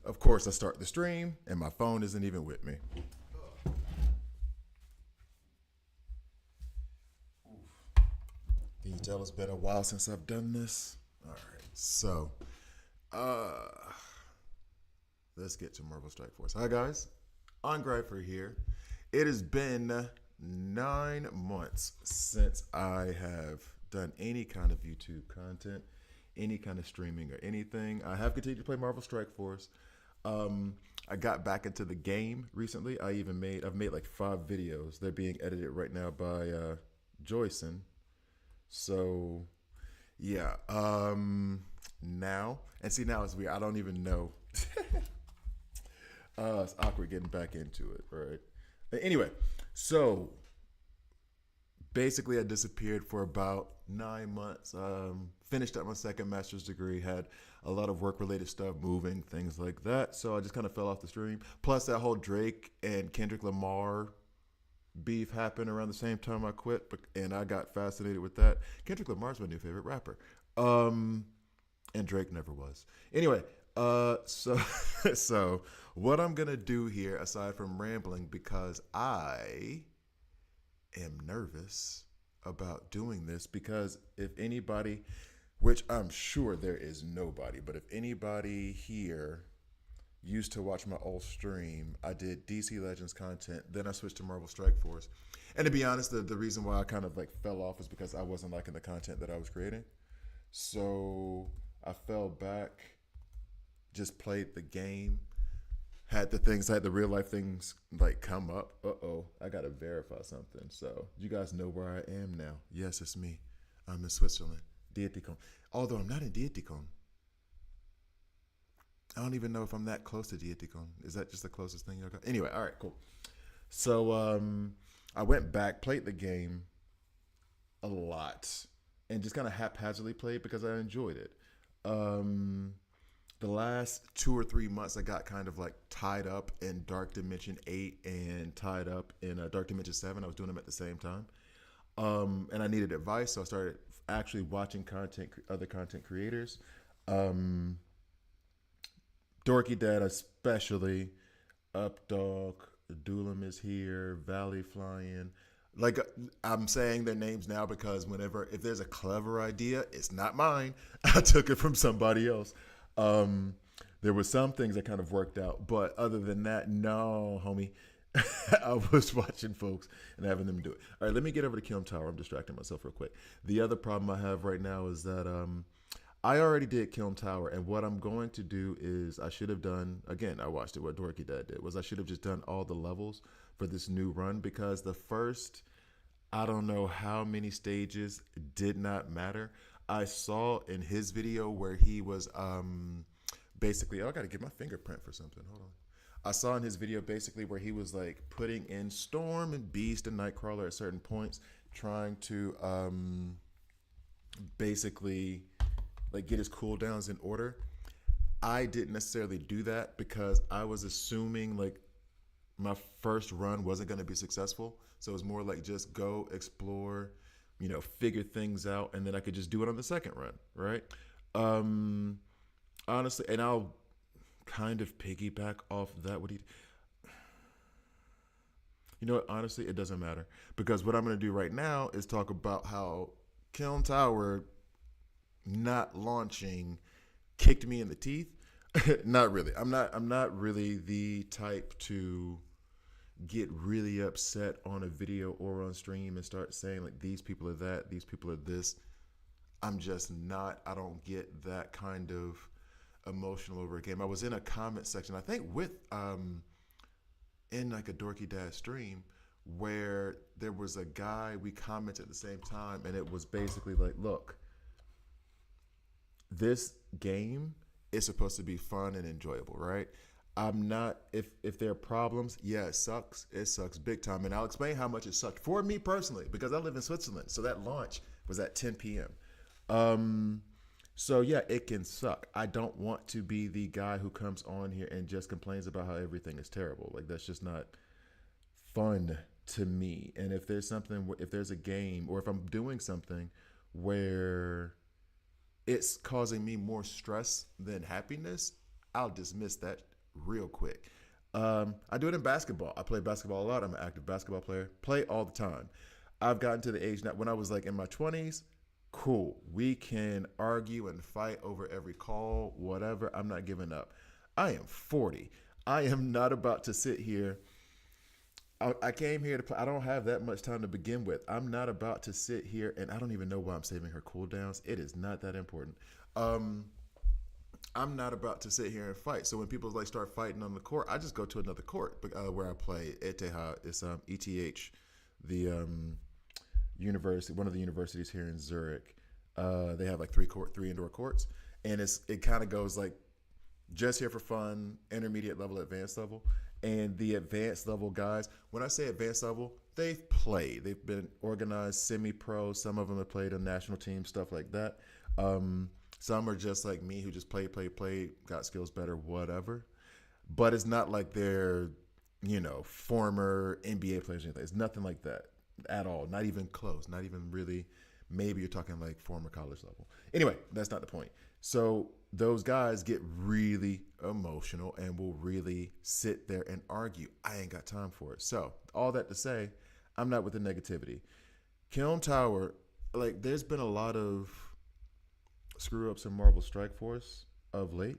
Of course, I start the stream and my phone isn't even with me. Can you tell it's been a while since I've done this? All right, so uh, let's get to Marvel Strike Force. Hi guys, Ungrifer here. It has been 9 months since I have done any kind of YouTube content, any kind of streaming or anything. I have continued to play Marvel Strike Force. I got back into the game recently. I've made like 5 videos. They're being edited right now by Joyson. So yeah. Now and see now it's weird. I don't even know. It's awkward getting back into it, right? Anyway, so basically I disappeared for about 9 months. Finished up my second master's degree, had a lot of work related stuff moving, things like that. So I just kind of fell off the stream. Plus that whole Drake and Kendrick Lamar beef happened around the same time I quit, and I got fascinated with that. Kendrick Lamar's my new favorite rapper. And Drake never was. Anyway, so so what I'm gonna do here, aside from rambling, because I am nervous about doing this, because if anybody, which I'm sure there is nobody, but if anybody here used to watch my old stream, I did DC Legends content, then I switched to Marvel Strike Force. And to be honest, the reason why I kind of like fell off is because I wasn't liking the content that I was creating. So I fell back, just played the game, had the real life things like come up. I gotta verify something. So you guys know where I am now. Yes, it's me. I'm in Switzerland, Dietikon. Although I'm not in Dietikon. I don't even know if I'm that close to Dietikon. Is that just the closest thing y'all got? Anyway, all right, cool. So I went back, played the game a lot, and just kind of haphazardly played because I enjoyed it. The last 2 or 3 months, I got kind of like tied up in Dark Dimension 8 and tied up in Dark Dimension 7. I was doing them at the same time. And I needed advice, so I started actually watching other content creators. Dorky Dad, especially, Updog, Doolam is here, Valley Flying. Like, I'm saying their names now because if there's a clever idea, it's not mine. I took it from somebody else. There were some things that kind of worked out, but other than that, no, homie. I was watching folks and having them do it. All right, let me get over to Kyln Tower. I'm distracting myself real quick. The other problem I have right now is that I already did Kyln Tower, and what I'm going to do is I should have done, again, I watched it, what Dorky Dad did, was I should have just done all the levels for this new run, because the first, I don't know how many stages did not matter. I saw in his video where he was basically, I got to get my fingerprint for something. Hold on. I saw in his video basically where he was like putting in Storm and Beast and Nightcrawler at certain points, trying to basically like get his cooldowns in order. I didn't necessarily do that because I was assuming like my first run wasn't going to be successful. So it was more like just go explore, figure things out, and then I could just do it on the second run, right? Honestly, and I'll kind of piggyback off that. You know what? Honestly, it doesn't matter, because what I'm going to do right now is talk about how Kyln Tower not launching kicked me in the teeth. Not really. I'm not really the type to get really upset on a video or on stream and start saying like these people are that, these people are this. I'm just not. I don't get that kind of emotional over a game. I was in a comment section, I think with in like a Dorky Dad stream, where there was a guy, we commented at the same time, and it was basically like, look, this game is supposed to be fun and enjoyable, right? I'm not, if there are problems, yeah, it sucks big time, and I'll explain how much it sucked for me personally, because I live in Switzerland, so that launch was at 10 p.m. So yeah, it can suck. I don't want to be the guy who comes on here and just complains about how everything is terrible. Like, that's just not fun to me. And if there's a game, or if I'm doing something where it's causing me more stress than happiness, I'll dismiss that real quick. I do it in basketball. I play basketball a lot. I'm an active basketball player. Play all the time. I've gotten to the age now when I was like in my 20s. Cool. We can argue and fight over every call, whatever. I'm not giving up. I am 40. I am not about to sit here. I came here to play. I don't have that much time to begin with. I'm not about to sit here, and I don't even know why I'm saving her cooldowns. It is not that important. Um, I'm not about to sit here and fight. So when people like start fighting on the court, I just go to another court where I play. ETH. It's ETH, the university, one of the universities here in Zurich. They have like three indoor courts, and it kind of goes like just here for fun, intermediate level, advanced level. And the advanced level guys, when I say advanced level, they've played. They've been organized semi-pro. Some of them have played on national teams, stuff like that. Some are just like me who just played, got skills better, whatever. But it's not like they're, former NBA players or anything. It's nothing like that at all. Not even close. Not even really. Maybe you're talking like former college level. Anyway, that's not the point. So those guys get really emotional and will really sit there and argue. I ain't got time for it. So all that to say, I'm not with the negativity. Kyln Tower, like there's been a lot of screw ups in Marvel Strike Force of late.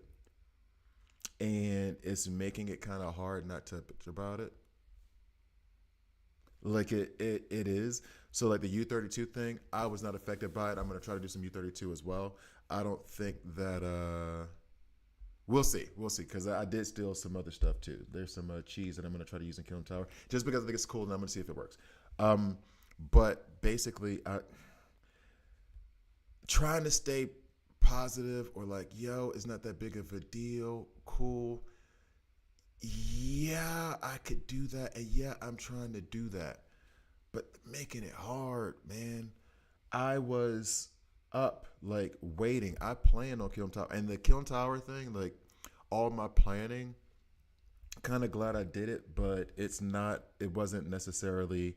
And it's making it kind of hard not to bitch about it. Like it is. So like the U32 thing, I was not affected by it. I'm gonna try to do some U32 as well. I don't think that we'll see because I did steal some other stuff too. There's some cheese that I'm gonna try to use in Kyln Tower just because I think it's cool and I'm gonna see if it works. But basically, trying to stay positive or like, yo, it's not that big of a deal. Cool. Yeah, I could do that. And yeah, I'm trying to do that. But making it hard, man. I was up, like, waiting. I planned on Kyln Tower. And the Kyln Tower thing, like, all my planning, kind of glad I did it, but it wasn't necessarily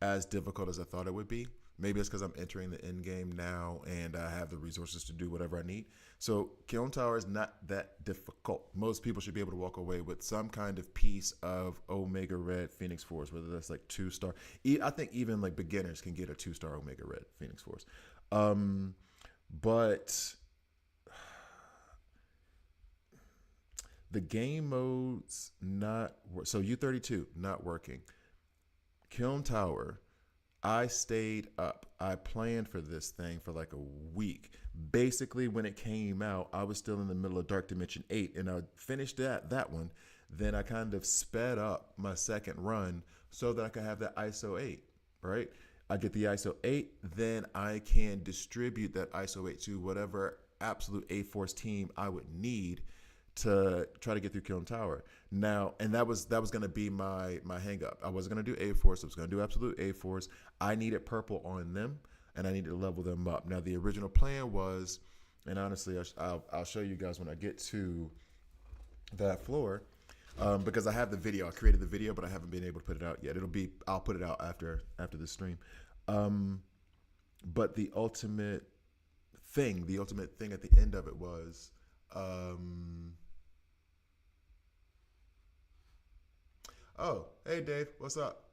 as difficult as I thought it would be. Maybe it's because I'm entering the end game now and I have the resources to do whatever I need. So Kyln Tower is not that difficult. Most people should be able to walk away with some kind of piece of Omega Red Phoenix Force, whether that's like 2-star. I think even like beginners can get a 2-star Omega Red Phoenix Force. But the game modes not so U32 not working. Kyln Tower, I stayed up. I planned for this thing for like a week. Basically, when it came out, I was still in the middle of Dark Dimension 8, and I finished that one. Then I kind of sped up my second run so that I could have that ISO 8, right? I get the ISO 8, then I can distribute that ISO 8 to whatever absolute A-Force team I would need to try to get through Kyln Tower. Now, and that was going to be my hang up. I wasn't going to do A-Force. I was going to do absolute A-Force. I needed purple on them, and I needed to level them up. Now, the original plan was, and honestly, I'll show you guys when I get to that floor, because I have the video. I created the video, but I haven't been able to put it out yet. I'll put it out after the stream. But the ultimate thing at the end of it was, oh, hey Dave, what's up?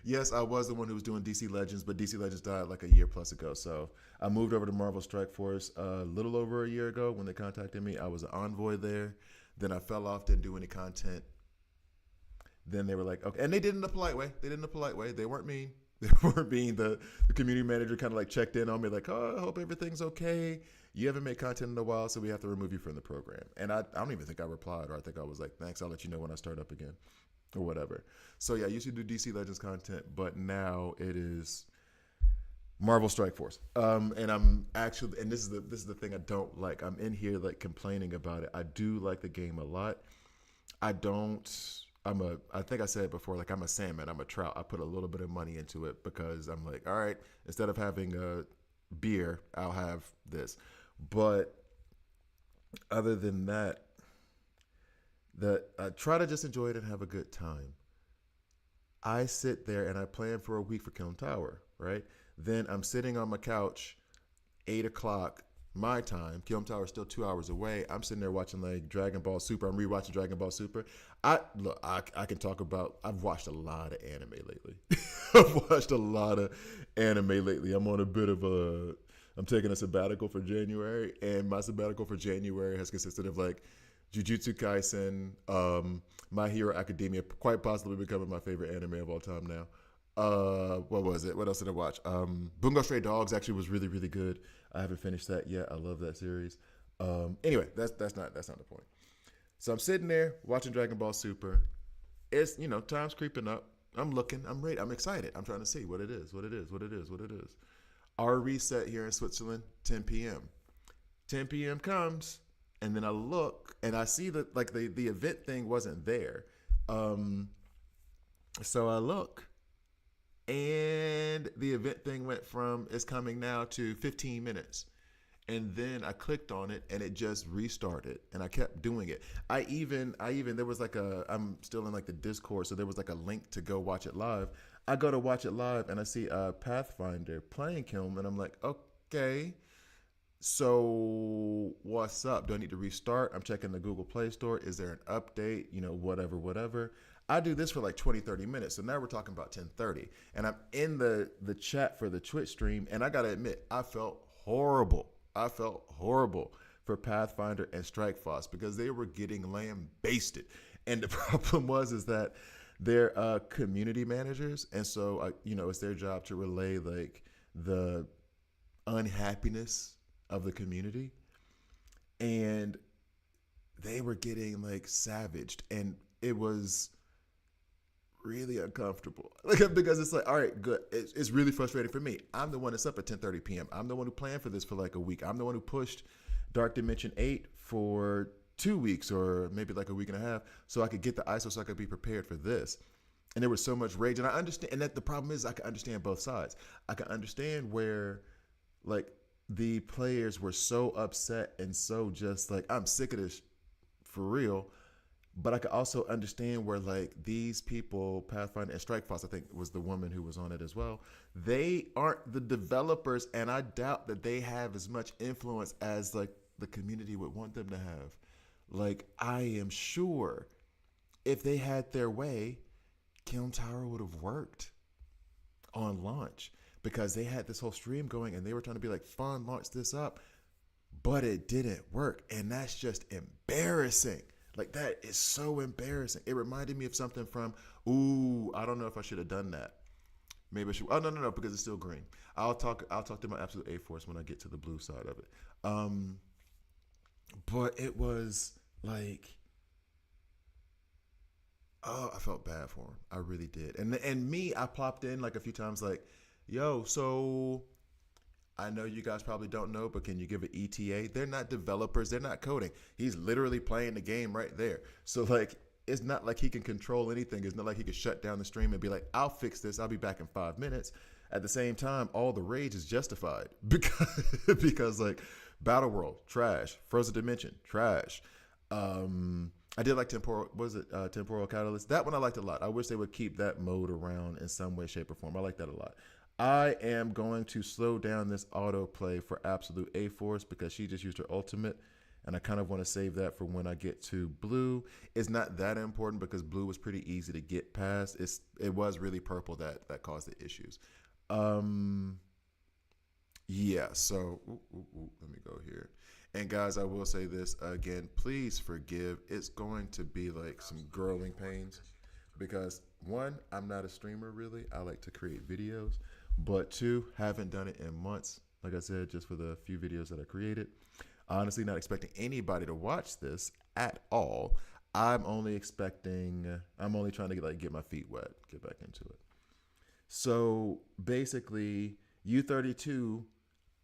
Yes, I was the one who was doing DC Legends, but DC Legends died like a year plus ago. So I moved over to Marvel Strike Force a little over a year ago when they contacted me. I was an envoy there. Then I fell off, didn't do any content. Then they were like, okay. And they did it in a polite way. They weren't mean. They weren't mean. The community manager kind of like checked in on me like, oh, I hope everything's okay. You haven't made content in a while, so we have to remove you from the program. And I don't even think I replied, or I think I was like, thanks, I'll let you know when I start up again or whatever. So yeah, I used to do DC Legends content, but now it is Marvel Strike Force. And I'm actually, and this is the thing I don't like. I'm in here like complaining about it. I do like the game a lot. I think I said it before, like I'm a salmon, I'm a trout. I put a little bit of money into it because I'm like, all right, instead of having a beer, I'll have this. But other than that, I try to just enjoy it and have a good time. I sit there and I plan for a week for Kyln Tower, right? Then I'm sitting on my couch, 8 o'clock, my time. Kyln Tower is still 2 hours away. I'm sitting there watching like Dragon Ball Super. I'm rewatching Dragon Ball Super. I can talk about. I've watched a lot of anime lately. I've watched a lot of anime lately. I'm on a bit of a. I'm taking a sabbatical for January, and my sabbatical for January has consisted of like Jujutsu Kaisen, My Hero Academia, quite possibly becoming my favorite anime of all time now. What was it? What else did I watch? Bungo Stray Dogs actually was really, really good. I haven't finished that yet. I love that series. Anyway, that's not the point. So I'm sitting there watching Dragon Ball Super. It's time's creeping up. I'm looking. I'm ready. I'm excited. I'm trying to see what it is. Our reset here in Switzerland, 10 p.m. 10 p.m. comes, and then I look and I see that like the event thing wasn't there. So I look, and the event thing went from "it's coming now" to 15 minutes. And then I clicked on it and it just restarted, and I kept doing it. I even there was like I'm still in like the Discord, so there was like a link to go watch it live. I go to watch it live and I see Pathfinder playing Kyln, and I'm like, okay, so what's up? Do I need to restart? I'm checking the Google Play Store. Is there an update? Whatever. I do this for like 20, 30 minutes. So now we're talking about 10:30. And I'm in the chat for the Twitch stream, and I gotta admit, I felt horrible for Pathfinder and Strikefoss because they were getting lambasted. And the problem is that they're community managers, and so it's their job to relay like the unhappiness of the community, and they were getting like savaged, and it was really uncomfortable because it's like, all right, good. It's really frustrating for me. I'm the one that's up at 10:30 p.m. I'm the one who planned for this for like a week. I'm the one who pushed Dark Dimension 8 for 2 weeks or maybe like a week and a half so I could get the ISO so I could be prepared for this. And there was so much rage, and I understand. And that the problem is I can understand both sides. I can understand where like the players were so upset and so just like, I'm sick of this for real. But I could also understand where like these people, Pathfinder and Strikefoss, I think was the woman who was on it as well. They aren't the developers, and I doubt that they have as much influence as like the community would want them to have. Like, I am sure if they had their way, Kyln Tower would have worked on launch because they had this whole stream going and they were trying to be like, fun, launch this up, but it didn't work. And that's just embarrassing. Like, that is so embarrassing. It reminded me of something from, I don't know if I should have done that. Maybe I should. Oh, no, because it's still green. I'll talk to my absolute A-Force when I get to the blue side of it. But it was like, I felt bad for him. I really did. And me, I popped in like a few times like, yo, so I know you guys probably don't know, but can you give an ETA? They're not developers. They're not coding. He's literally playing the game right there. So like, it's not like he can control anything. It's not like he could shut down the stream and be like, I'll fix this. I'll be back in 5 minutes. At the same time, all the rage is justified because like Battle World, trash. Frozen Dimension, trash. I did like Temporal Catalyst. That one I liked a lot. I wish they would keep that mode around in some way, shape, or form. I like that a lot. I am going to slow down this autoplay for Absolute A-Force because she just used her ultimate, and I kind of want to save that for when I get to blue. It's not that important because blue was pretty easy to get past. It was really purple that caused the issues. Yeah, so let me go here. And guys, I will say this again, please forgive. It's going to be like some growing pains because one, I'm not a streamer really. I like to create videos. But two, haven't done it in months. Like I said, just for the few videos that I created. Honestly, not expecting anybody to watch this at all. I'm only trying to get my feet wet, get back into it. So basically, U32,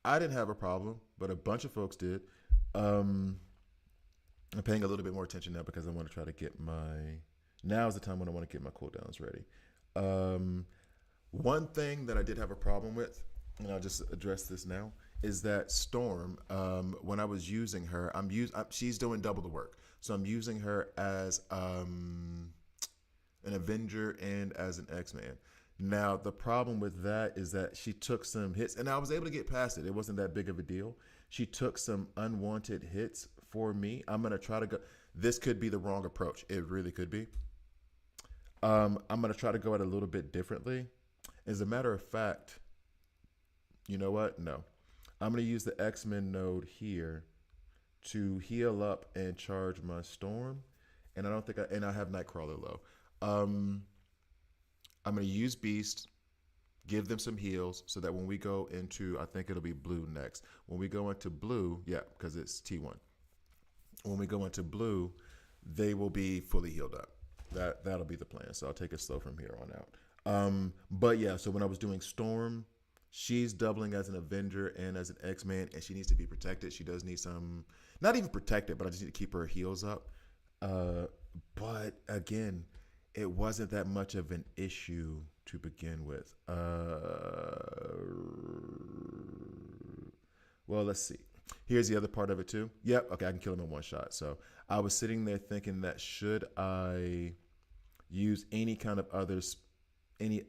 I didn't have a problem, but a bunch of folks did. I'm paying a little bit more attention now because I want to try to now's the time when I want to get my cooldowns ready. One thing that I did have a problem with, and I'll just address this now, is that Storm, when I was using her, she's doing double the work. So I'm using her as an Avenger and as an X-Man. Now, the problem with that is that she took some hits, and I was able to get past it. It wasn't that big of a deal. She took some unwanted hits for me. I'm gonna try to go. This could be the wrong approach. It really could be. I'm gonna try to go at it a little bit differently. As a matter of fact, you know what? No, I'm gonna use the X-Men node here to heal up and charge my storm, and I don't think I have Nightcrawler low. Um, I'm gonna use Beast, give them some heals so that when we go into, I think it'll be blue next. When we go into blue, yeah, because it's T1. When we go into blue, they will be fully healed up. That'll be the plan. So I'll take it slow from here on out. But yeah, so when I was doing Storm, she's doubling as an Avenger and as an X-Man, and she needs to be protected. She does need some, not even protected, but I just need to keep her heals up. But again, it wasn't that much of an issue to begin with. Well, let's see. Here's the other part of it too. Yep, okay, I can kill him in one shot. So I was sitting there thinking that should I use any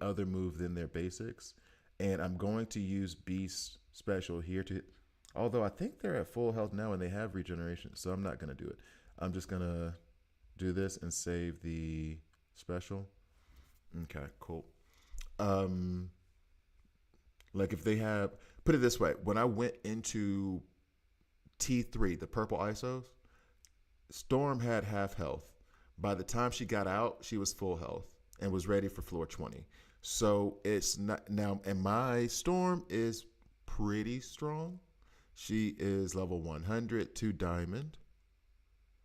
other move than their basics, and I'm going to use Beast Special here to. Although I think they're at full health now and they have regeneration, so I'm not gonna do it. I'm just gonna do this and save the special. Okay, cool. Like if they have, put it this way, when I went into T3, the purple ISOs, Storm had half health. By the time she got out, she was full health and was ready for floor 20. So it's not now, and my Storm is pretty strong. She is level 100, 2 diamond.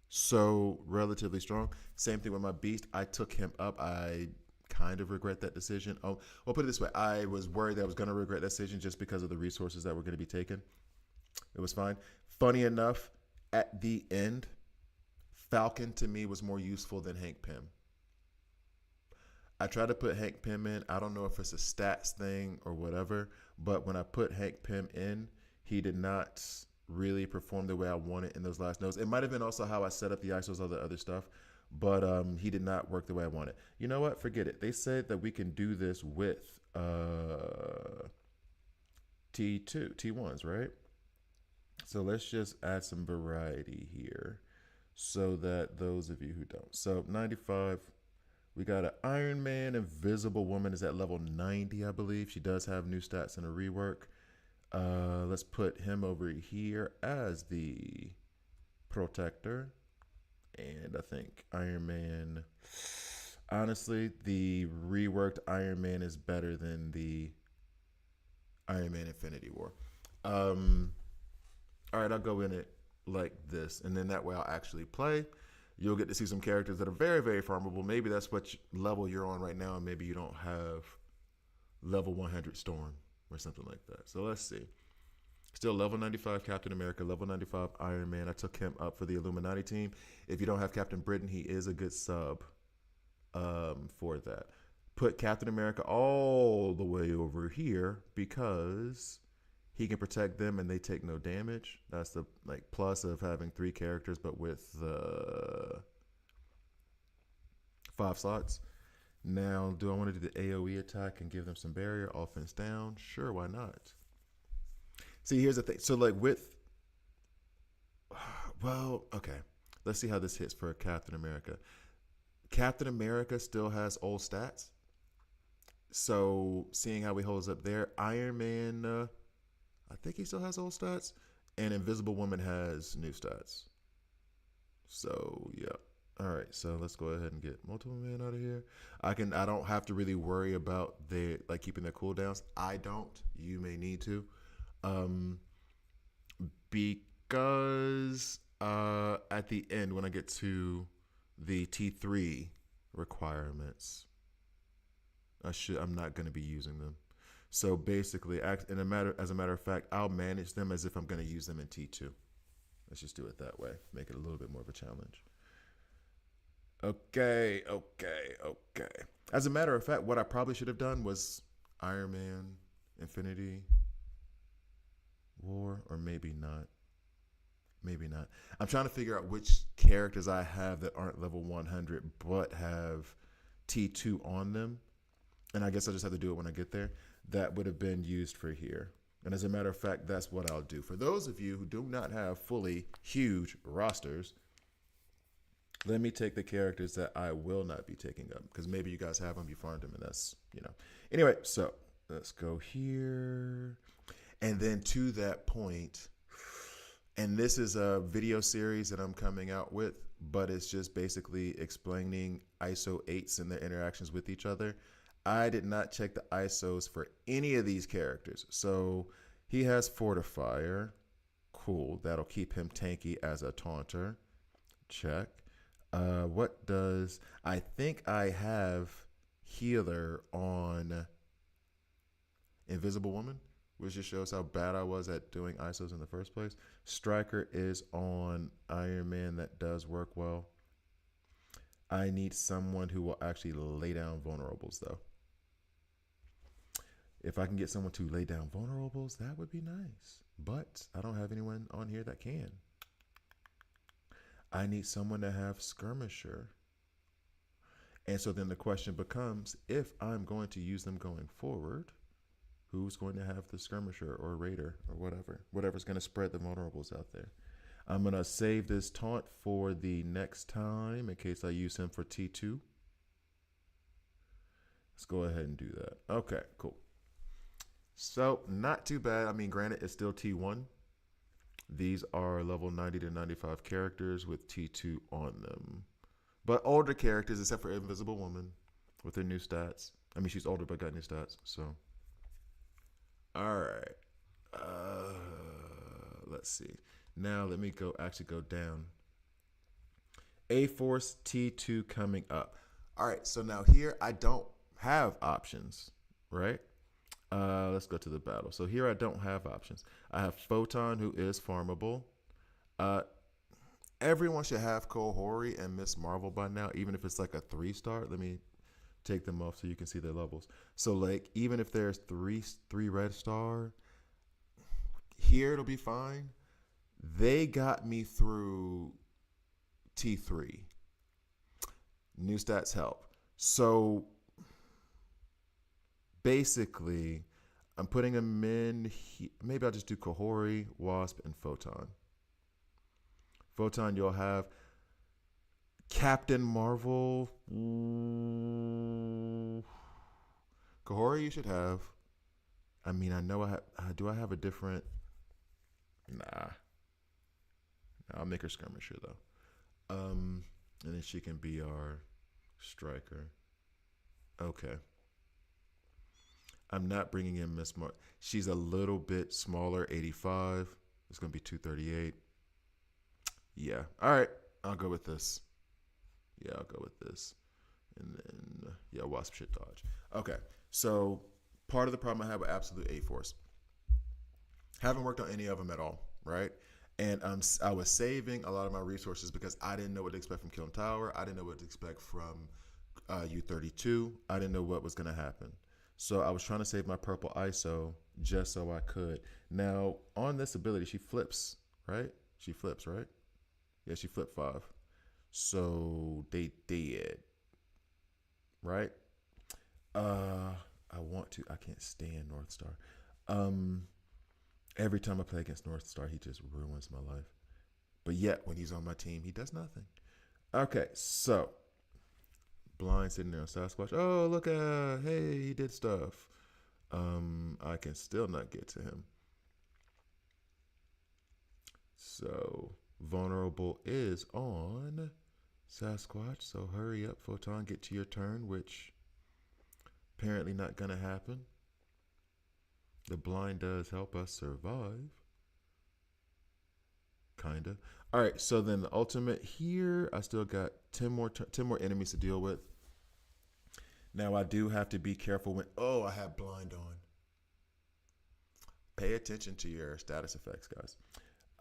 So relatively strong. Same thing with my Beast. I took him up. I kind of regret that decision. Oh, well, put it this way. I was worried that I was going to regret that decision just because of the resources that were going to be taken. It was fine. Funny enough, at the end, Falcon to me was more useful than Hank Pym. I tried to put Hank Pym in. I don't know if it's a stats thing or whatever, but when I put Hank Pym in, he did not really perform the way I wanted in those last nodes. It might have been also how I set up the ISOs, all the other stuff, but he did not work the way I wanted. You know what? Forget it. They said that we can do this with T1s, right? So let's just add some variety here so that those of you who don't. So 95, we got an Iron Man. Invisible Woman is at level 90, I believe. She does have new stats and a rework. Let's put him over here as the protector. And I think Iron Man, honestly, the reworked Iron Man is better than the Iron Man Infinity War. All right, I'll go in it like this, and then that way I'll actually play. You'll get to see some characters that are very, very farmable. Maybe that's what level you're on right now, and maybe you don't have level 100 Storm or something like that. So let's see. Still level 95 Captain America, level 95 Iron Man. I took him up for the Illuminati team. If you don't have Captain Britain, he is a good sub for that. Put Captain America all the way over here because he can protect them and they take no damage. That's the plus of having 3 characters, but with 5 slots. Now, do I want to do the AoE attack and give them some barrier offense down? Sure, why not? See, here's the thing. So okay. Let's see how this hits for Captain America. Captain America still has old stats. So seeing how he holds up there, Iron Man, I think he still has old stats, and Invisible Woman has new stats. So yeah. All right, so let's go ahead and get Multiple Man out of here. I don't have to really worry about keeping their cooldowns. I don't. You may need to. Because at the end when I get to the T3 requirements, I'm not going to be using them. So basically, as a matter of fact, I'll manage them as if I'm going to use them in T2. Let's just do it that way. Make it a little bit more of a challenge. Okay. As a matter of fact, what I probably should have done was Iron Man, Infinity War, or maybe not. Maybe not. I'm trying to figure out which characters I have that aren't level 100 but have T2 on them. And I guess I'll just have to do it when I get there. That would have been used for here. And as a matter of fact, that's what I'll do. For those of you who do not have fully huge rosters, let me take the characters that I will not be taking up, because maybe you guys have them, you farmed them, and that's, Anyway, so let's go here. And then to that point, and this is a video series that I'm coming out with, but it's just basically explaining ISO 8s and their interactions with each other. I did not check the ISOs for any of these characters. So he has Fortifier. Cool. That'll keep him tanky as a taunter. Check. What does... I think I have Healer on Invisible Woman, which just shows how bad I was at doing ISOs in the first place. Striker is on Iron Man. That does work well. I need someone who will actually lay down vulnerables, though. If I can get someone to lay down vulnerables, that would be nice. But I don't have anyone on here that can. I need someone to have Skirmisher. And so then the question becomes, if I'm going to use them going forward, who's going to have the Skirmisher or Raider or whatever's going to spread the vulnerables out there. I'm going to save this taunt for the next time in case I use him for T2. Let's go ahead and do that. Okay, cool. So not too bad. I mean, granted, it's still T1. These are level 90 to 95 characters with T2 on them. But older characters, except for Invisible Woman with her new stats. I mean, she's older but got new stats, so... All right. Let's see. Now let me actually go down. A-Force T2 coming up. All right. So now here I don't have options, right? Let's go to the battle. So here I don't have options. I have Photon, who is farmable. Everyone should have Kohori and Miss Marvel by now, even if it's like a 3-star. Let me take them off so you can see their levels. So like even if there's three red star here, it'll be fine. They got me through T3. New stats help. So basically I'm putting them in maybe I'll just do Kohori, Wasp, and Photon. Photon, you'll have Captain Marvel. Kohori you should have. I mean, I know I have. Do I have a different? Nah. I'll make her Skirmisher though. And then she can be our striker. Okay. I'm not bringing in Miss Mar. She's a little bit smaller, 85. It's gonna be 238. Yeah. All right. I'll go with this. Yeah, I'll go with this. And then, yeah, Wasp should dodge. Okay, so part of the problem I have with Absolute A-Force. Haven't worked on any of them at all, right? And I was saving a lot of my resources because I didn't know what to expect from Kyln Tower. I didn't know what to expect from U32. I didn't know what was going to happen. So I was trying to save my purple ISO just so I could. Now, on this ability, she flips, right? She flips, right? Yeah, she flipped 5. So they did, right? I can't stand North Star. Every time I play against North Star, he just ruins my life. But yet, when he's on my team, he does nothing. Okay, so Blind sitting there on Sasquatch. Oh, look at, hey, he did stuff. I can still not get to him. So vulnerable is on Sasquatch. So hurry up, Photon, get to your turn, which apparently not gonna happen. The blind does help us survive. Kinda. All right, so then the ultimate here, I still got 10 more enemies to deal with. Now I do have to be careful when, oh, I have blind on. Pay attention to your status effects, guys.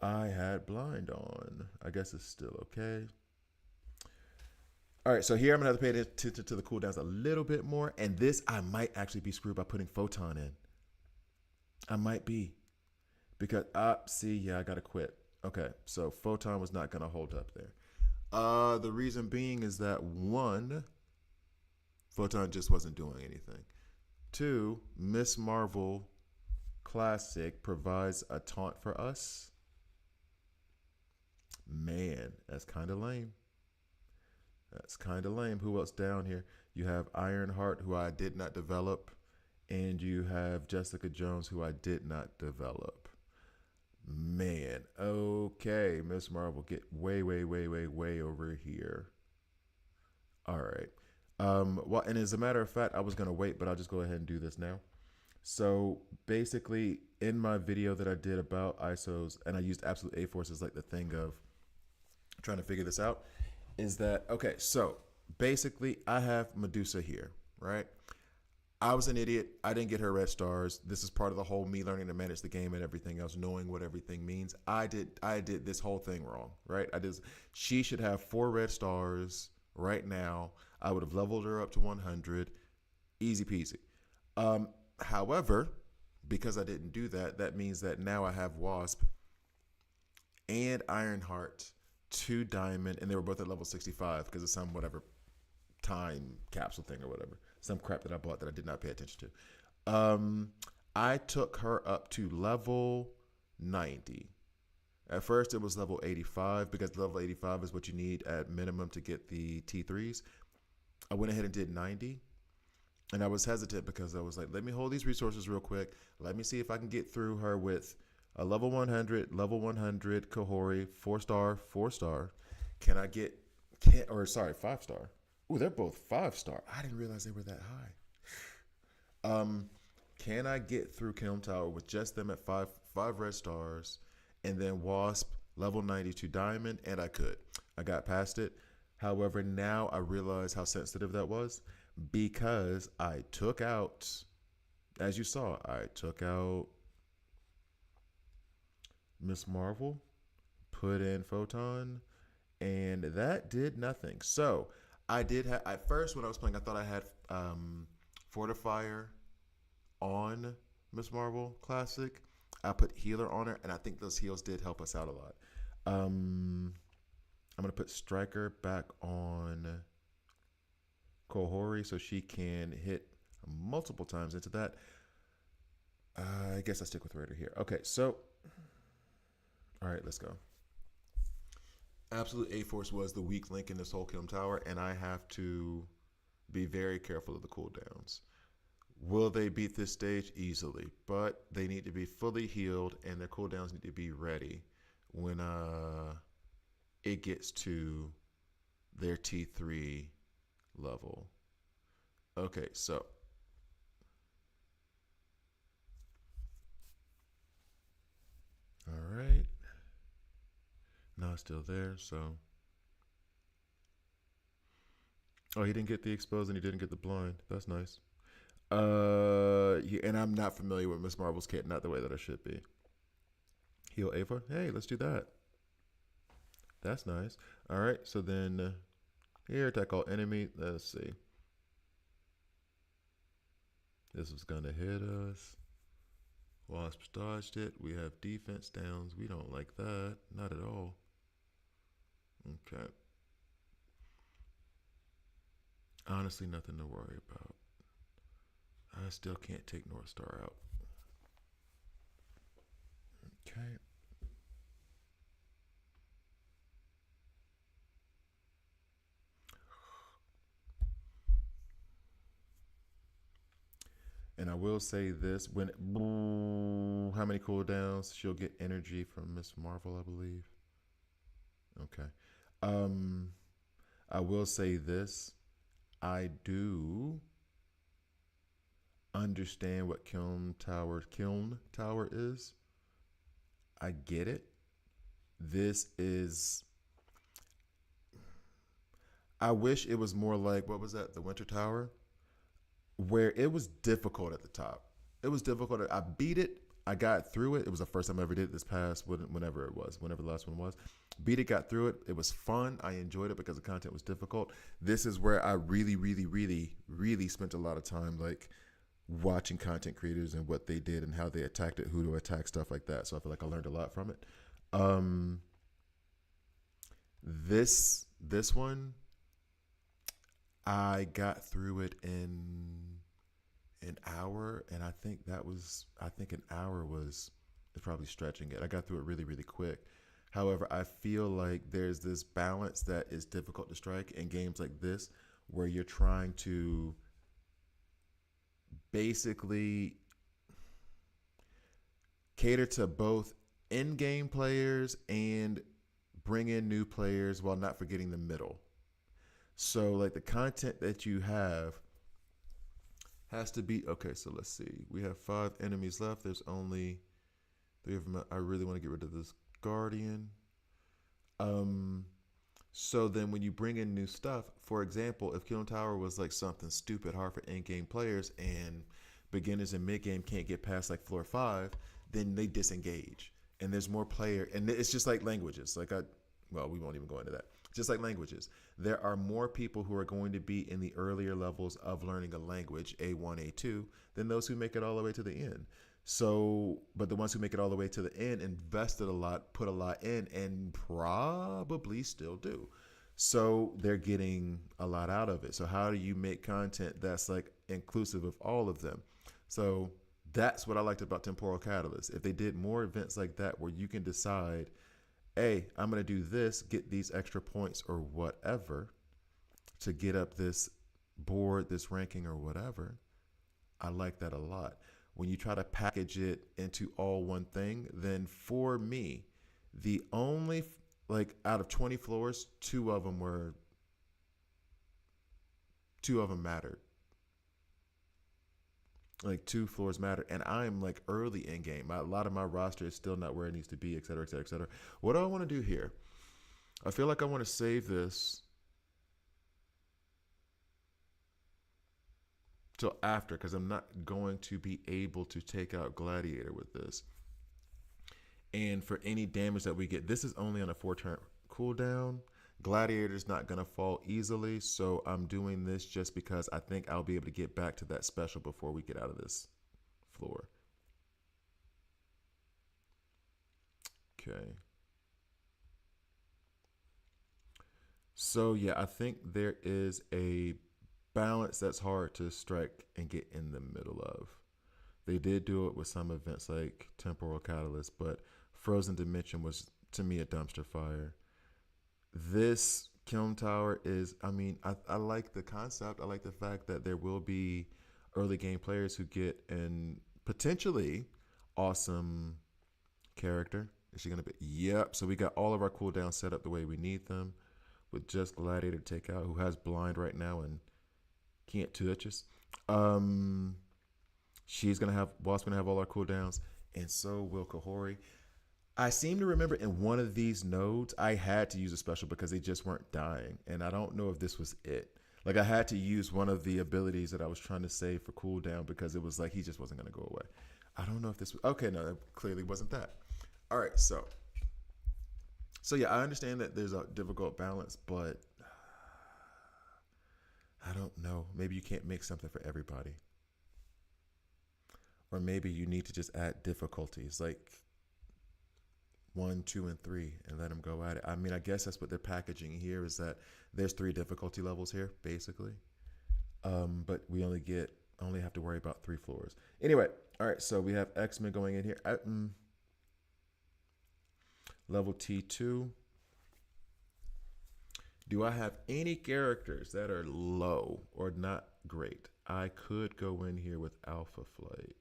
I had blind on. I guess it's still okay. All right, so here I'm gonna have to pay attention to the cooldowns a little bit more. And this, I might actually be screwed by putting Photon in. I might be. Because, I gotta quit. Okay, so Photon was not gonna hold up there. The reason being is that 1, Photon just wasn't doing anything. 2, Miss Marvel Classic provides a taunt for us. Man, that's kind of lame. That's kind of lame. Who else down here? You have Ironheart, who I did not develop, and you have Jessica Jones, who I did not develop. Man, okay, Miss Marvel, get way, way, way, way, way over here. All right. Well, and as a matter of fact, I was gonna wait, but I'll just go ahead and do this now. So basically, in my video that I did about ISOs, and I used absolute A force as like the thing of trying to figure this out, is that okay? So basically, I have Medusa here, right? I was an idiot. I didn't get her red stars. This is part of the whole me learning to manage the game and everything else, knowing what everything means. I did this whole thing wrong, right? She should have 4 red stars right now. I would have leveled her up to 100, easy peasy. However, because I didn't do that, that means that now I have Wasp and Ironheart, 2 diamond, and they were both at level 65 because of some whatever time capsule thing or whatever, some crap that I bought that I did not pay attention to. I took her up to level 90. At first it was level 85 because level 85 is what you need at minimum to get the T3s. I went ahead and did 90, and I was hesitant because I was like, let me hold these resources real quick. Let me see if I can get through her with a level 100 Kahori, 4-star, 4-star. Can I get, 5-star. Ooh, they're both 5-star. I didn't realize they were that high. Can I get through Kyln Tower with just them at five red stars, and then Wasp level 92 diamond? And I could. I got past it. However, now I realize how sensitive that was because I took out, as you saw, I took out Miss Marvel, put in Photon, and that did nothing. So I did have, at first when I was playing, I thought I had Fortifier on Miss Marvel Classic. I put Healer on her, and I think those heals did help us out a lot. I'm going to put Striker back on Kohori so she can hit multiple times into that. I guess I stick with Raider here. Okay, so, all right, let's go. Absolute A-Force was the weak link in this whole Kyln Tower, and I have to be very careful of the cooldowns. Will they beat this stage? Easily, but they need to be fully healed, and their cooldowns need to be ready when it gets to their T3 level. Okay, so all right. No, it's still there, so. Oh, he didn't get the exposed and he didn't get the blind. That's nice. Yeah, and I'm not familiar with Miss Marvel's kit, not the way that I should be. Heal Ava? Hey, let's do that. That's nice. All right, so then here, attack all enemy. Let's see. This is gonna hit us. Wasp dodged it. We have defense downs. We don't like that. Not at all. Okay. Honestly, nothing to worry about. I still can't take North Star out. Okay. And I will say this: when how many cooldowns? She'll get energy from Miss Marvel, I believe. Okay. I will say this: I do understand what Kyln Tower is. I get it. This is. I wish it was more like what was that? The Winter Tower, where it was difficult at the top. It was difficult. I beat it. I got through it. It was the first time I ever did it this past, whenever it was, whenever the last one was. Beat it, got through it. It was fun. I enjoyed it because the content was difficult. This is where I really, really, really, really spent a lot of time like watching content creators and what they did and how they attacked it, who to attack, stuff like that. So I feel like I learned a lot from it. This one, I got through it in an hour, and I think an hour was probably stretching it. I got through it really, really quick. However, I feel like there's this balance that is difficult to strike in games like this, where you're trying to basically cater to both in-game players and bring in new players while not forgetting the middle. So like the content that you have has to be okay. So let's see. We have 5 enemies left. There's only 3 of them. I really want to get rid of this guardian. Um, so then when you bring in new stuff, for example, if Kyln Tower was like something stupid hard for in-game players and beginners and mid-game can't get past like floor 5, then they disengage. And there's more player, and it's just like languages. Well, we won't even go into that. Just like languages, there are more people who are going to be in the earlier levels of learning a language, A1, A2, than those who make it all the way to the end. So, but the ones who make it all the way to the end invested a lot, put a lot in, and probably still do. So they're getting a lot out of it. So how do you make content that's like inclusive of all of them? So that's what I liked about Temporal Catalyst. If they did more events like that where you can decide, hey, I'm going to do this, get these extra points or whatever to get up this board, this ranking or whatever, I like that a lot. When you try to package it into all one thing, then for me, the only, like out of 20 floors, two of them mattered. Like 2 floors matter, and I'm like early in game. A lot of my roster is still not where it needs to be, et cetera, et cetera, et cetera. What do I want to do here? I feel like I want to save this till after, because I'm not going to be able to take out Gladiator with this. And for any damage that we get, this is only on a 4-turn cooldown. Gladiator's not going to fall easily, so I'm doing this just because I think I'll be able to get back to that special before we get out of this floor. Okay. So yeah, I think there is a balance that's hard to strike and get in the middle of. They did do it with some events like Temporal Catalyst, but Frozen Dimension was, to me, a dumpster fire. This Kyln Tower is, I like the concept. I like the fact that there will be early game players who get an potentially awesome character. Is she going to be? Yep. So we got all of our cooldowns set up the way we need them with just Gladiator to take out, who has blind right now and can't touch us. She's going to have, Wasp going to have all our cooldowns, and so will Kahori. I seem to remember in one of these nodes, I had to use a special because they just weren't dying. And I don't know if this was it. Like I had to use one of the abilities that I was trying to save for cooldown because it was like he just wasn't going to go away. I don't know if this was, okay, no, that clearly wasn't that. All right, so yeah, I understand that there's a difficult balance, but I don't know. Maybe you can't make something for everybody. Or maybe you need to just add difficulties like 1, 2, and 3 and let them go at it. I guess that's what they're packaging here, is that there's 3 difficulty levels here, basically. But we only have to worry about 3 floors. Anyway, all right, so we have X-Men going in here. Level T2. Do I have any characters that are low or not great? I could go in here with Alpha Flight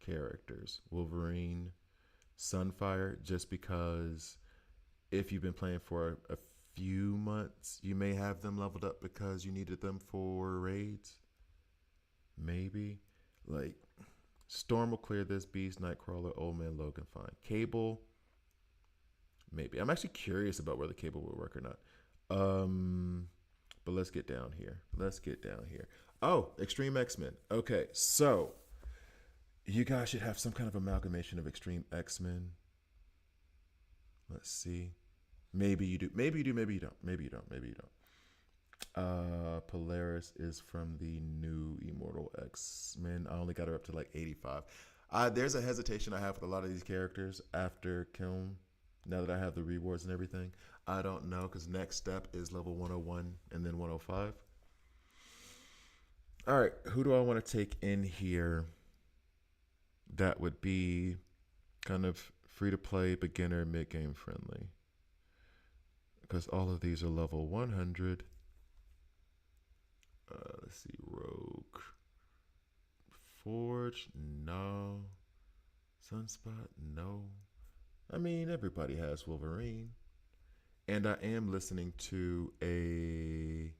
characters. Wolverine, Sunfire, just because if you've been playing for a few months, you may have them leveled up because you needed them for raids. Maybe. Like, Storm will clear this, Beast, Nightcrawler, Old Man Logan, fine. Cable, maybe. I'm actually curious about whether Cable will work or not. But let's get down here. Oh, Extreme X-Men. Okay, so you guys should have some kind of amalgamation of Extreme X-Men. Let's see. Maybe you do. Maybe you do. Maybe you don't. Maybe you don't. Maybe you don't. Polaris is from the new Immortal X-Men. I only got her up to like 85. There's a hesitation I have with a lot of these characters after Kyln. Now that I have the rewards and everything, I don't know, because next step is level 101 and then 105. All right, who do I want to take in here that would be kind of free to play, beginner, mid game friendly? Because all of these are level 100. Let's see, Rogue. Forge, no. Sunspot, no. I mean, everybody has Wolverine. And I am listening to a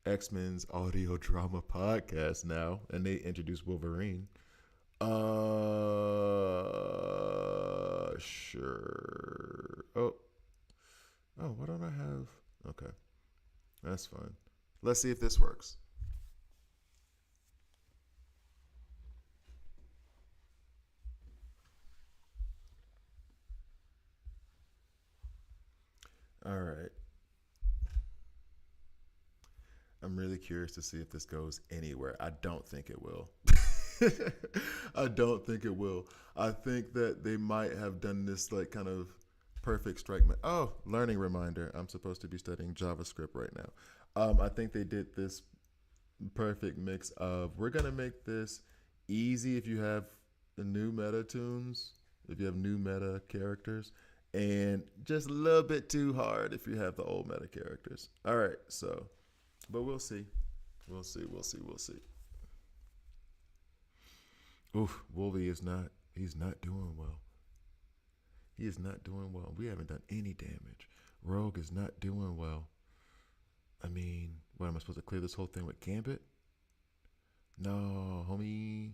X-Men's audio drama podcast now, and they introduced Wolverine. Sure. Oh, why don't I have? Okay, that's fine. Let's see if this works. All right. I'm really curious to see if this goes anywhere. I don't think it will. I don't think it will. I think that they might have done this like kind of perfect strike. Oh, learning reminder. I'm supposed to be studying JavaScript right now. I think they did this perfect mix of we're gonna make this easy if you have the new meta tunes, if you have new meta characters, and just a little bit too hard if you have the old meta characters. All right, so, but we'll see. We'll see. We'll see. We'll see. Oof, Wolvie is not. He's not doing well. He is not doing well. We haven't done any damage. Rogue is not doing well. I mean, what am I supposed to clear this whole thing with Gambit? No, homie.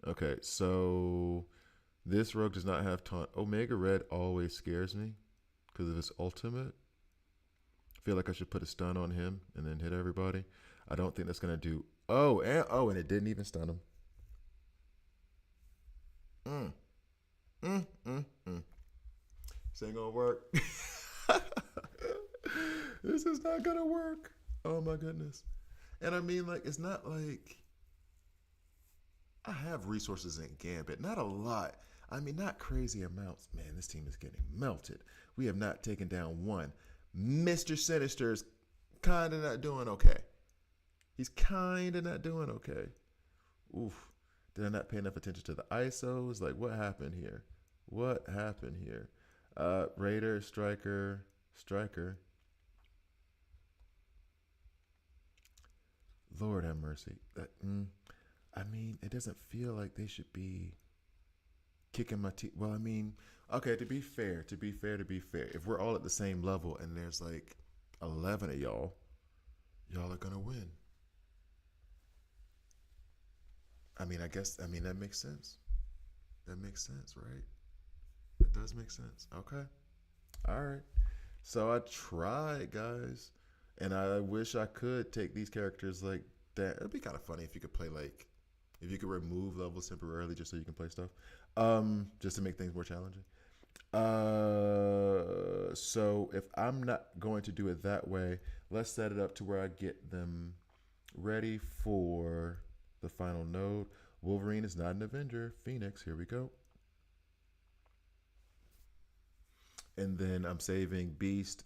Okay, so this rogue does not have taunt. Omega Red always scares me because of his ultimate. I feel like I should put a stun on him and then hit everybody. I don't think that's gonna do. And it didn't even stun him. Mm, mm. This ain't gonna work. This is not gonna work. Oh my goodness. And I mean, like, it's not like I have resources in Gambit. Not a lot. I mean, not crazy amounts. Man, this team is getting melted. We have not taken down one. Mr. Sinister's kind of not doing okay. He's kind of not doing okay. Oof. Did I not pay enough attention to the ISOs? Like, what happened here? What happened here? Raider, Striker. Lord have mercy. I mean, it doesn't feel like they should be kicking my teeth. Well, I mean, okay, to be fair, if we're all at the same level and there's like 11 of y'all are gonna win. I mean, that makes sense. That makes sense, right? It does make sense. Okay. All right. So I tried, guys, and I wish I could take these characters like that. It'd be kind of funny if you could play like, if you could remove levels temporarily just so you can play stuff, just to make things more challenging. So if I'm not going to do it that way, let's set it up to where I get them ready for the final node. Wolverine is not an Avenger. Phoenix, here we go. And then I'm saving Beast,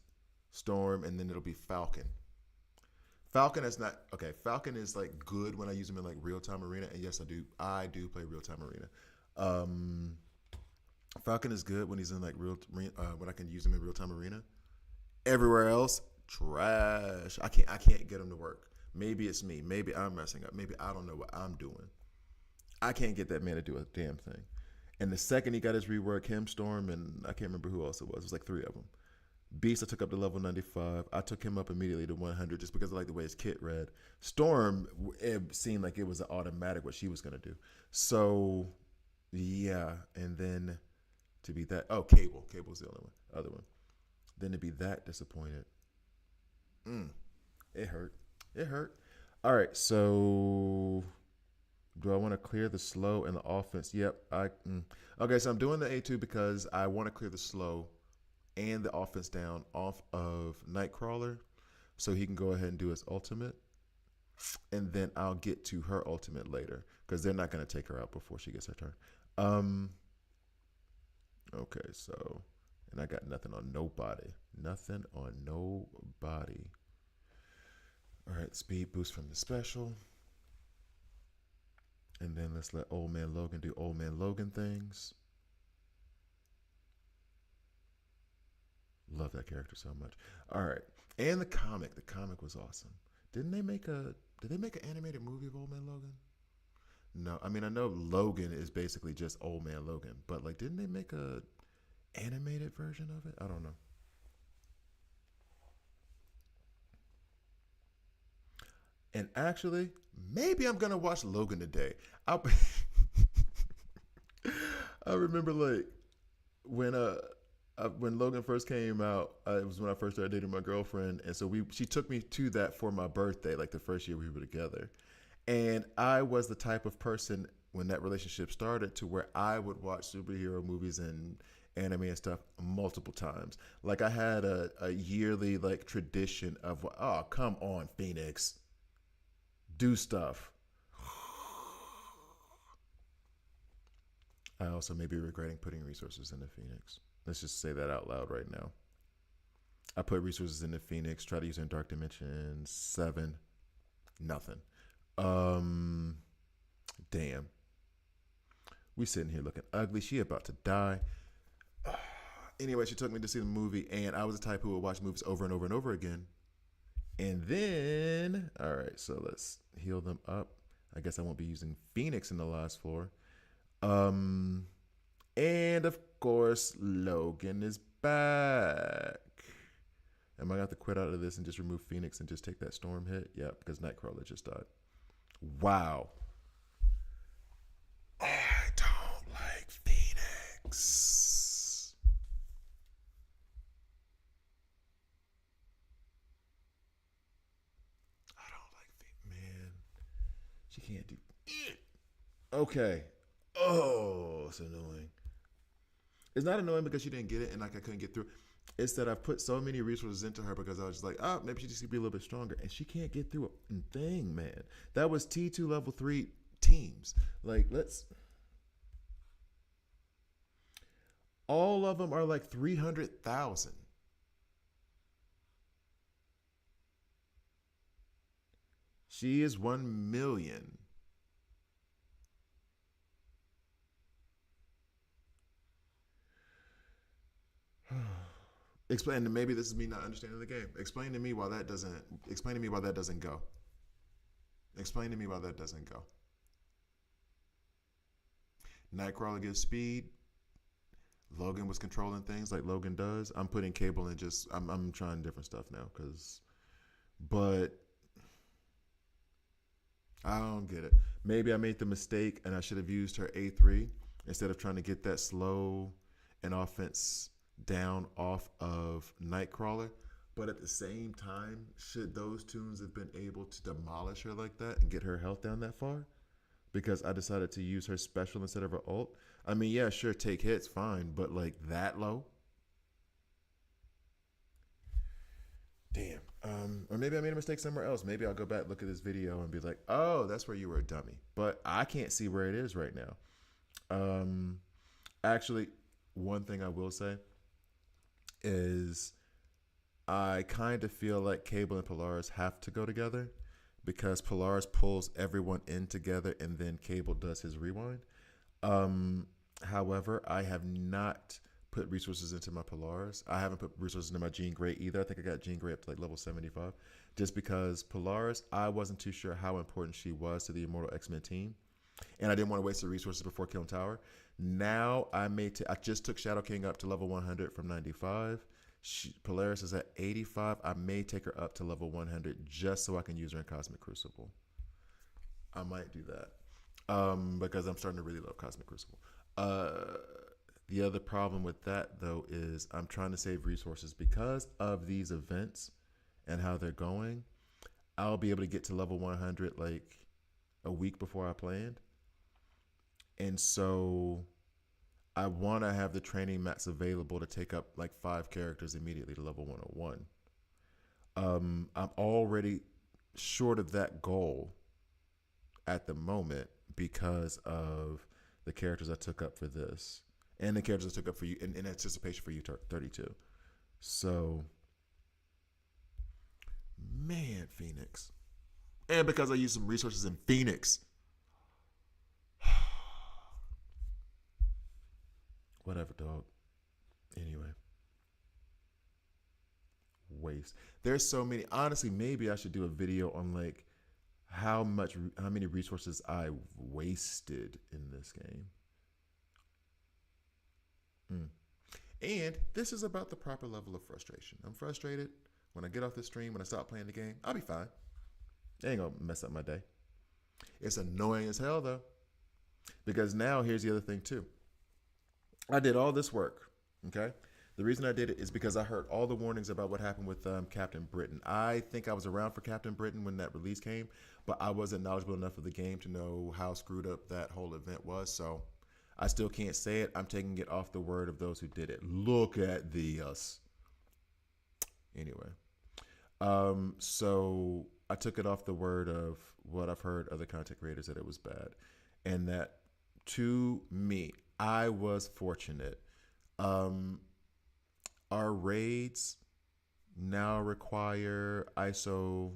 Storm, and then it'll be Falcon. Falcon is not okay. Falcon is like good when I use him in like real time arena, and yes, I do. I do play real time arena. Um, Falcon is good when he's in like when I can use him in real time arena. Everywhere else, trash. I can't get him to work. Maybe it's me. Maybe I'm messing up. Maybe I don't know what I'm doing. I can't get that man to do a damn thing. And the second he got his rework, him, Storm, and I can't remember who else it was. It was like three of them. Beast, I took up to level 95. I took him up immediately to 100 just because I like the way his kit read. Storm, it seemed like it was an automatic what she was going to do. So, yeah. And then to be that, Cable. Cable's the other one. Then to be that disappointed. It hurt. It hurt. All right, so do I want to clear the slow and the offense? Yep. Okay, so I'm doing the A2 because I want to clear the slow and the offense down off of Nightcrawler so he can go ahead and do his ultimate. And then I'll get to her ultimate later because they're not going to take her out before she gets her turn. Okay, so, and I got nothing on nobody. Nothing on nobody. All right, speed boost from the special. And then let's let Old Man Logan do Old Man Logan things. Love that character so much. All right. And the comic. The comic was awesome. Didn't they make a did they make an animated movie of Old Man Logan? No. I mean I know Logan is basically just Old Man Logan, but like didn't they make a animated version of it? I don't know. And actually, maybe I'm gonna watch Logan today. I I remember like when when Logan first came out, it was when I first started dating my girlfriend, and so we she took me to that for my birthday, like the first year we were together. And I was the type of person when that relationship started to where I would watch superhero movies and anime and stuff multiple times. Like I had a yearly like tradition of oh come on Phoenix, do stuff. I also may be regretting putting resources into Phoenix. Let's just say that out loud right now. I put resources into Phoenix, try to use it in Dark Dimension 7. Nothing. Um damn. We sitting here looking ugly. She about to die. Anyway, she took me to see the movie, and I was the type who would watch movies over and over and over again. And then, all right, so let's heal them up. I guess I won't be using Phoenix in the last floor. Um, and of course, Logan is back. Am I gonna have to quit out of this and just remove Phoenix and just take that storm hit? Yeah, because Nightcrawler just died. Wow. I don't like Phoenix. I don't like Phoenix. Man, she can't do it. Okay. Oh, it's annoying. It's not annoying because she didn't get it and like I couldn't get through. It's that I've put so many resources into her because I was just like, oh, maybe she just could be a little bit stronger. And she can't get through a thing, man. That was T2 level 3 teams. Like, let's. All of them are like 300,000. She is 1 million. Explain. Maybe this is me not understanding the game. Explain to me why that doesn't. Explain to me why that doesn't go. Explain to me why that doesn't go. Nightcrawler gives speed. Logan was controlling things like Logan does. I'm putting Cable in just. I'm trying different stuff now because. But I don't get it. Maybe I made the mistake and I should have used her A3 instead of trying to get that slow and offense down off of Nightcrawler. But at the same time, should those tunes have been able to demolish her like that and get her health down that far? Because I decided to use her special instead of her ult. I mean, yeah, sure, take hits, fine, but like that low? Damn. Or maybe I made a mistake somewhere else. Maybe I'll go back, look at this video, and be like, oh, that's where you were a dummy. But I can't see where it is right now. Um, Actually, one thing I will say is I kind of feel like Cable and Polaris have to go together because Polaris pulls everyone in together and then Cable does his rewind. Um, However, I have not put resources into my Polaris. I haven't put resources into my Jean Grey either. I think I got Jean Grey up to like level 75 just because Polaris, I wasn't too sure how important she was to the Immortal X-Men team. And I didn't want to waste the resources before Kyln Tower. Now I just took Shadow King up to level 100 from 95. Polaris is at 85. I may take her up to level 100 just so I can use her in Cosmic Crucible. I might do that because I'm starting to really love Cosmic Crucible. Uh, the other problem with that though is I'm trying to save resources because of these events and how they're going. I'll be able to get to level 100 like a week before I planned. And so I want to have the training mats available to take up like 5 characters immediately to level 101. I'm already short of that goal at the moment because of the characters I took up for this and the characters I took up for you in anticipation for U32. So Man, Phoenix. And because I used some resources in Phoenix. Whatever, dog. Anyway, waste. There's so many. Honestly, maybe I should do a video on like how many resources I wasted in this game. Mm. And this is about the proper level of frustration. I'm frustrated. When I get off the stream, when I stop playing the game, I'll be fine. It ain't gonna mess up my day. It's annoying as hell though. Because now here's the other thing too. I did all this work. Okay. The reason I did it is because I heard all the warnings about what happened with Captain Britain. I think I was around for Captain Britain when that release came, but I wasn't knowledgeable enough of the game to know how screwed up that whole event was. So I still can't say it. I'm taking it off the word of those who did it. Look at the us. Anyway, so I took it off the word of what I've heard other content creators that it was bad, and that to me, I was fortunate. Our raids now require ISO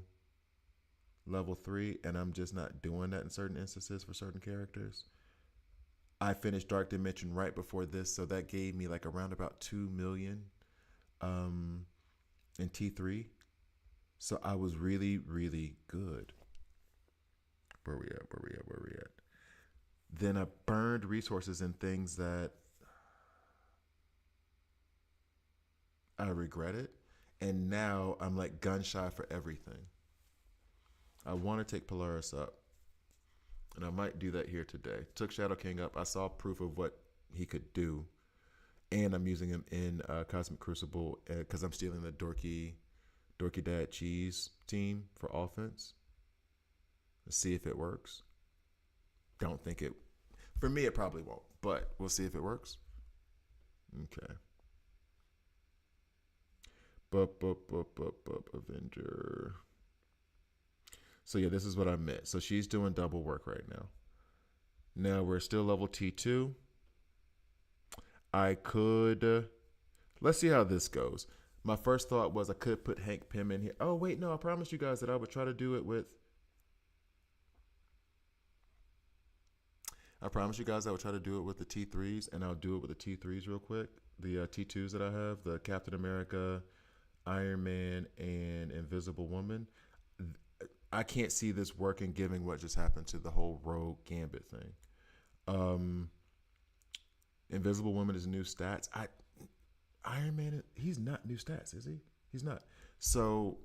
level 3, and I'm just not doing that in certain instances for certain characters. I finished Dark Dimension right before this, so that gave me like around about 2 million in T3. So I was really, really good. Where we at? Then I burned resources in things that I regretted, and now I'm like gun shy for everything. I want to take Polaris up, and I might do that here today. Took Shadow King up. I saw proof of what he could do, and I'm using him in Cosmic Crucible because I'm stealing the Dorky Dad Cheese team for offense. Let's see if it works. Don't think it. For me, it probably won't, but we'll see if it works. Okay. Avenger. So yeah, this is what I meant. So she's doing double work right now. Now we're still level T2. I could, let's see how this goes. My first thought was I could put Hank Pym in here. Oh wait, no, I promised you guys that I would try to do it with, I promise you guys I would try to do it with the T3s, and I'll do it with the T3s real quick. The T2s that I have, the Captain America, Iron Man, and Invisible Woman. I can't see this working given what just happened to the whole Rogue Gambit thing. Invisible Woman is new stats. Iron Man, he's not new stats, is he? He's not. So,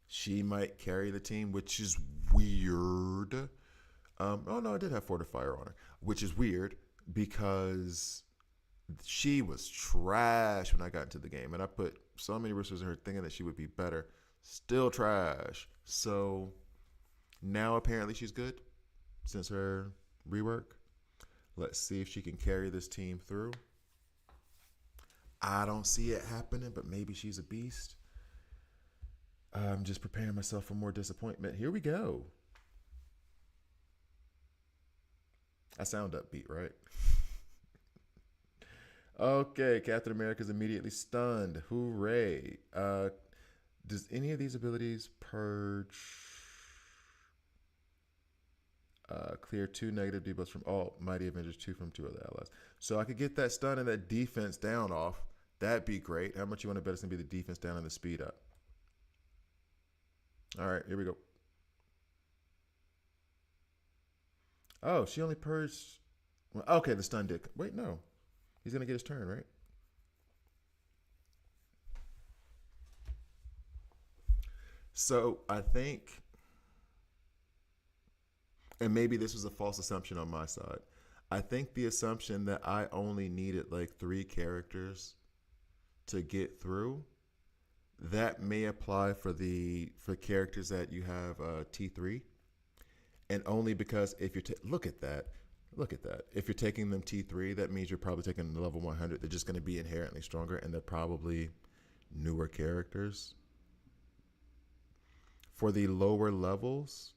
she might carry the team, which is weird. Oh no, I did have Fortifier on her, which is weird because she was trash when I got into the game, and I put so many resources in her thinking that she would be better. Still trash. So now apparently she's good since her rework. Let's see if she can carry this team through. I don't see it happening, but maybe she's a beast. I'm just preparing myself for more disappointment. Here we go. I sound upbeat, right? Okay, Captain America's immediately stunned. Hooray. Does any of these abilities purge? Clear 2 negative debuffs from all Mighty Avengers, 2 from 2 other allies. So I could get that stun and that defense down off. That'd be great. How much you want to bet it's going to be the defense down and the speed up? All right, here we go. Oh, she only purged. Well, okay, the stun did. Wait, no. He's going to get his turn, right? So I think, and maybe this was a false assumption on my side. I think the assumption that I only needed like 3 characters to get through, that may apply for characters that you have T3, and only because if you're look at that, if you're taking them T3, that means you're probably taking the level 100. They're just going to be inherently stronger, and they're probably newer characters. For the lower levels,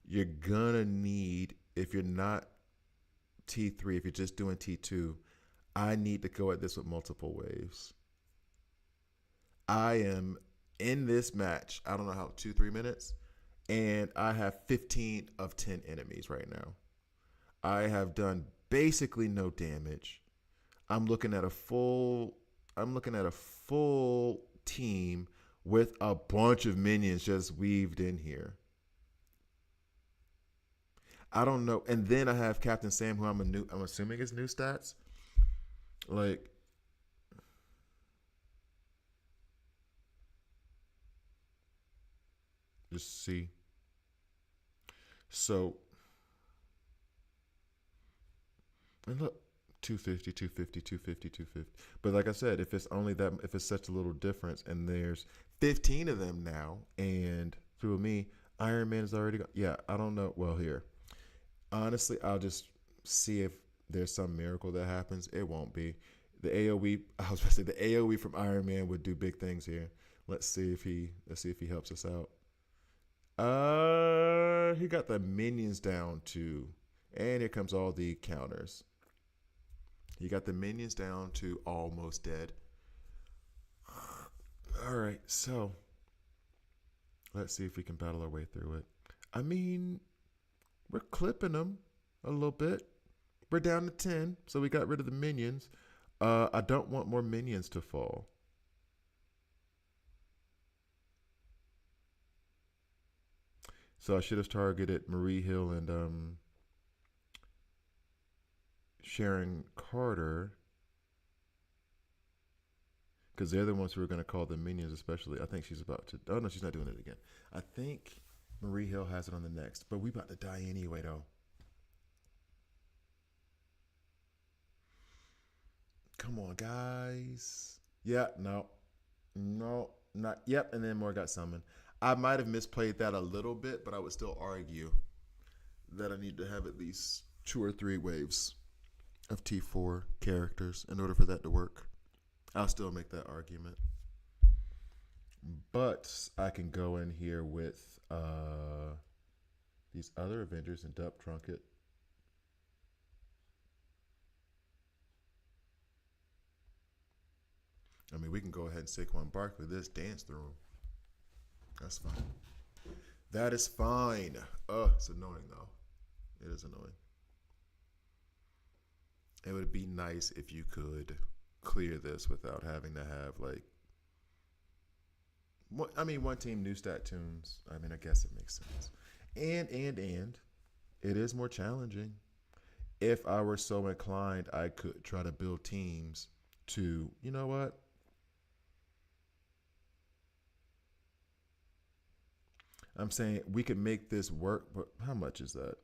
you're gonna need, if you're not T3, if you're just doing T2, I need to go at this with multiple waves. I am in this match, I don't know how, 2, 3 minutes, and I have 15 of 10 enemies right now. I have done basically no damage. I'm looking at a full I'm looking at a full team with a bunch of minions just weaved in here. I don't know. And then I have Captain Sam, who I'm assuming is new stats. Like, just see. So, and look, 250, 250, 250, 250. But like I said, if it's such a little difference, and there's 15 of them now, and through me, Iron Man is already gone. Yeah, I don't know. Well, here, honestly, I'll just see if there's some miracle that happens. It won't be. The AOE, I was about to say the AOE from Iron Man would do big things here. Let's see if he helps us out. He got the minions down too, and here comes all the counters. He got the minions down to almost dead. All right, so let's see if we can battle our way through it. I mean, we're clipping them a little bit. We're down to 10, so we got rid of the minions. I don't want more minions to fall. So I should have targeted Marie Hill and Sharon Carter, because they're the ones who are going to call the minions, especially. I think she's about to. Oh, no, she's not doing it again. I think Marie Hill has it on the next, but we about to die anyway, though. Come on, guys. Yeah, no. No, not. Yep, and then more got summoned. I might have misplayed that a little bit, but I would still argue that I need to have at least 2 or 3 waves of T4 characters in order for that to work. I'll still make that argument. But I can go in here with these other Avengers and Dub Trunket. I mean, we can go ahead and Saquon Barkley this dance through him. That's fine. That is fine. It's annoying though. It is annoying. It would be nice if you could clear this without having to have like. I mean, one team new stat tunes. I mean, I guess it makes sense. And it is more challenging. If I were so inclined, I could try to build teams to, you know what? I'm saying we could make this work, but how much is that?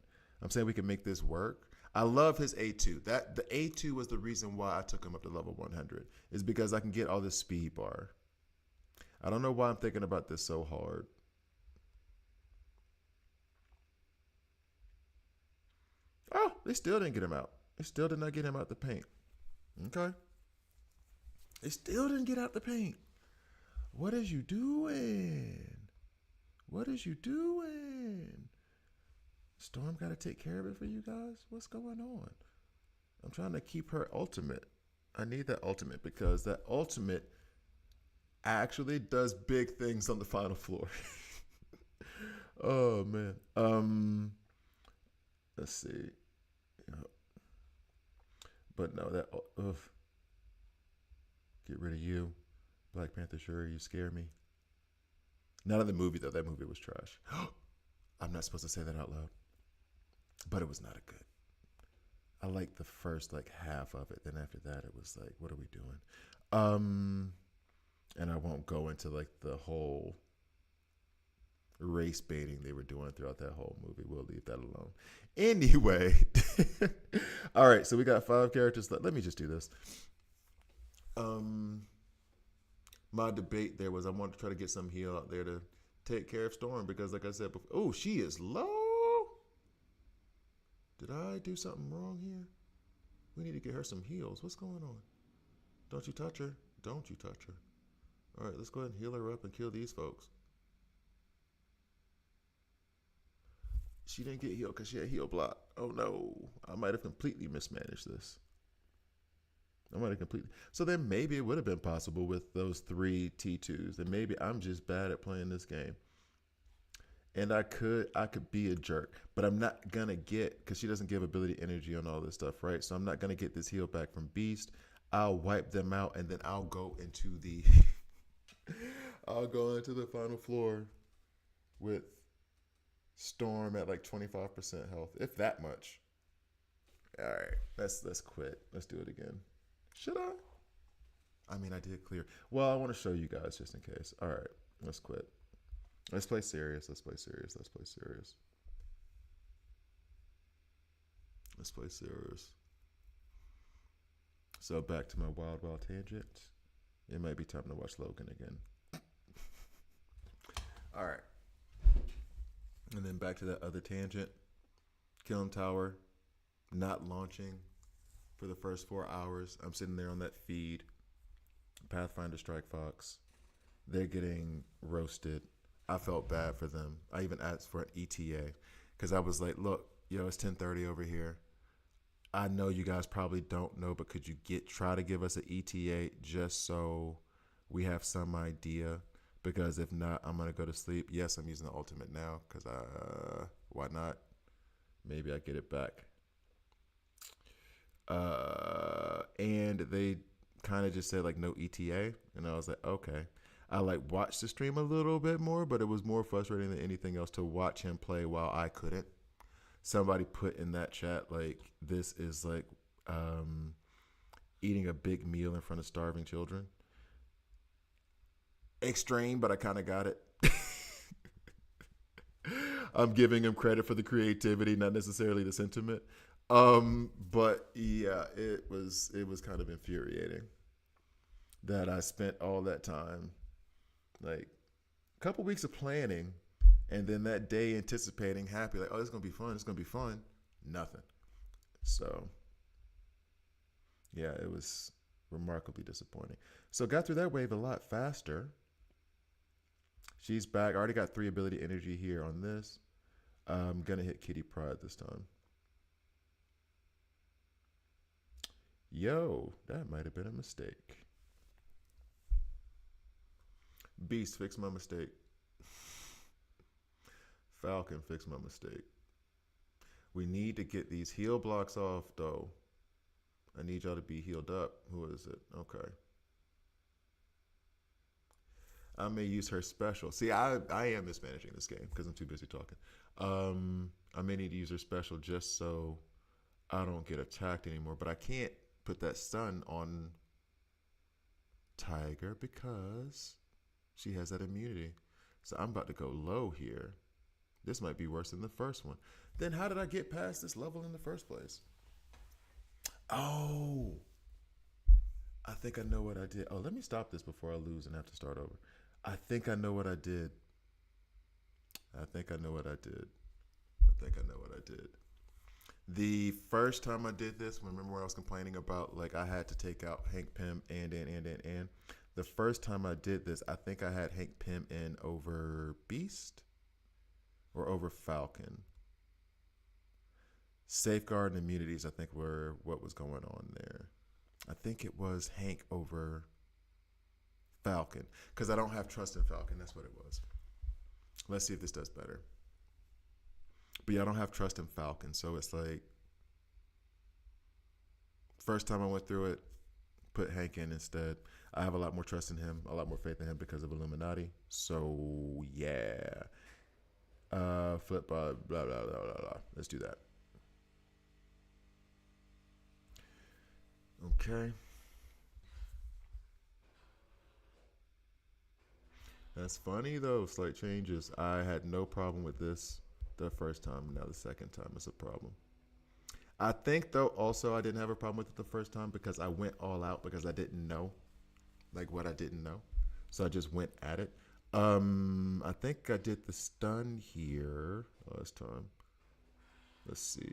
I'm saying we can make this work. I love his A2. That the A2 was the reason why I took him up to level 100. Is because I can get all this speed bar. I don't know why I'm thinking about this so hard. Oh, they still didn't get him out. They still did not get him out the paint. Okay. They still didn't get out the paint. What is you doing? What is you doing? Storm got to take care of it for you guys? What's going on? I'm trying to keep her ultimate. I need that ultimate because that ultimate actually does big things on the final floor. Oh man. Let's see. But no, that get rid of you, Black Panther. Sure, you scare me. Not in the movie though. That movie was trash. I'm not supposed to say that out loud, but it was not a good. I liked the first like half of it. Then after that, it was like, what are we doing? And I won't go into like the whole race baiting they were doing throughout that whole movie. We'll leave that alone. Anyway, all right. So we got 5 characters left. Let me just do this. My debate there was I wanted to try to get some heal out there to take care of Storm because, like I said before, oh, she is low. Did I do something wrong here? We need to get her some heals. What's going on? Don't you touch her. Don't you touch her. All right, let's go ahead and heal her up and kill these folks. She didn't get healed because she had heal block. Oh no, I might have completely mismanaged this. I might have completely. So then maybe it would have been possible with those three T2s. And maybe I'm just bad at playing this game. And I could be a jerk, but I'm not gonna get because she doesn't give ability energy on all this stuff, right? So I'm not gonna get this heal back from Beast. I'll wipe them out, and then I'll go into the I'll go into the final floor with Storm at like 25% health, if that much. All right, let's quit. Let's do it again. Should I? I mean, I did clear. Well, I want to show you guys just in case. All right, let's quit. Let's play serious. Let's play serious. Let's play serious. Let's play serious. So back to my wild, wild tangent. It might be time to watch Logan again. All right. And then back to that other tangent. Kyln Tower not launching for the first 4 hours. I'm sitting there on that feed. Pathfinder Strike Fox. They're getting roasted. I felt bad for them. I even asked for an ETA because I was like, look, it's 10:30 over here. I know you guys probably don't know, but could you try to give us an ETA just so we have some idea? Because if not, I'm going to go to sleep. Yes, I'm using the ultimate now because why not? Maybe I get it back. And they kind of just said like no ETA. And I was like, okay. I like watched the stream a little bit more, but it was more frustrating than anything else to watch him play while I couldn't. Somebody put in that chat like this is like eating a big meal in front of starving children. Extreme, but I kind of got it. I'm giving him credit for the creativity, not necessarily the sentiment. But yeah, it was kind of infuriating that I spent all that time, like a couple weeks of planning, and then that day anticipating, happy, like, oh, it's gonna be fun. It's gonna be fun. Nothing. So yeah, it was remarkably disappointing. So got through that wave a lot faster. She's back. I already got 3 ability energy here on this. I'm gonna hit Kitty Pryde this time. Yo, that might have been a mistake. Beast, fix my mistake. Falcon, fix my mistake. We need to get these heal blocks off, though. I need y'all to be healed up. Who is it? Okay. I may use her special. See, I am mismanaging this game because I'm too busy talking. I may need to use her special just so I don't get attacked anymore. But I can't put that stun on Tiger because she has that immunity. So I'm about to go low here. This might be worse than the first one. Then how did I get past this level in the first place? Oh, I think I know what I did. Oh, let me stop this before I lose and have to start over. I think I know what I did. I think I know what I did. The first time I did this, remember when I was complaining about like I had to take out Hank Pym and. The first time I did this, I think I had Hank Pym in over Beast or over Falcon. Safeguard and immunities, I think, were what was going on there. I think it was Hank over Falcon because I don't have trust in Falcon. That's what it was. Let's see if this does better. But yeah, I don't have trust in Falcon. So it's like, first time I went through it, put Hank in instead. I have a lot more trust in him, a lot more faith in him because of Illuminati. So yeah. Flip blah, blah, blah, blah, blah. Let's do that. Okay. That's funny though, slight changes. I had no problem with this the first time. Now the second time is a problem. I think though also I didn't have a problem with it the first time because I went all out because I didn't know like what I didn't know. So I just went at it. I think I did the stun here last time. Let's see.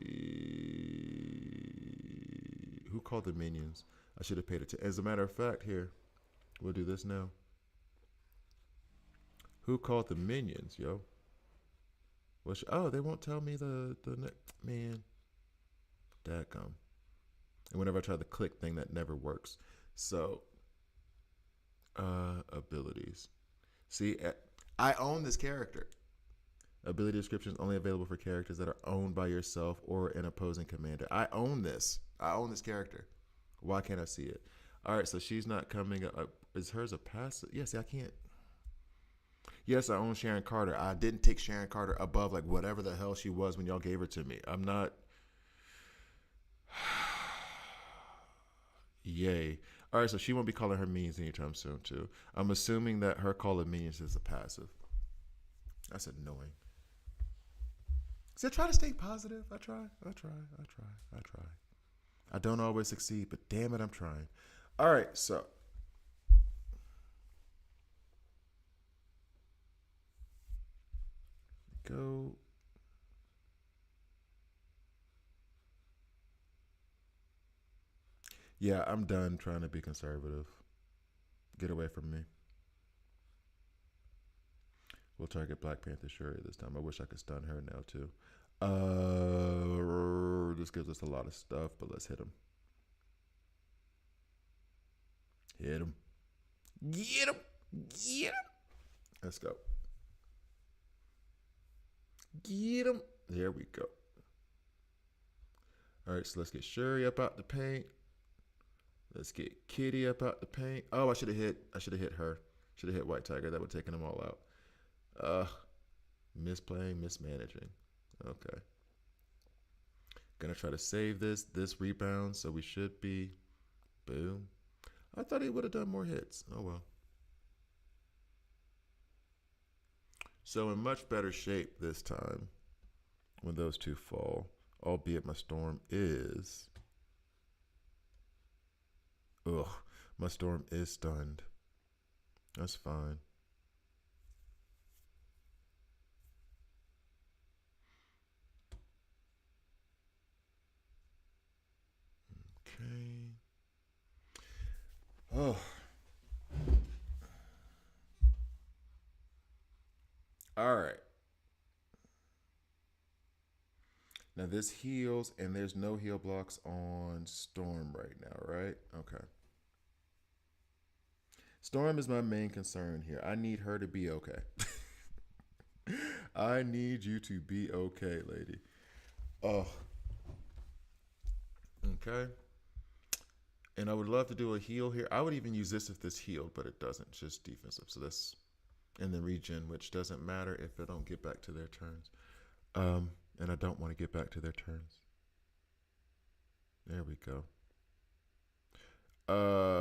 Who called the minions? I should have paid attention. As a matter of fact, here, we'll do this now. Who called the minions, yo? Oh, they won't tell me the man. Dadgum. And whenever I try the click thing, that never works. So, abilities. See, I own this character. Ability descriptions only available for characters that are owned by yourself or an opposing commander. I own this. I own this character. Why can't I see it? All right, so she's not coming up. Is hers a passive? Yeah, see, I can't. Yes, I own Sharon Carter. I didn't take Sharon Carter above like whatever the hell she was when y'all gave her to me. I'm not. Yay. All right, so she won't be calling her minions anytime soon, too. I'm assuming that her call of minions is a passive. That's annoying. See, I try to stay positive. I try. I don't always succeed, but damn it, I'm trying. All right, so go. Yeah, I'm done trying to be conservative. Get away from me. We'll target Black Panther Shuri this time. I wish I could stun her now too. This gives us a lot of stuff, but let's hit him. Hit him. Get him. Get him. Let's go. Get him. There we go. All right, so let's get Shuri up out the paint. Let's get Kitty up out the paint. Oh, I should have hit. I should have hit her. Should have hit White Tiger. That would have taken them all out. Misplaying, mismanaging. Okay. Gonna try to save this. This rebound, so we should be. Boom. I thought he would have done more hits. Oh well. So in much better shape this time when those two fall. Albeit my storm is. Ugh. My storm is stunned. That's fine. Okay. Oh. All right. Now this heals, and there's no heal blocks on Storm right now, right? Okay. Storm is my main concern here. I need her to be okay. I need you to be okay, lady. Oh, okay. And I would love to do a heal here. I would even use this if this healed, but it doesn't. It's just defensive. So that's in the regen, which doesn't matter if I don't get back to their turns. And I don't want to get back to their turns. There we go.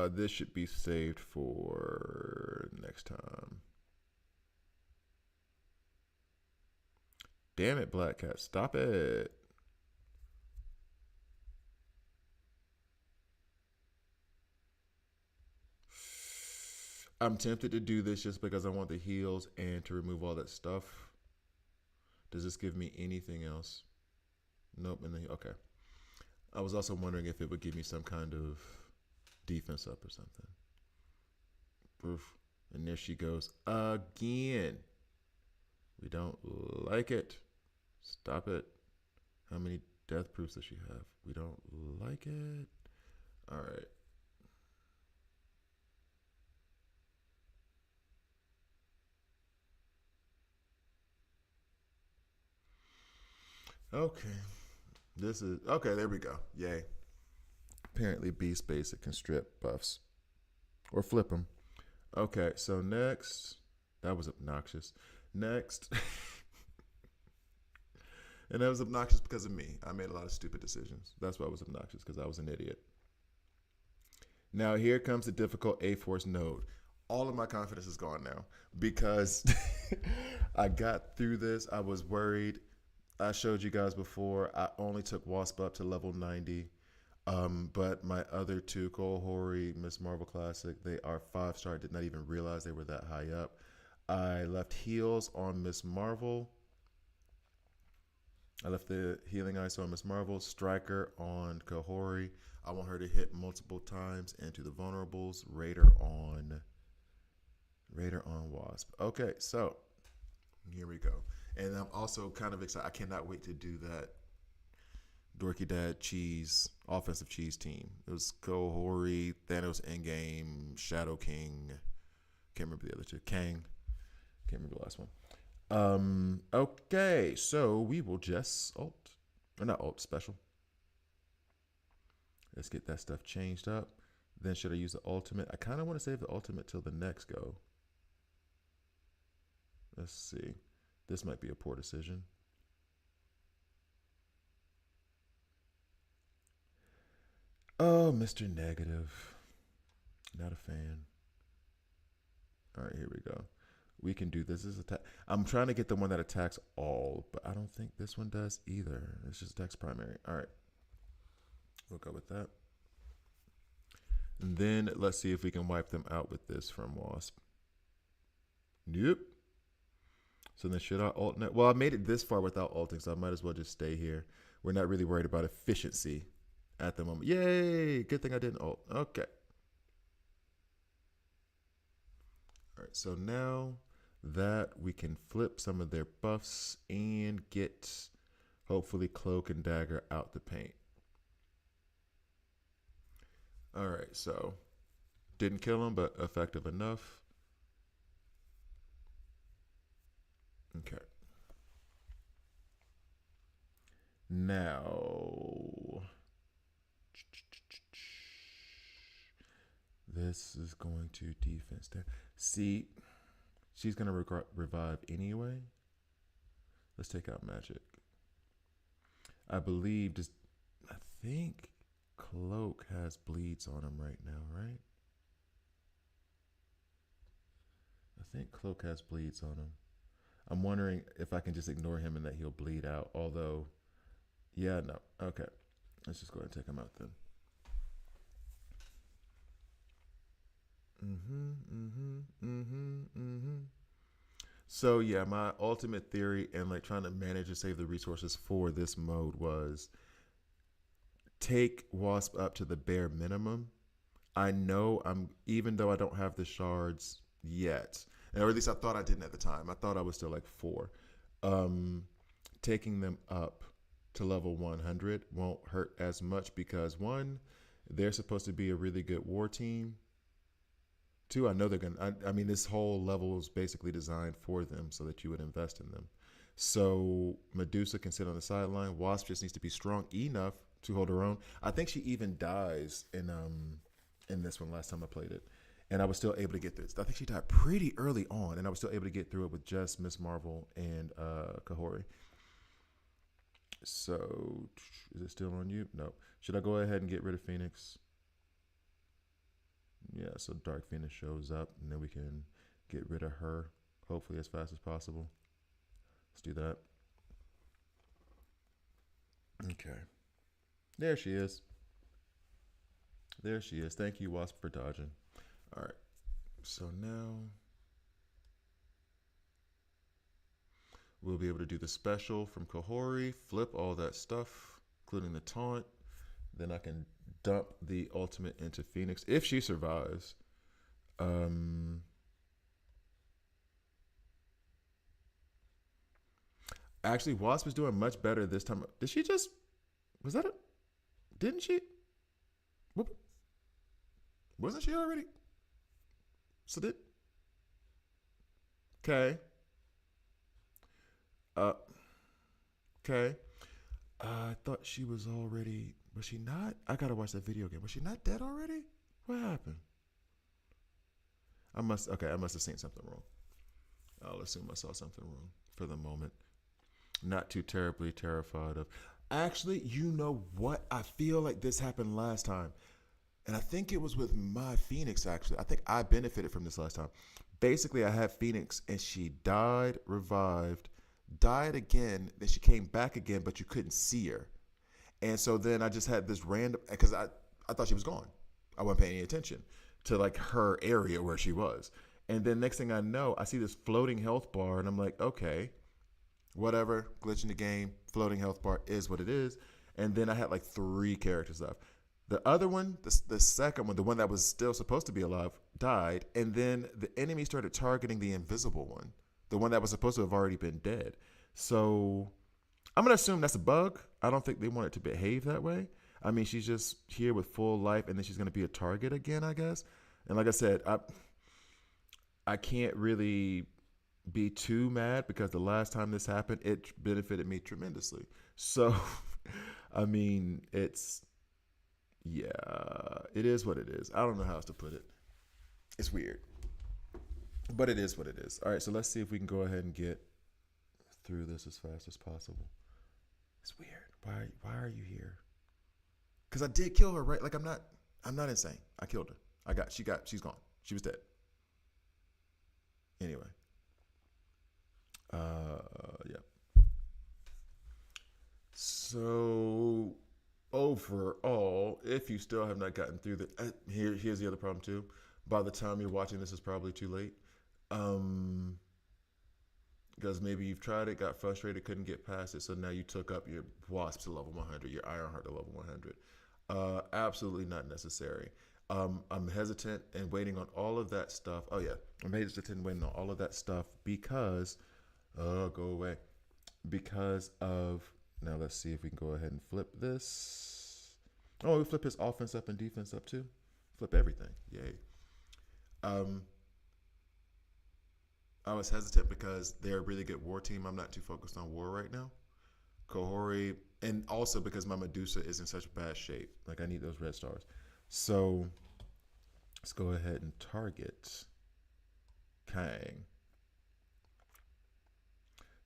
This should be saved for next time. Damn it, Black Cat. Stop it. I'm tempted to do this just because I want the heals and to remove all that stuff. Does this give me anything else? Nope. And then, okay. I was also wondering if it would give me some kind of defense up or something. Oof. And there she goes again. We don't like it. Stop it. How many death proofs does she have? We don't like it. All right. Okay. This is okay. There we go. Yay. Apparently, Beast Basic can strip buffs or flip them. Okay. So next, that was obnoxious. Next, and that was obnoxious because of me. I made a lot of stupid decisions. That's why it was obnoxious, because I was an idiot. Now here comes the difficult A-Force node. All of my confidence is gone now because I got through this. I was worried. I showed you guys before. I only took Wasp up to level 90. But my other two, Kohori, Miss Marvel Classic, they are 5-star. I did not even realize they were that high up. I left heals on Miss Marvel. I left the healing ice on Miss Marvel, Striker on Kahori. I want her to hit multiple times into the vulnerables. Raider on Wasp. Okay, so here we go. And I'm also kind of excited. I cannot wait to do that Dorky Dad cheese, offensive cheese team. It was Kohori, Thanos Endgame, Shadow King. Can't remember the other two. Kang. Can't remember the last one. Okay, so we will just ult. Or not ult, special. Let's get that stuff changed up. Then should I use the ultimate? I kind of want to save the ultimate till the next go. Let's see. This might be a poor decision. Oh, Mr. Negative. Not a fan. All right, here we go. We can do this. This is attack. I'm trying to get the one that attacks all, but I don't think this one does either. It's just attacks primary. All right. We'll go with that. And then let's see if we can wipe them out with this from Wasp. Nope. So then should I ult? Well, I made it this far without ulting, so I might as well just stay here. We're not really worried about efficiency at the moment. Yay! Good thing I didn't ult. Okay. All right, so now that we can flip some of their buffs and get, hopefully, Cloak and Dagger out the paint. All right, so didn't kill him, but effective enough. Okay. Now, this is going to defense there. See, she's going to revive anyway. Let's take out magic. I believe, I think Cloak has bleeds on him right now, right? I think Cloak has bleeds on him. I'm wondering if I can just ignore him and that he'll bleed out. Although, yeah, no. Okay. Let's just go ahead and take him out then. So yeah, my ultimate theory and like trying to manage and save the resources for this mode was take Wasp up to the bare minimum. I know even though I don't have the shards yet, or at least I thought I didn't at the time. I thought I was still like 4. Taking them up to level 100 won't hurt as much because 1, they're supposed to be a really good war team. 2, I know they're going to, I mean, this whole level is basically designed for them so that you would invest in them. So Medusa can sit on the sideline. Wasp just needs to be strong enough to hold her own. I think she even dies in this one last time I played it. And I was still able to get through it. I think she died pretty early on, and I was still able to get through it with just Miss Marvel and Kahori. So, is it still on you? No. Should I go ahead and get rid of Phoenix? Yeah, so Dark Phoenix shows up, and then we can get rid of her, hopefully as fast as possible. Let's do that. Okay. There she is. There she is. Thank you, Wasp, for dodging. All right, so now we'll be able to do the special from Kahori, flip all that stuff, including the taunt. Then I can dump the ultimate into Phoenix if she survives. Actually, Wasp is doing much better this time. Did she just, was that it? Didn't she? Wasn't she already? So did, okay. Okay. I thought she was already, was she not? I gotta watch that video again. Was she not dead already? What happened? I must have seen something wrong. I'll assume I saw something wrong for the moment. Not too terribly terrified of. Actually, you know what? I feel like this happened last time. And I think it was with my Phoenix, actually. I think I benefited from this last time. Basically, I had Phoenix, and she died, revived, died again, then she came back again, but you couldn't see her. And so then I just had this random, because I thought she was gone. I wasn't paying any attention to, like, her area where she was. And then next thing I know, I see this floating health bar, and I'm like, okay, whatever, glitch in the game, floating health bar is what it is. And then I had, like, 3 characters left. The other one, the second one, the one that was still supposed to be alive, died. And then the enemy started targeting the invisible one, the one that was supposed to have already been dead. So I'm gonna assume that's a bug. I don't think they want it to behave that way. I mean, she's just here with full life, and then she's gonna be a target again, I guess. And like I said, I can't really be too mad because the last time this happened, it benefited me tremendously. So, I mean, yeah, it is what it is. I don't know how else to put it. It's weird, but it is what it is. All right, so let's see if we can go ahead and get through this as fast as possible. It's weird. Why are you here? Because I did kill her, right? Like I'm not insane. I killed her. She's gone. She was dead. Anyway, yeah. So overall, if you still have not gotten through the, here's the other problem too. By the time you're watching this, is probably too late. Um, because maybe you've tried it, got frustrated, couldn't get past it, so now you took up your wasp to level 100, your ironheart to level 100. Absolutely not necessary. I'm hesitant and waiting on all of that stuff. Oh yeah, I'm hesitant and waiting on all of that stuff because, go away, because of. Now let's see if we can go ahead and flip this. Oh, we flip his offense up and defense up too. Flip everything. Yay. Um, I was hesitant because they're a really good war team. I'm not too focused on war right now. Kohori, and also because my Medusa is in such bad shape. Like I need those red stars. So let's go ahead and target Kang.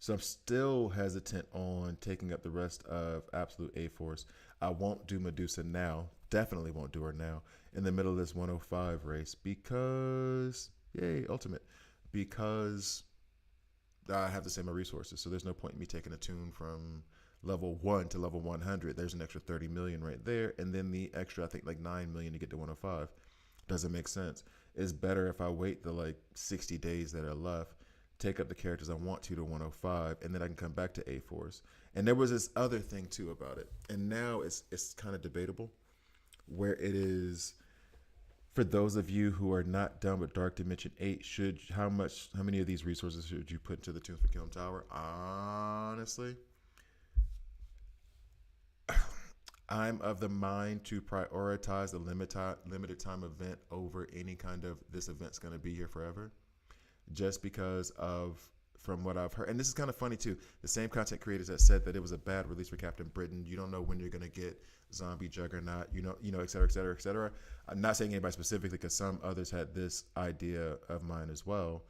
So I'm still hesitant on taking up the rest of Absolute A-Force. I won't do Medusa now. Definitely won't do her now in the middle of this 105 race because, yay, Ultimate. Because I have to save my resources. So there's no point in me taking a tune from level 1 to level 100. There's an extra 30 million right there. And then the extra, I think, like 9 million to get to 105. Doesn't make sense. It's better if I wait the like 60 days that are left, take up the characters I want to 105, and then I can come back to A-Force. And there was this other thing too about it. And now it's kind of debatable where it is. For those of you who are not done with Dark Dimension 8, how many of these resources should you put into the Tunes for Kyln Tower? Honestly, I'm of the mind to prioritize the limited time event over any kind of this event's going to be here forever. Just because of, from what I've heard, and this is kind of funny too, the same content creators that said that it was a bad release for Captain Britain. You don't know when you're going to get Zombie Juggernaut, et cetera, et cetera, et cetera. I'm not saying anybody specifically because some others had this idea of mine as well.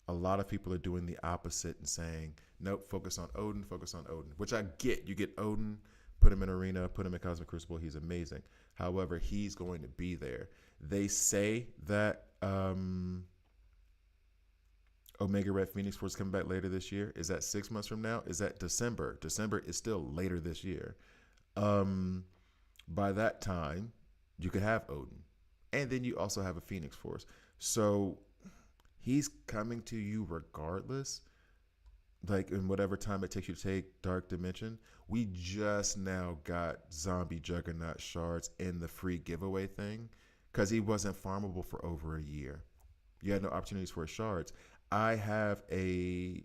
A lot of people are doing the opposite and saying, nope, focus on Odin, which I get. You get Odin, put him in Arena, put him in Cosmic Crucible, he's amazing. However, he's going to be there. They say that Omega Red Phoenix Force coming back later this year. Is that 6 months from now? Is that December? December is still later this year. By that time, you could have Odin. And then you also have a Phoenix Force. So he's coming to you regardless. Like in whatever time it takes you to take Dark Dimension. We just now got Zombie Juggernaut shards in the free giveaway thing because he wasn't farmable for over a year. You had no opportunities for shards. I have a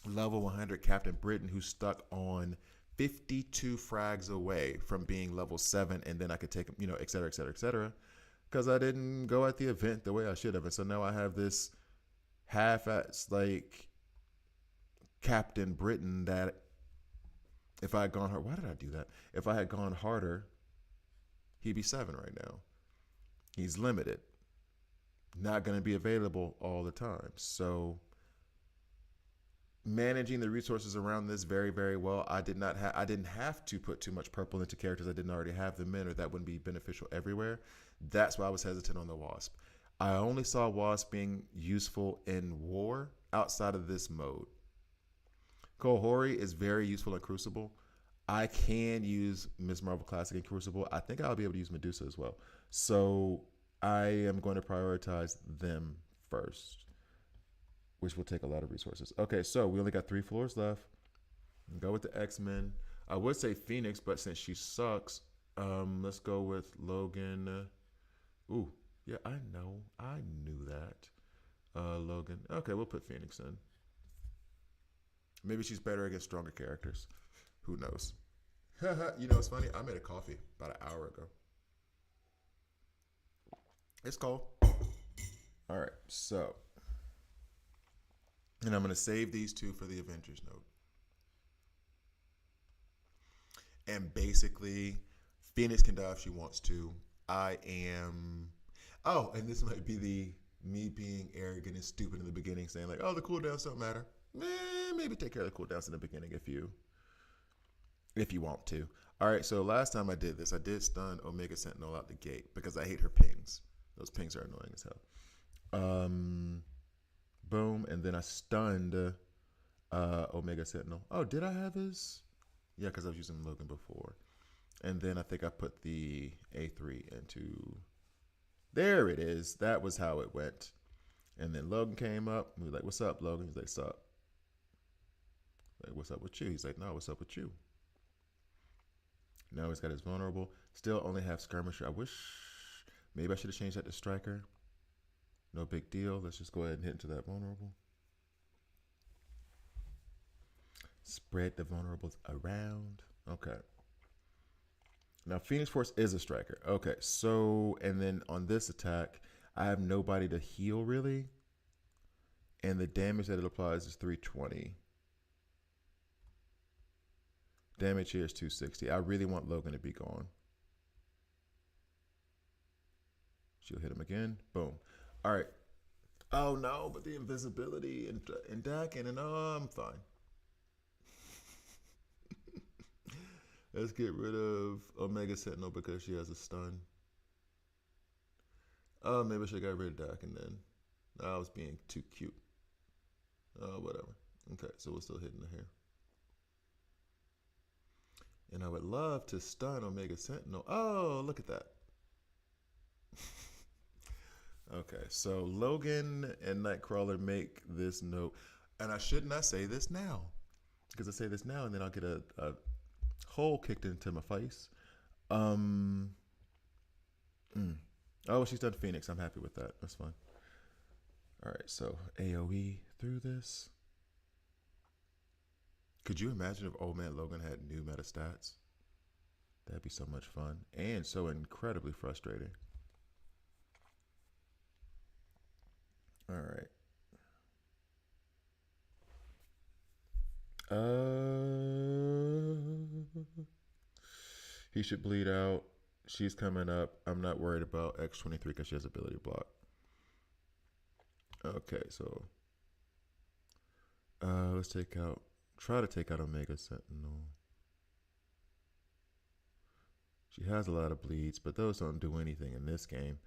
level 100 Captain Britain who's stuck on 52 frags away from being level 7, and then I could take him, et cetera, et cetera, et cetera, because I didn't go at the event the way I should have. And so now I have this half-ass, like, Captain Britain that if I had gone hard, why did I do that? If I had gone harder, he'd be 7 right now. He's limited. Not going to be available all the time. So managing the resources around this very, very well. I didn't have to put too much purple into characters I didn't already have them in, or that wouldn't be beneficial everywhere. That's why I was hesitant on the Wasp. I only saw Wasp being useful in war outside of this mode. Kohori is very useful in Crucible. I can use Ms. Marvel Classic in Crucible. I think I'll be able to use Medusa as well. So I am going to prioritize them first, which will take a lot of resources. Okay, so we only got 3 floors left. Go with the X-Men. I would say Phoenix, but since she sucks, let's go with Logan. Ooh, yeah, I know. I knew that. Logan. Okay, we'll put Phoenix in. Maybe she's better against stronger characters. Who knows? You know, it's funny. I made a coffee about an hour ago. It's cold. All right, so, and I'm going to save these two for the Avengers note. And basically, Phoenix can die if she wants to. I am. Oh, and this might be the me being arrogant and stupid in the beginning, saying like, "Oh, the cooldowns don't matter." Maybe take care of the cooldowns in the beginning if you want to. All right. So last time I did this, I did stun Omega Sentinel out the gate because I hate her pings. Those pings are annoying as hell. Boom, and then I stunned Omega Sentinel. Oh, did I have his? Yeah, because I was using Logan before. And then I think I put the A3 into. There it is. That was how it went. And then Logan came up. We were like, "What's up, Logan?" He's like, "Sup?" Like, "What's up with you?" He's like, "No, what's up with you?" Now he's got his vulnerable. Still only have skirmisher. I wish maybe I should have changed that to striker. No big deal. Let's just go ahead and hit into that vulnerable. Spread the vulnerables around. Okay. Now Phoenix Force is a striker. Okay, so and then on this attack, I have nobody to heal really. And the damage that it applies is 320. Damage here is 260. I really want Logan to be gone. She'll hit him again. Boom. All right. Oh no, but the invisibility and Dakin and I'm fine. Let's get rid of Omega Sentinel because she has a stun. Oh, maybe I should have got rid of Dakin then. I was being too cute. Oh, whatever. Okay, so we're still hitting the hair. And I would love to stun Omega Sentinel. Oh, look at that. Okay, so Logan and Nightcrawler make this note. And I should not say this now. Because I say this now and then I'll get a hole kicked into my face. Oh, she's done Phoenix. I'm happy with that. That's fine. All right, so AoE through this. Could you imagine if Old Man Logan had new meta stats? That'd be so much fun and so incredibly frustrating. All right. He should bleed out. She's coming up. I'm not worried about X23 because she has ability block. Okay, so let's try to take out Omega Sentinel. She has a lot of bleeds, but those don't do anything in this game.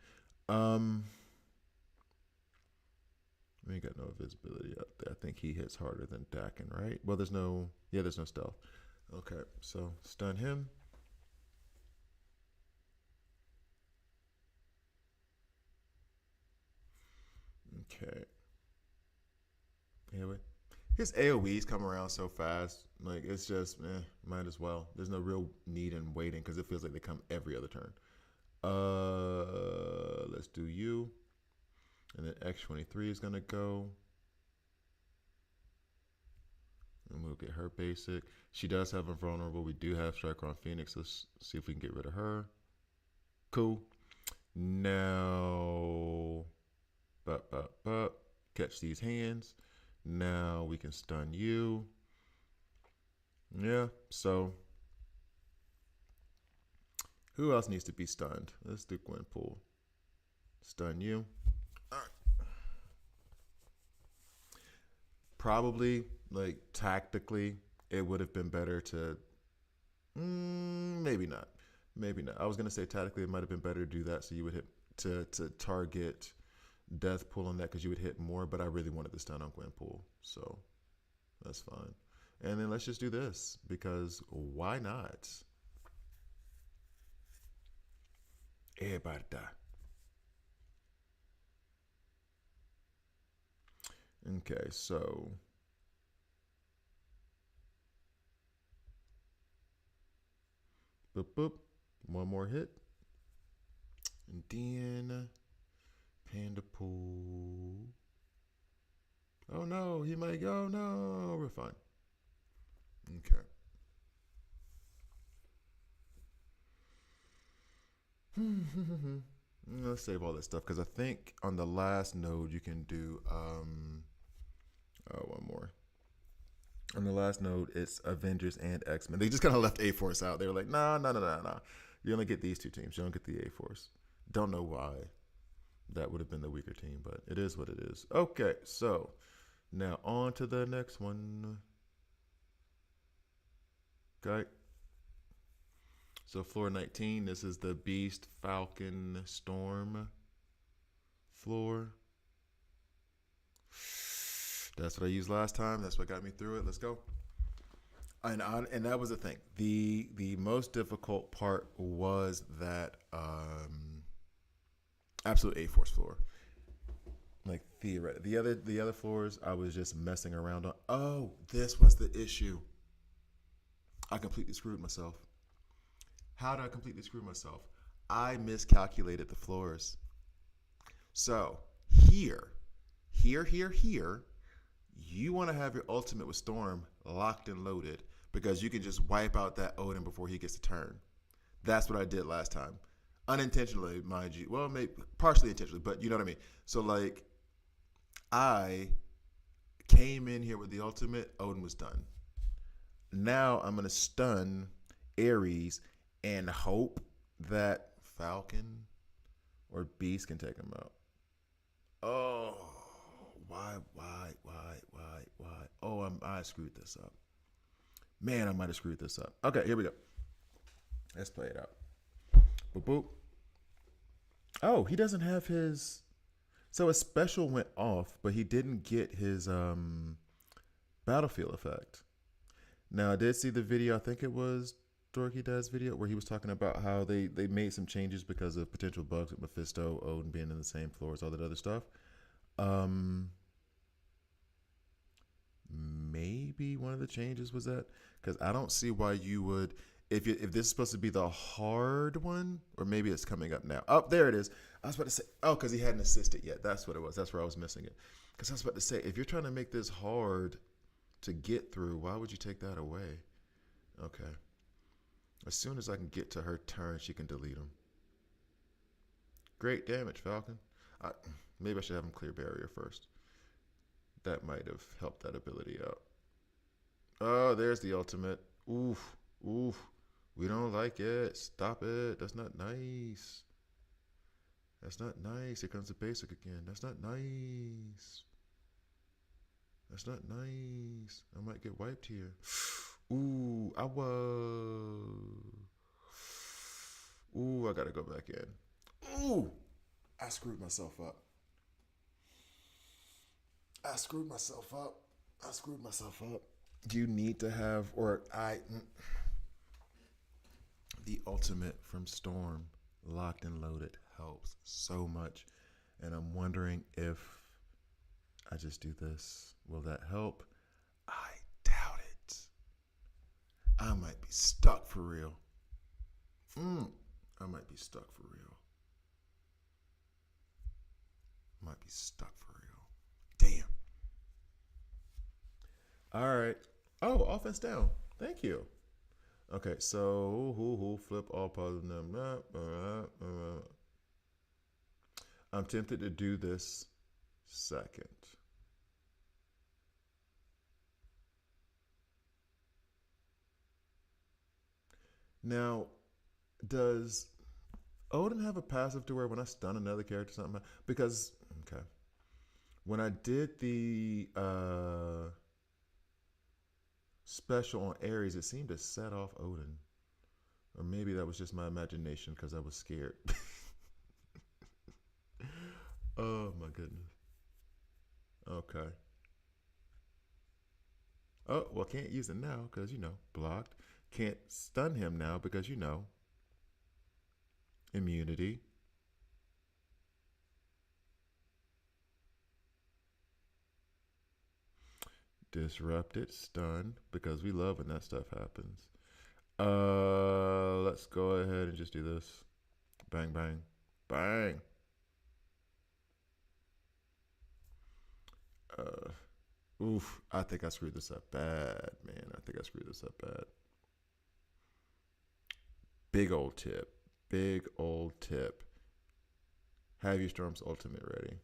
We ain't got no visibility out there. I think he hits harder than Dakin, right? Well, there's no stealth. Okay, so stun him. Okay. Anyway, his AoEs come around so fast. Like, it's just, might as well. There's no real need in waiting because it feels like they come every other turn. Let's do you. And then X23 is going to go. And we'll get her basic. She does have a vulnerable. We do have Striker on Phoenix. Let's see if we can get rid of her. Cool. Now, catch these hands. Now we can stun you. Yeah, so who else needs to be stunned? Let's do Gwenpool. Stun you. All right. Probably, like, tactically, it would have been better to. Maybe not. Maybe not. I was gonna say tactically it might have been better to do that so you would hit to target Death Pool on that because you would hit more, but I really wanted the stun on Gwenpool, so that's fine. And then let's just do this because why not? Everybody die. Okay, so boop boop, one more hit, and then Panda Pool. Oh no, he might go. No, we're fine. Let's save all this stuff because I think on the last node you can do one more. On the last node, it's Avengers and X-Men. They just kind of left A-Force out. They were like, nah. You only get these two teams. You don't get the A-Force. Don't know why. That would have been the weaker team, but it is what it is. Okay, so now on to the next one. Okay. So floor 19, this is the Beast, Falcon, Storm floor. That's what I used last time. That's what got me through it. Let's go. And that was the thing. The most difficult part was that absolute A-Force floor. Like theoretically, the other floors I was just messing around on. Oh, this was the issue. I completely screwed myself. How did I completely screw myself? I miscalculated the floors. So here, you want to have your ultimate with Storm locked and loaded because you can just wipe out that Odin before he gets a turn. That's what I did last time. Unintentionally, mind you. Well, maybe partially intentionally, but you know what I mean. So, like, I came in here with the ultimate. Odin was done. Now I'm going to stun Ares and hope that Falcon or Beast can take him out. Oh, why? Oh, I screwed this up. Man, I might have screwed this up. Okay, here we go. Let's play it out. Boop, boop. Oh, he doesn't have his... So his special went off, but he didn't get his battlefield effect. Now, I did see the video, I think it was Dorky Dad's video, where he was talking about how they made some changes because of potential bugs with Mephisto, Odin being in the same floor as all that other stuff. Maybe one of the changes was that, because I don't see why you would, if this is supposed to be the hard one, or maybe it's coming up now. Oh, there it is. I was about to say, oh, because he hadn't assisted yet. That's what it was. That's where I was missing it. Because I was about to say, if you're trying to make this hard to get through, why would you take that away? Okay. As soon as I can get to her turn, she can delete him. Great damage, Falcon. Maybe I should have him clear barrier first. That might have helped that ability out. Oh, there's the ultimate. Oof. We don't like it. Stop it. That's not nice. That's not nice. Here comes the basic again. That's not nice. That's not nice. I might get wiped here. Ooh, I gotta go back in. Ooh, I screwed myself up. You need to have, the ultimate from Storm locked and loaded helps so much. And I'm wondering if I just do this. Will that help? I doubt it. I might be stuck for real. I might be stuck for real. Damn. All right. Oh, offense down. Thank you. Okay, so who flip all positive numbers. I'm tempted to do this second. Now, does Odin have a passive to where when I stun another character something? Because, okay. When I did the special on Ares, it seemed to set off Odin. Or maybe that was just my imagination because I was scared. Oh my goodness. Okay. Oh, well, can't use it now because, blocked. Can't stun him now because, immunity. Disrupted, stun, because we love when that stuff happens. Let's go ahead and just do this. Bang, bang, bang. I think I screwed this up bad, man. Big old tip. Big old tip. Have your Storm's ultimate ready.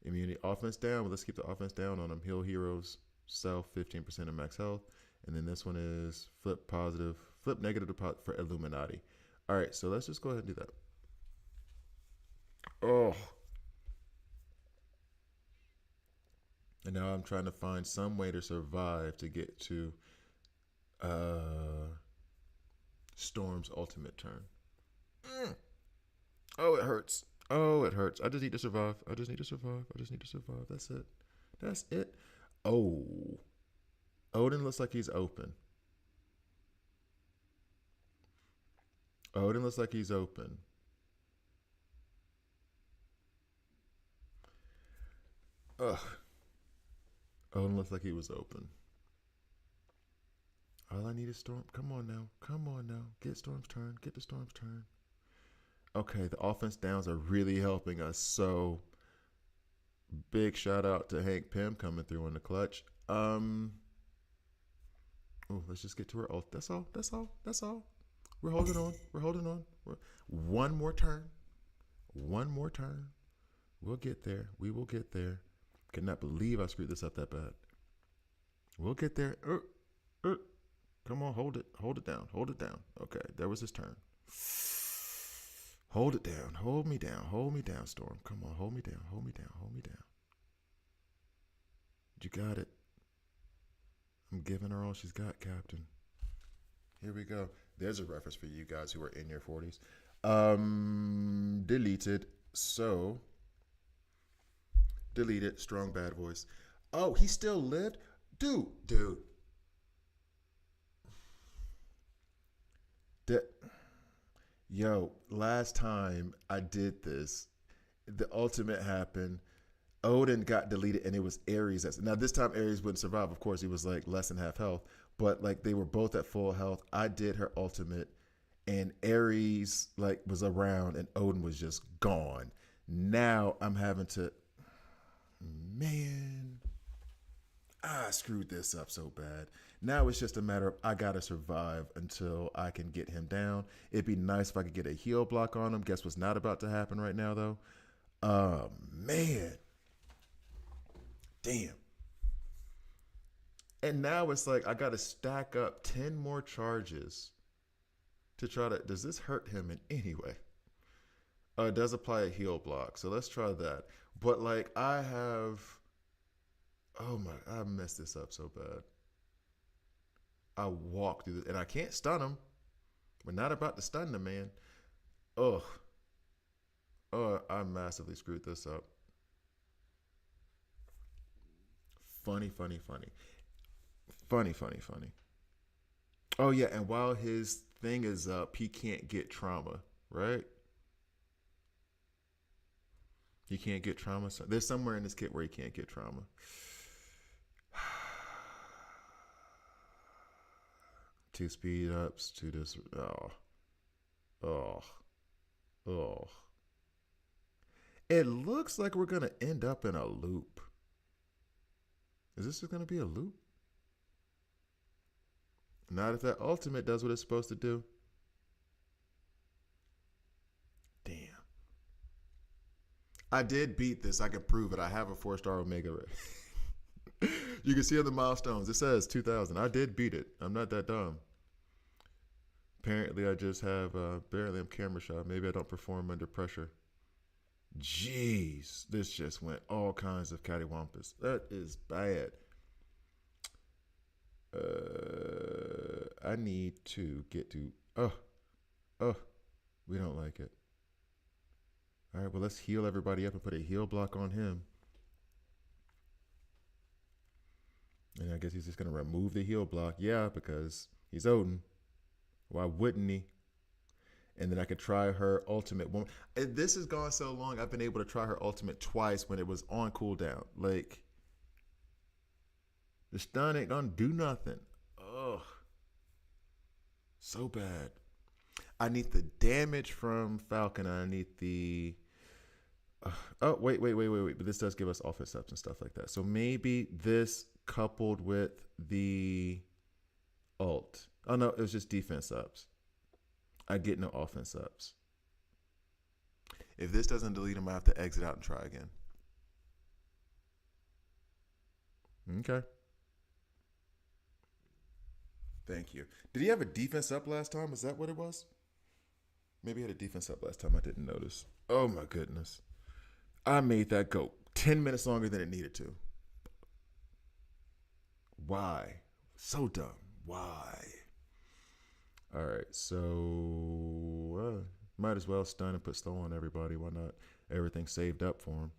Immunity offense down. Well, let's keep the offense down on them. Heal heroes, self 15% of max health. And then this one is flip positive, flip negative for Illuminati. All right, so let's just go ahead and do that. Oh. And now I'm trying to find some way to survive to get to Storm's ultimate turn. Oh, it hurts. Oh, it hurts. I just need to survive. I just need to survive. I just need to survive. That's it. That's it. Oh. Odin looks like he's open. Odin looks like he's open. Ugh. Odin looks like he was open. All I need is Storm. Come on now. Come on now. Get Storm's turn. Get the Storm's turn. Okay, the offense downs are really helping us. So, big shout out to Hank Pym coming through in the clutch. Oh, let's just get to her ult. That's all. That's all. That's all. We're holding on. We're holding on. One more turn. One more turn. We'll get there. We will get there. Cannot believe I screwed this up that bad. We'll get there. Come on, hold it. Hold it down. Hold it down. Okay, there was his turn. Hold it down. Hold me down. Hold me down, Storm. Come on, hold me down. Hold me down. Hold me down. You got it. I'm giving her all she's got, Captain. Here we go. There's a reference for you guys who are in your 40s. Deleted. So, deleted. Strong bad voice. Oh, he still lived? Dude. Yo, last time I did this, the ultimate happened. Odin got deleted and it was Ares. Now this time Ares wouldn't survive. Of course, he was like less than half health, but like they were both at full health. I did her ultimate and Ares like was around and Odin was just gone. Now I'm having to, man, I screwed this up so bad. Now it's just a matter of I gotta survive until I can get him down. It'd be nice if I could get a heal block on him. Guess what's not about to happen right now though? Man. Damn. And now it's like I gotta stack up 10 more charges to try to, does this hurt him in any way? It does apply a heal block, so let's try that. But like I messed this up so bad. I walk through this, and I can't stun him. We're not about to stun the man. I massively screwed this up. Funny. Oh yeah, and while his thing is up, he can't get trauma, right? He can't get trauma. So there's somewhere in this kit where he can't get trauma. Two speed ups to this. Oh. It looks like we're gonna end up in a loop. Is this gonna be a loop? Not if that ultimate does what it's supposed to do. Damn. I did beat this. I can prove it. I have a 4-star Omega Ray. You can see on the milestones. It says 2000. I did beat it. I'm not that dumb. Apparently, I just have barely am camera shy. Maybe I don't perform under pressure. Jeez. This just went all kinds of cattywampus. That is bad. I need to get to... we don't like it. All right, well, let's heal everybody up and put a heal block on him. And I guess he's just going to remove the heal block. Yeah, because he's Odin. Why wouldn't he? And then I could try her ultimate one. And this has gone so long, I've been able to try her ultimate twice when it was on cooldown. Like, the stun ain't going to do nothing. Ugh. So bad. I need the damage from Falcon. I need the... wait. But this does give us offense ups and stuff like that. So maybe this coupled with the ult. Oh, no, it was just defense ups. I get no offense ups. If this doesn't delete him, I have to exit out and try again. Okay. Thank you. Did he have a defense up last time? Is that what it was? Maybe he had a defense up last time. I didn't notice. Oh my goodness. I made that go 10 minutes longer than it needed to. Why? So dumb. Why? All right. So, might as well stun and put slow on everybody. Why not? Everything saved up for him.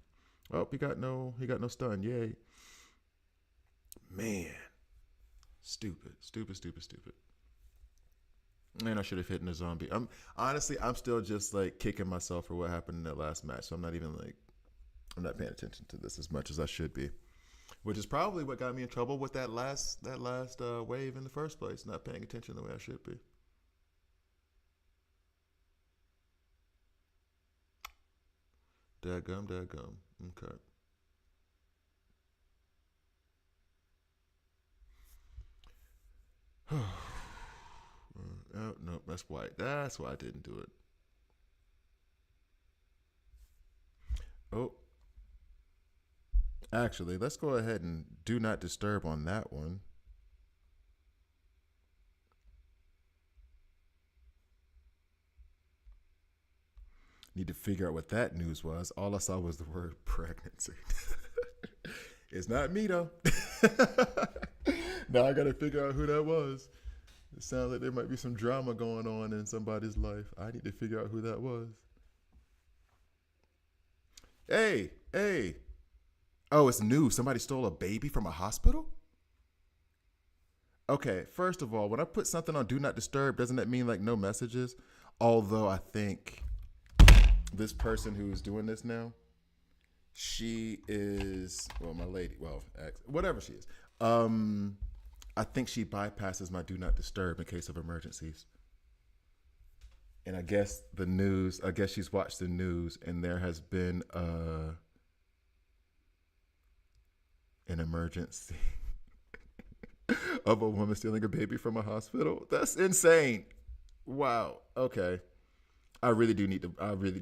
Oh, he got no stun. Yay. Man. Stupid. Man, I should have hit in a zombie. I'm still just like kicking myself for what happened in that last match. So I'm not paying attention to this as much as I should be. Which is probably what got me in trouble with that last wave in the first place. Not paying attention the way I should be. Dadgum. Okay. Oh, no, that's white. That's why I didn't do it. Oh, actually, let's go ahead and do not disturb on that one. Need to figure out what that news was. All I saw was the word pregnancy. It's not me, though. Now I got to figure out who that was. It sounds like there might be some drama going on in somebody's life. I need to figure out who that was. Hey. Oh, it's news. Somebody stole a baby from a hospital? Okay, first of all, when I put something on Do Not Disturb, doesn't that mean like no messages? Although I think this person who's doing this now, she is, well, my lady, well, whatever she is. I think she bypasses my Do Not Disturb in case of emergencies. And I guess she's watched the news and there has been an emergency of a woman stealing a baby from a hospital. That's insane. Wow. Okay. I really do need to,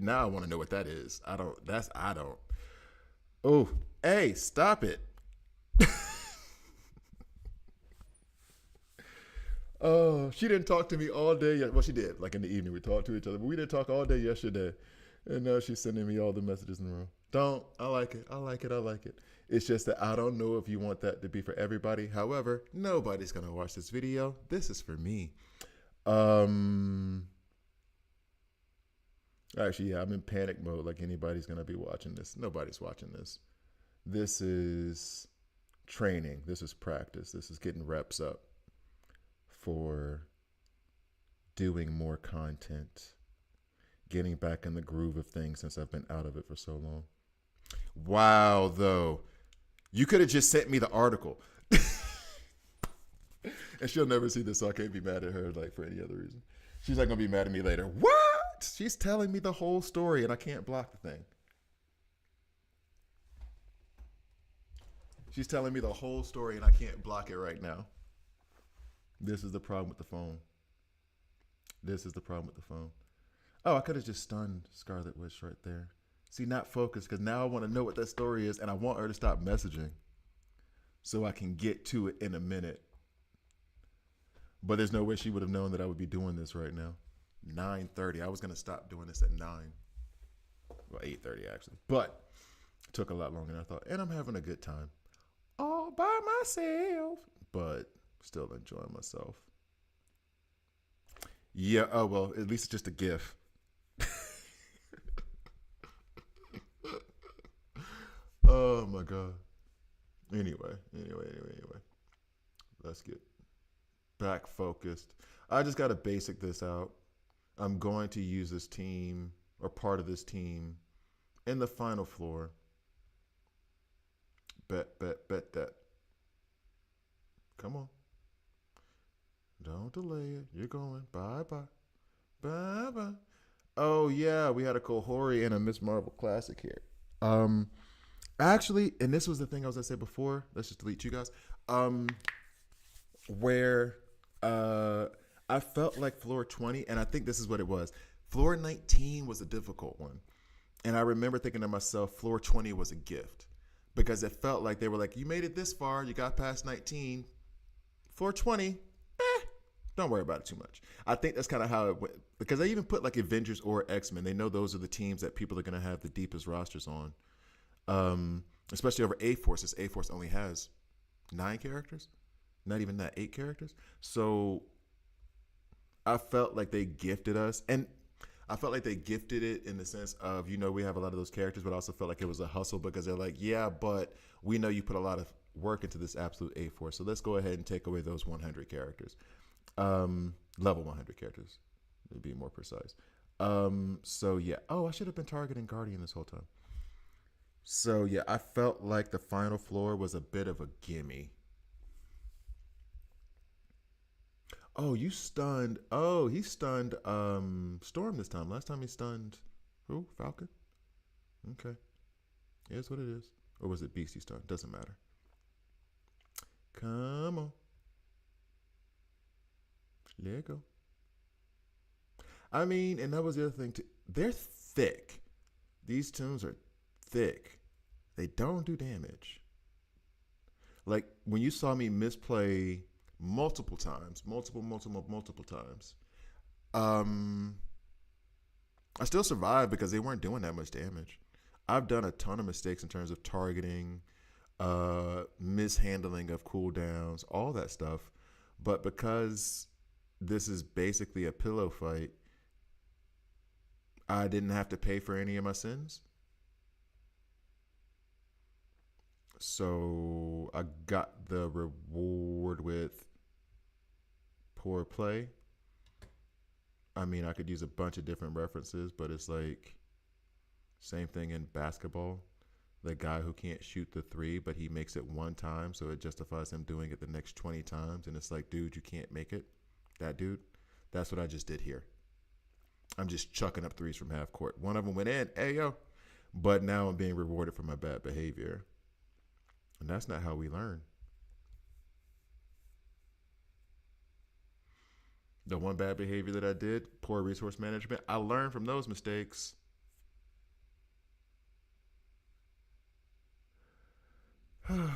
now I want to know what that is. I don't. Oh, hey, stop it. Oh, she didn't talk to me all day. Well, she did. Like in the evening, we talked to each other, but we didn't talk all day yesterday. And now she's sending me all the messages in a row. I like it. It's just that I don't know if you want that to be for everybody. However, nobody's going to watch this video. This is for me. Actually, yeah, I'm in panic mode like anybody's going to be watching this. Nobody's watching this. This is training. This is practice. This is getting reps up for doing more content, getting back in the groove of things since I've been out of it for so long. Wow, though. You could have just sent me the article. And she'll never see this, so I can't be mad at her like for any other reason. She's not going to be mad at me later. What? She's telling me the whole story and I can't block the thing. She's telling me the whole story and I can't block it right now. This is the problem with the phone. Oh, I could have just stunned Scarlet Witch right there. See, not focused, because now I want to know what that story is, and I want her to stop messaging so I can get to it in a minute. But there's no way she would have known that I would be doing this right now. 9:30. I was going to stop doing this at 9. Well, 8:30, actually. But it took a lot longer than I thought. And I'm having a good time. All by myself. But still enjoying myself. Yeah, oh well, at least it's just a GIF. Oh my God. Anyway. Let's get back focused. I just got to basic this out. I'm going to use this team or part of this team in the final floor. Bet that. Come on. Don't delay it. You're going. Bye-bye. Oh, yeah. We had a Kohori and a Miss Marvel Classic here. Actually, and this was the thing I was going to say before. Let's just delete you guys. Where I felt like floor 20, and I think this is what it was. Floor 19 was a difficult one. And I remember thinking to myself, floor 20 was a gift because it felt like they were like, you made it this far, you got past 19. Floor 20, don't worry about it too much. I think that's kind of how it went because they even put like Avengers or X-Men. They know those are the teams that people are going to have the deepest rosters on, especially over A-Force. This A-Force only has 9 characters, not even that, 8 characters. So I felt like they gifted us, and I felt like they gifted it in the sense of, we have a lot of those characters, but I also felt like it was a hustle because they're like, yeah, but we know you put a lot of work into this absolute A-Force, so let's go ahead and take away those 100 characters, level 100 characters, to be more precise. So yeah. Oh, I should have been targeting Guardian this whole time. So yeah, I felt like the final floor was a bit of a gimme. Oh, you stunned. Oh, he stunned Storm this time. Last time he stunned who? Falcon? Okay. It is what it is. Or was it Beast he stunned? Doesn't matter. Come on. Let it go. I mean, and that was the other thing too. They're thick. These tunes are thick. They don't do damage. Like when you saw me misplay multiple times, multiple times, um, I still survived because they weren't doing that much damage. I've done a ton of mistakes in terms of targeting, mishandling of cooldowns, all that stuff. But because this is basically a pillow fight, I didn't have to pay for any of my sins. So I got the reward with poor play. I mean, I could use a bunch of different references, but it's like same thing in basketball. The guy who can't shoot the three, but he makes it one time, so it justifies him doing it the next 20 times. And it's like, dude, you can't make it. That dude, that's what I just did here. I'm just chucking up threes from half court. One of them went in, hey yo. But now I'm being rewarded for my bad behavior. And that's not how we learn. The one bad behavior that I did, poor resource management, I learned from those mistakes. And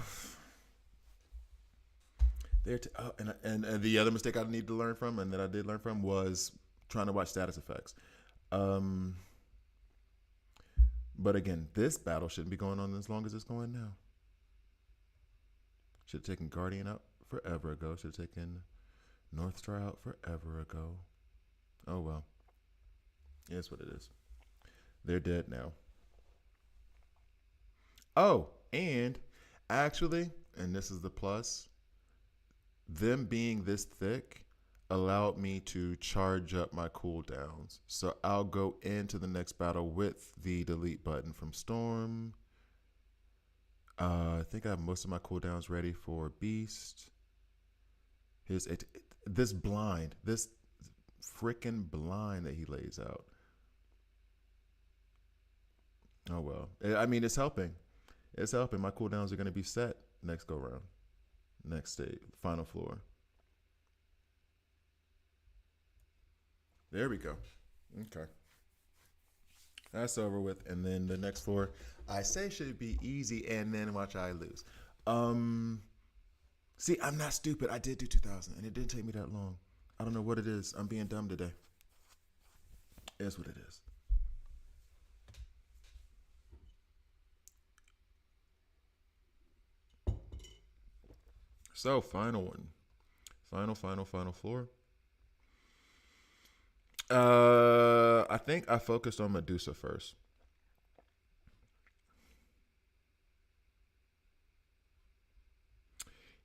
the other mistake I need to learn from, and that I did learn from, was trying to watch status effects. Um, but again, this battle shouldn't be going on as long as it's going now. Should have taken Guardian out forever ago. Should have taken North Star out forever ago. Oh well. It's what it is. They're dead now. Oh, and actually, and this is the plus, them being this thick allowed me to charge up my cooldowns. So I'll go into the next battle with the delete button from Storm. I think I have most of my cooldowns ready for Beast. This blind, this freaking blind that he lays out. Oh well. I mean, it's helping. It's helping. My cooldowns are going to be set next go round, next stage, final floor. There we go. Okay. That's over with. And then the next floor, I say should be easy, and then watch I lose. Um, See, I'm not stupid. I did do 2000, and it didn't take me that long. I don't know what it is. I'm being dumb today. It's what it is. So, final one. Final floor. I think I focused on Medusa first.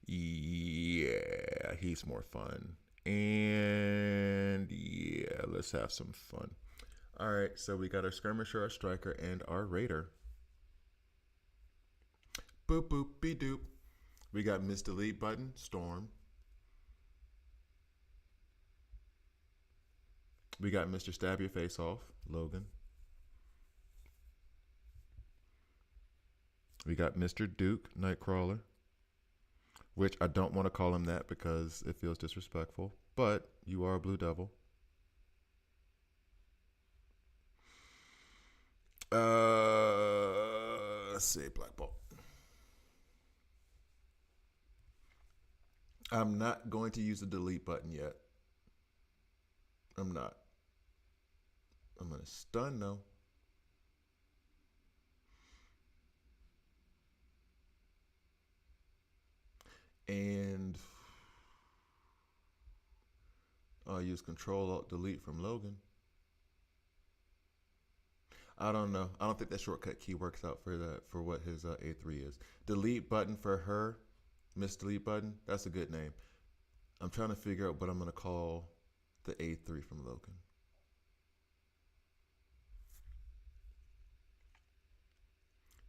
Yeah, he's more fun. And yeah, let's have some fun. All right, so we got our skirmisher, our striker, and our raider. Boop boop be doop. We got Miss Delete button, Storm. We got Mr. Stab Your Face Off, Logan. We got Mr. Duke, Nightcrawler, which I don't want to call him that because it feels disrespectful. but you are a Blue Devil. Let's see, Black Bolt. I'm not going to use the delete button yet. I'm not. I'm gonna stun though. And I'll use Control Alt Delete from Logan. I don't know. I don't think that shortcut key works out for that for what his A3 is. Delete button for her, Miss Delete button. That's a good name. I'm trying to figure out what I'm gonna call the A3 from Logan.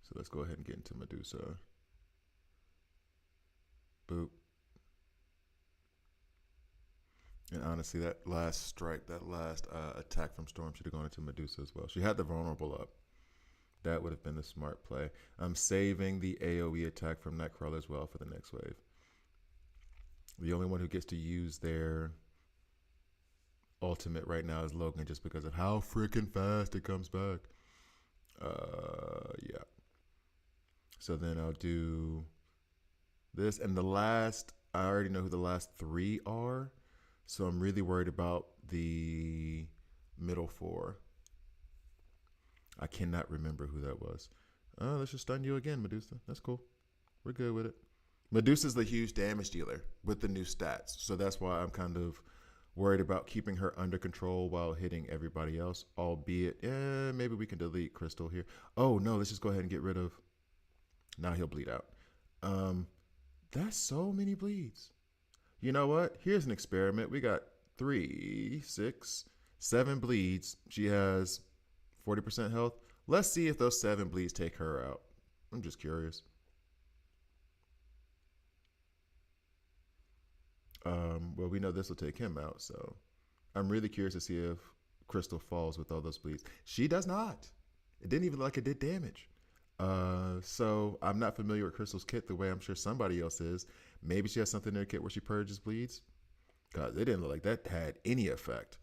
So let's go ahead and get into Medusa. Boop. And honestly, that last strike, that last attack from Storm should have gone into Medusa as well. She had the vulnerable up. That would have been the smart play. I'm saving the AoE attack from Nightcrawler as well for the next wave. The only one who gets to use their ultimate right now is Logan, just because of how freaking fast it comes back. Yeah. So then I'll do this. And the last, I already know who the last three are. So I'm really worried about the middle four. I cannot remember who that was. Let's just stun you again, Medusa. That's cool. We're good with it. Medusa's the huge damage dealer with the new stats. So that's why I'm kind of worried about keeping her under control while hitting everybody else. Albeit, maybe we can delete Crystal here. Oh, no, let's just go ahead and get rid of... Now he'll bleed out. That's so many bleeds. You know what? Here's an experiment. We got 3, 6, 7 bleeds. She has 40% health. Let's see if those 7 bleeds take her out. I'm just curious. Well, we know this will take him out, so I'm really curious to see if Crystal falls with all those bleeds. She does not. It didn't even look like it did damage. So I'm not familiar with Crystal's kit the way I'm sure somebody else is. Maybe she has something in her kit where she purges bleeds. God, it didn't look like that had any effect.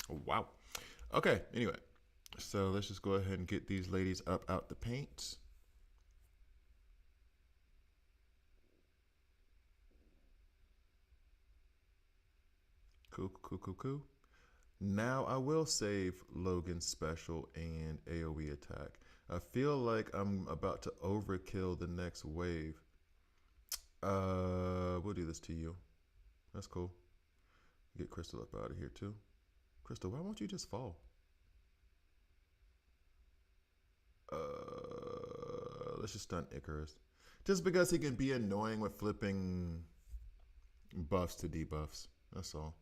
Wow. Okay, anyway. So let's just go ahead and get these ladies up out the paint. Cool. Now I will save Logan's special and AoE attack. I feel like I'm about to overkill the next wave. We'll do this to you. That's cool. Get Crystal up out of here too. Crystal, why won't you just fall? Let's just stun Icarus. Just because he can be annoying with flipping buffs to debuffs. That's all.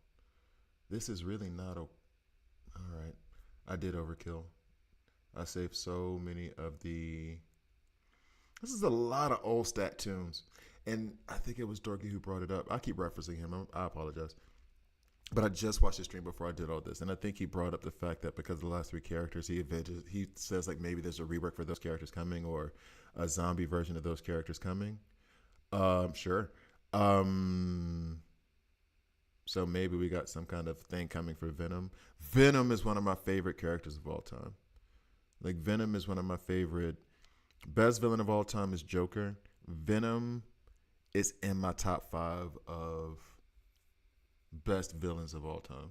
This is really not a... Alright. I did overkill. I saved so many of the... This is a lot of old stat tunes. And I think it was Dorky who brought it up. I keep referencing him. I apologize. But I just watched the stream before I did all this. And I think he brought up the fact that because of the last 3 characters, he says like maybe there's a rework for those characters coming or a zombie version of those characters coming. Sure. So maybe we got some kind of thing coming for Venom. Venom is one of my favorite characters of all time. Like Venom is one of my favorite. Best villain of all time is Joker. Venom is in my top 5 of best villains of all time.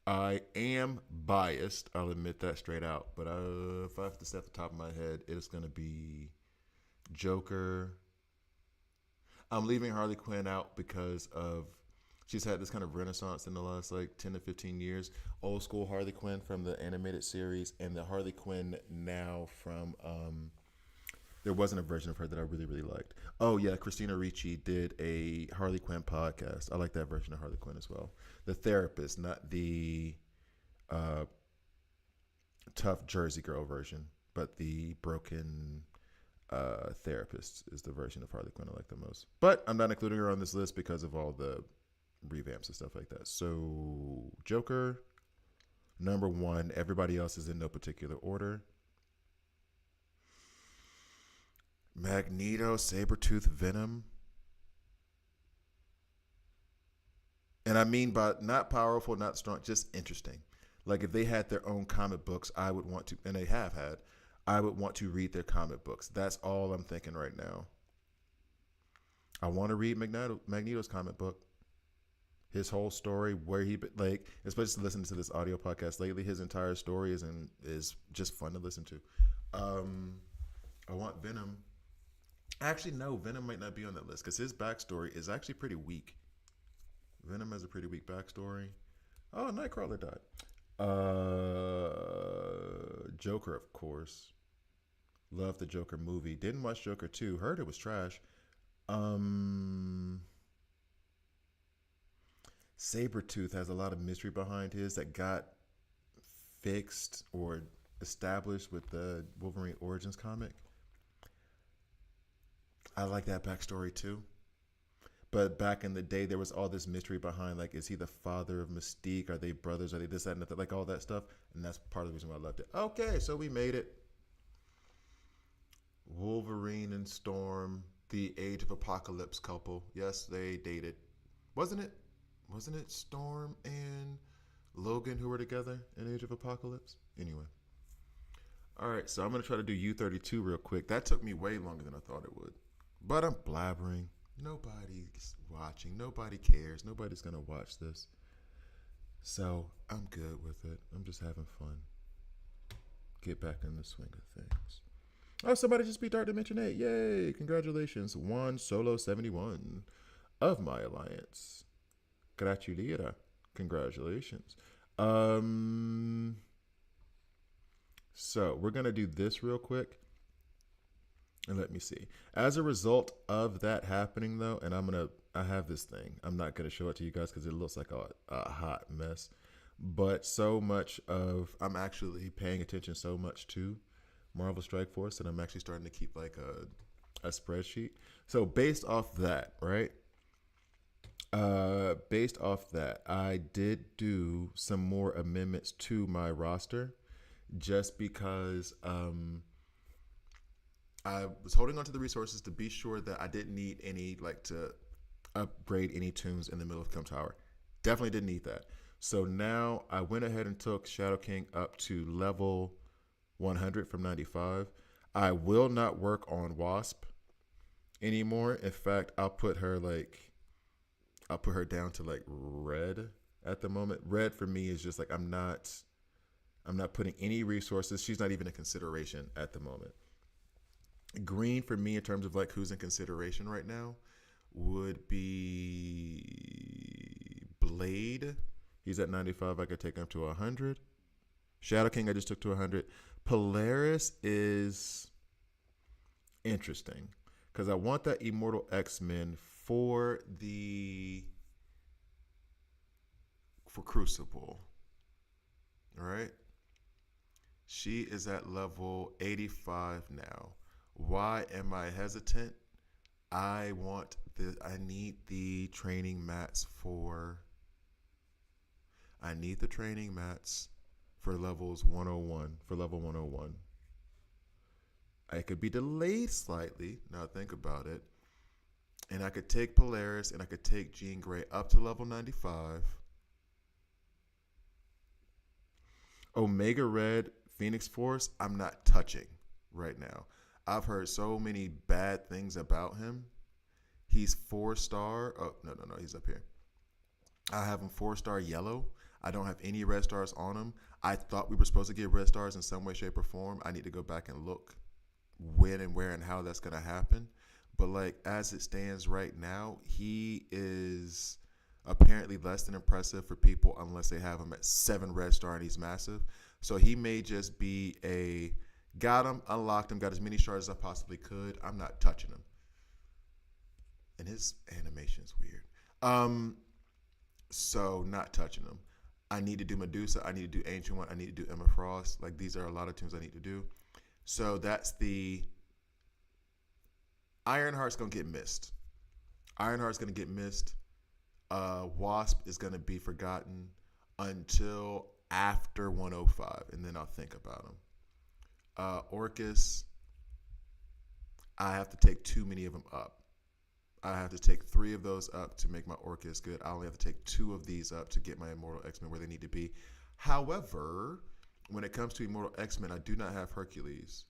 I am biased. I'll admit that straight out. But if I have to say at the top of my head, it is going to be Joker. I'm leaving Harley Quinn out because of she's had this kind of renaissance in the last like 10 to 15 years. Old school Harley Quinn from the animated series and the Harley Quinn now from there wasn't a version of her that I really, really liked. Oh yeah, Christina Ricci did a Harley Quinn podcast. I like that version of Harley Quinn as well. The therapist, not the tough Jersey girl version, but the broken therapist is the version of Harley Quinn I like the most. But I'm not including her on this list because of all the revamps and stuff like that. So Joker, number 1. Everybody else is in no particular order. Magneto, Sabretooth, Venom. And I mean by not powerful, not strong, just interesting. Like if they had their own comic books, I would want to, and they have had, I would want to read their comic books. That's all I'm thinking right now. I want to read Magneto's comic book, his whole story, where he like, especially listening to this audio podcast lately. His entire story is just fun to listen to. Um, I want Venom. Actually, no, Venom might not be on that list because his backstory is actually pretty weak. Venom has a pretty weak backstory. Oh, Nightcrawler died. Joker, of course. Loved the Joker movie. Didn't watch Joker 2. Heard it was trash. Um, Sabretooth has a lot of mystery behind his that got fixed or established with the Wolverine Origins comic. I like that backstory too. But back in the day, there was all this mystery behind, like, is he the father of Mystique? Are they brothers? Are they this, that, and that? Like, all that stuff. And that's part of the reason why I loved it. Okay, so we made it. Wolverine and Storm, the Age of Apocalypse couple. Yes, they dated. Wasn't it? Wasn't it Storm and Logan who were together in Age of Apocalypse? Anyway. All right, so I'm going to try to do U32 real quick. That took me way longer than I thought it would. But I'm blabbering. Nobody's watching. Nobody cares. Nobody's going to watch this. So I'm good with it. I'm just having fun. Get back in the swing of things. Oh, somebody just beat Dark Dimension 8. Yay. Congratulations. Juan Solo 71 of my alliance. Gratuliera. Congratulations. So we're going to do this real quick. And let me see. As a result of that happening, though, and I have this thing. I'm not going to show it to you guys because it looks like a hot mess. But I'm actually paying attention so much to Marvel Strike Force that I'm actually starting to keep like a spreadsheet. So based off that, right? Based off that, I did do some more amendments to my roster just because I was holding on to the resources to be sure that I didn't need any, like, to upgrade any tombs in the middle of Come Tower. Definitely didn't need that. So now I went ahead and took Shadow King up to level 100 from 95. I will not work on Wasp anymore. In fact, I'll put her down to like red at the moment. Red for me is just like I'm not putting any resources. She's not even a consideration at the moment. Green for me in terms of like who's in consideration right now would be Blade. He's at 95. I could take him to 100. Shadow King I just took to 100. Polaris is interesting because I want that Immortal X-Men for Crucible. All right. She is at level 85 now. Why am I hesitant? I need the training mats for levels 101, for level 101. I could be delayed slightly, now think about it. And I could take Polaris and I could take Jean Grey up to level 95. Omega Red, Phoenix Force, I'm not touching right now. I've heard so many bad things about him. He's 4-star. Oh, no, he's up here. I have him 4-star yellow. I don't have any red stars on him. I thought we were supposed to get red stars in some way, shape, or form. I need to go back and look when and where and how that's going to happen. But like as it stands right now, he is apparently less than impressive for people unless they have him at 7 red star and he's massive. So he may just be got him, unlocked him, got as many shards as I possibly could. I'm not touching him. And his animation's weird. So not touching him. I need to do Medusa. I need to do Ancient One. I need to do Emma Frost. Like these are a lot of tunes I need to do. So that's the Ironheart's gonna get missed. Ironheart's gonna get missed. Wasp is gonna be forgotten until after 105, and then I'll think about him. Orcus, I have to take too many of them up. I have to take 3 of those up to make my Orcus good. I only have to take 2 of these up to get my Immortal X-Men where they need to be. However, when it comes to Immortal X-Men, I do not have Hercules,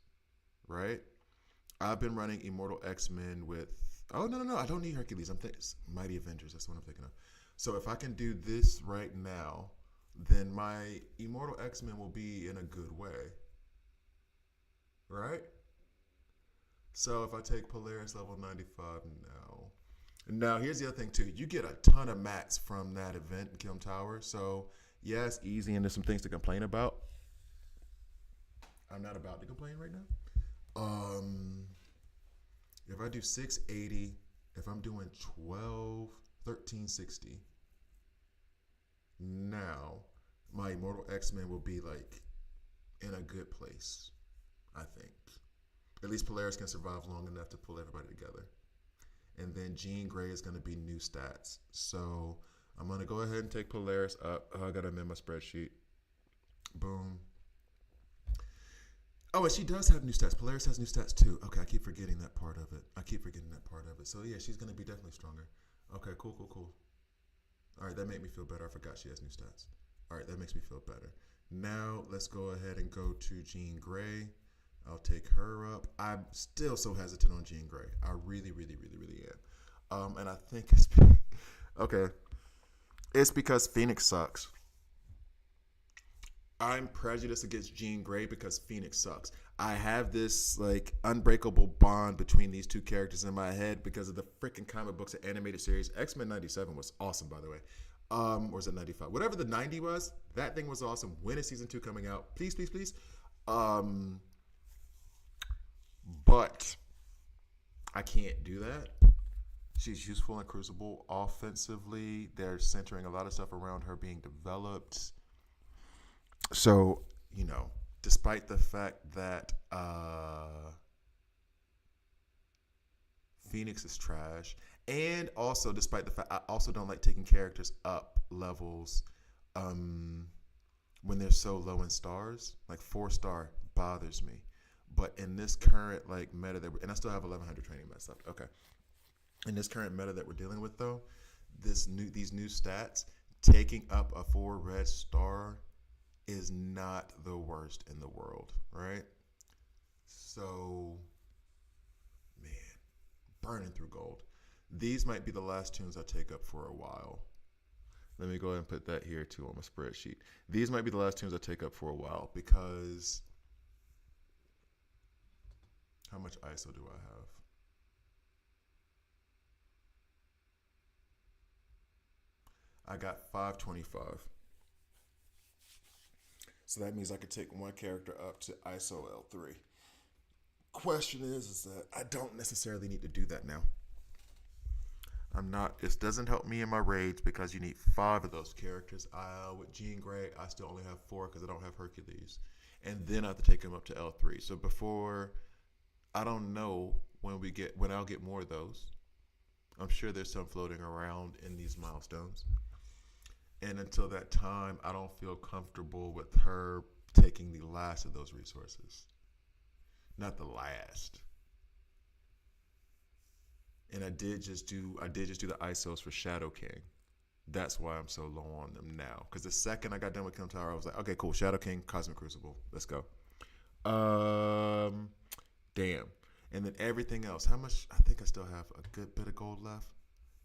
right? I've been running Immortal X-Men with. Oh, no, no, no. I don't need Hercules. I'm thinking Mighty Avengers. That's what I'm thinking of. So if I can do this right now, then my Immortal X-Men will be in a good way, right? So if I take Polaris level 95 now. Now, here's the other thing, too. You get a ton of mats from that event in Kyln Tower. So, yeah, it's easy, and there's some things to complain about. I'm not about to complain right now. If I do 680, if I'm doing 12, 1360, now my Immortal X-Men will be, like, in a good place, I think. At least Polaris can survive long enough to pull everybody together. And then Jean Grey is going to be new stats. So I'm going to go ahead and take Polaris up. Oh, I got to amend my spreadsheet. Boom. Oh, and she does have new stats. Polaris has new stats too. Okay, I keep forgetting that part of it. So yeah, she's going to be definitely stronger. Okay, cool, cool, cool. All right, that made me feel better. I forgot she has new stats. All right, that makes me feel better. Now let's go ahead and go to Jean Grey. I'll take her up. I'm still so hesitant on Jean Grey. I really, really, really, really am. And I think it's okay. It's because Phoenix sucks. I'm prejudiced against Jean Grey because Phoenix sucks. I have this like unbreakable bond between these two characters in my head because of the freaking comic books and animated series. X-Men 97 was awesome, by the way. Or was it 95? Whatever the 90 was, that thing was awesome. When is season 2 coming out? Please, please, please. But I can't do that. She's useful in Crucible offensively. They're centering a lot of stuff around her being developed. So, despite the fact that Phoenix is trash, and also despite the fact I also don't like taking characters up levels when they're so low in stars. Like 4-star bothers me. But in this current meta and I still have 1100 training mats left. Okay. In this current meta that we're dealing with though, these new stats, taking up a 4 red star is not the worst in the world, right? So, man, burning through gold. These might be the last tunes I take up for a while. Let me go ahead and put that here too on my spreadsheet. These might be the last tunes I take up for a while because how much ISO do I have? I got 525. So that means I could take one character up to ISO L3. Question is that I don't necessarily need to do that now. It doesn't help me in my raids because you need 5 of those characters. With Jean Grey, I still only have 4 because I don't have Hercules. And then I have to take him up to L3. So before, I don't know when I'll get more of those. I'm sure there's some floating around in these milestones. And until that time, I don't feel comfortable with her taking the last of those resources. Not the last. And I did just do the ISOs for Shadow King. That's why I'm so low on them now. Because the second I got done with Kyln Tower, I was like, okay, cool. Shadow King, Cosmic Crucible. Let's go. Damn. And then everything else. How much? I think I still have a good bit of gold left.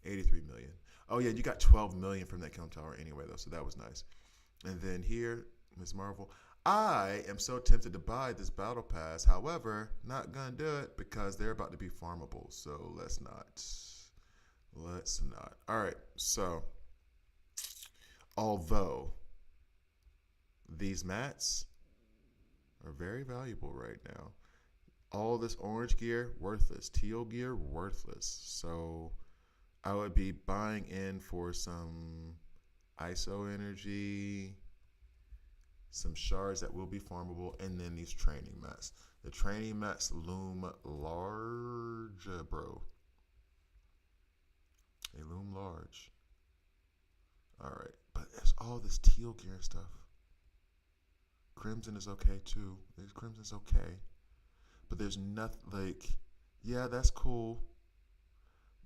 83 million. Oh, yeah, you got 12 million from that Kyln Tower anyway, though, so that was nice. And then here, Ms. Marvel. I am so tempted to buy this battle pass. However, not going to do it because they're about to be farmable, so let's not. All right, so although these mats are very valuable right now, all this orange gear, worthless. Teal gear, worthless. So I would be buying in for some ISO energy, some shards that will be farmable, and then these training mats. The training mats loom large, bro. They loom large. All right, but there's all this teal gear stuff. Crimson is okay too. Crimson's okay, but there's nothing Yeah, that's cool.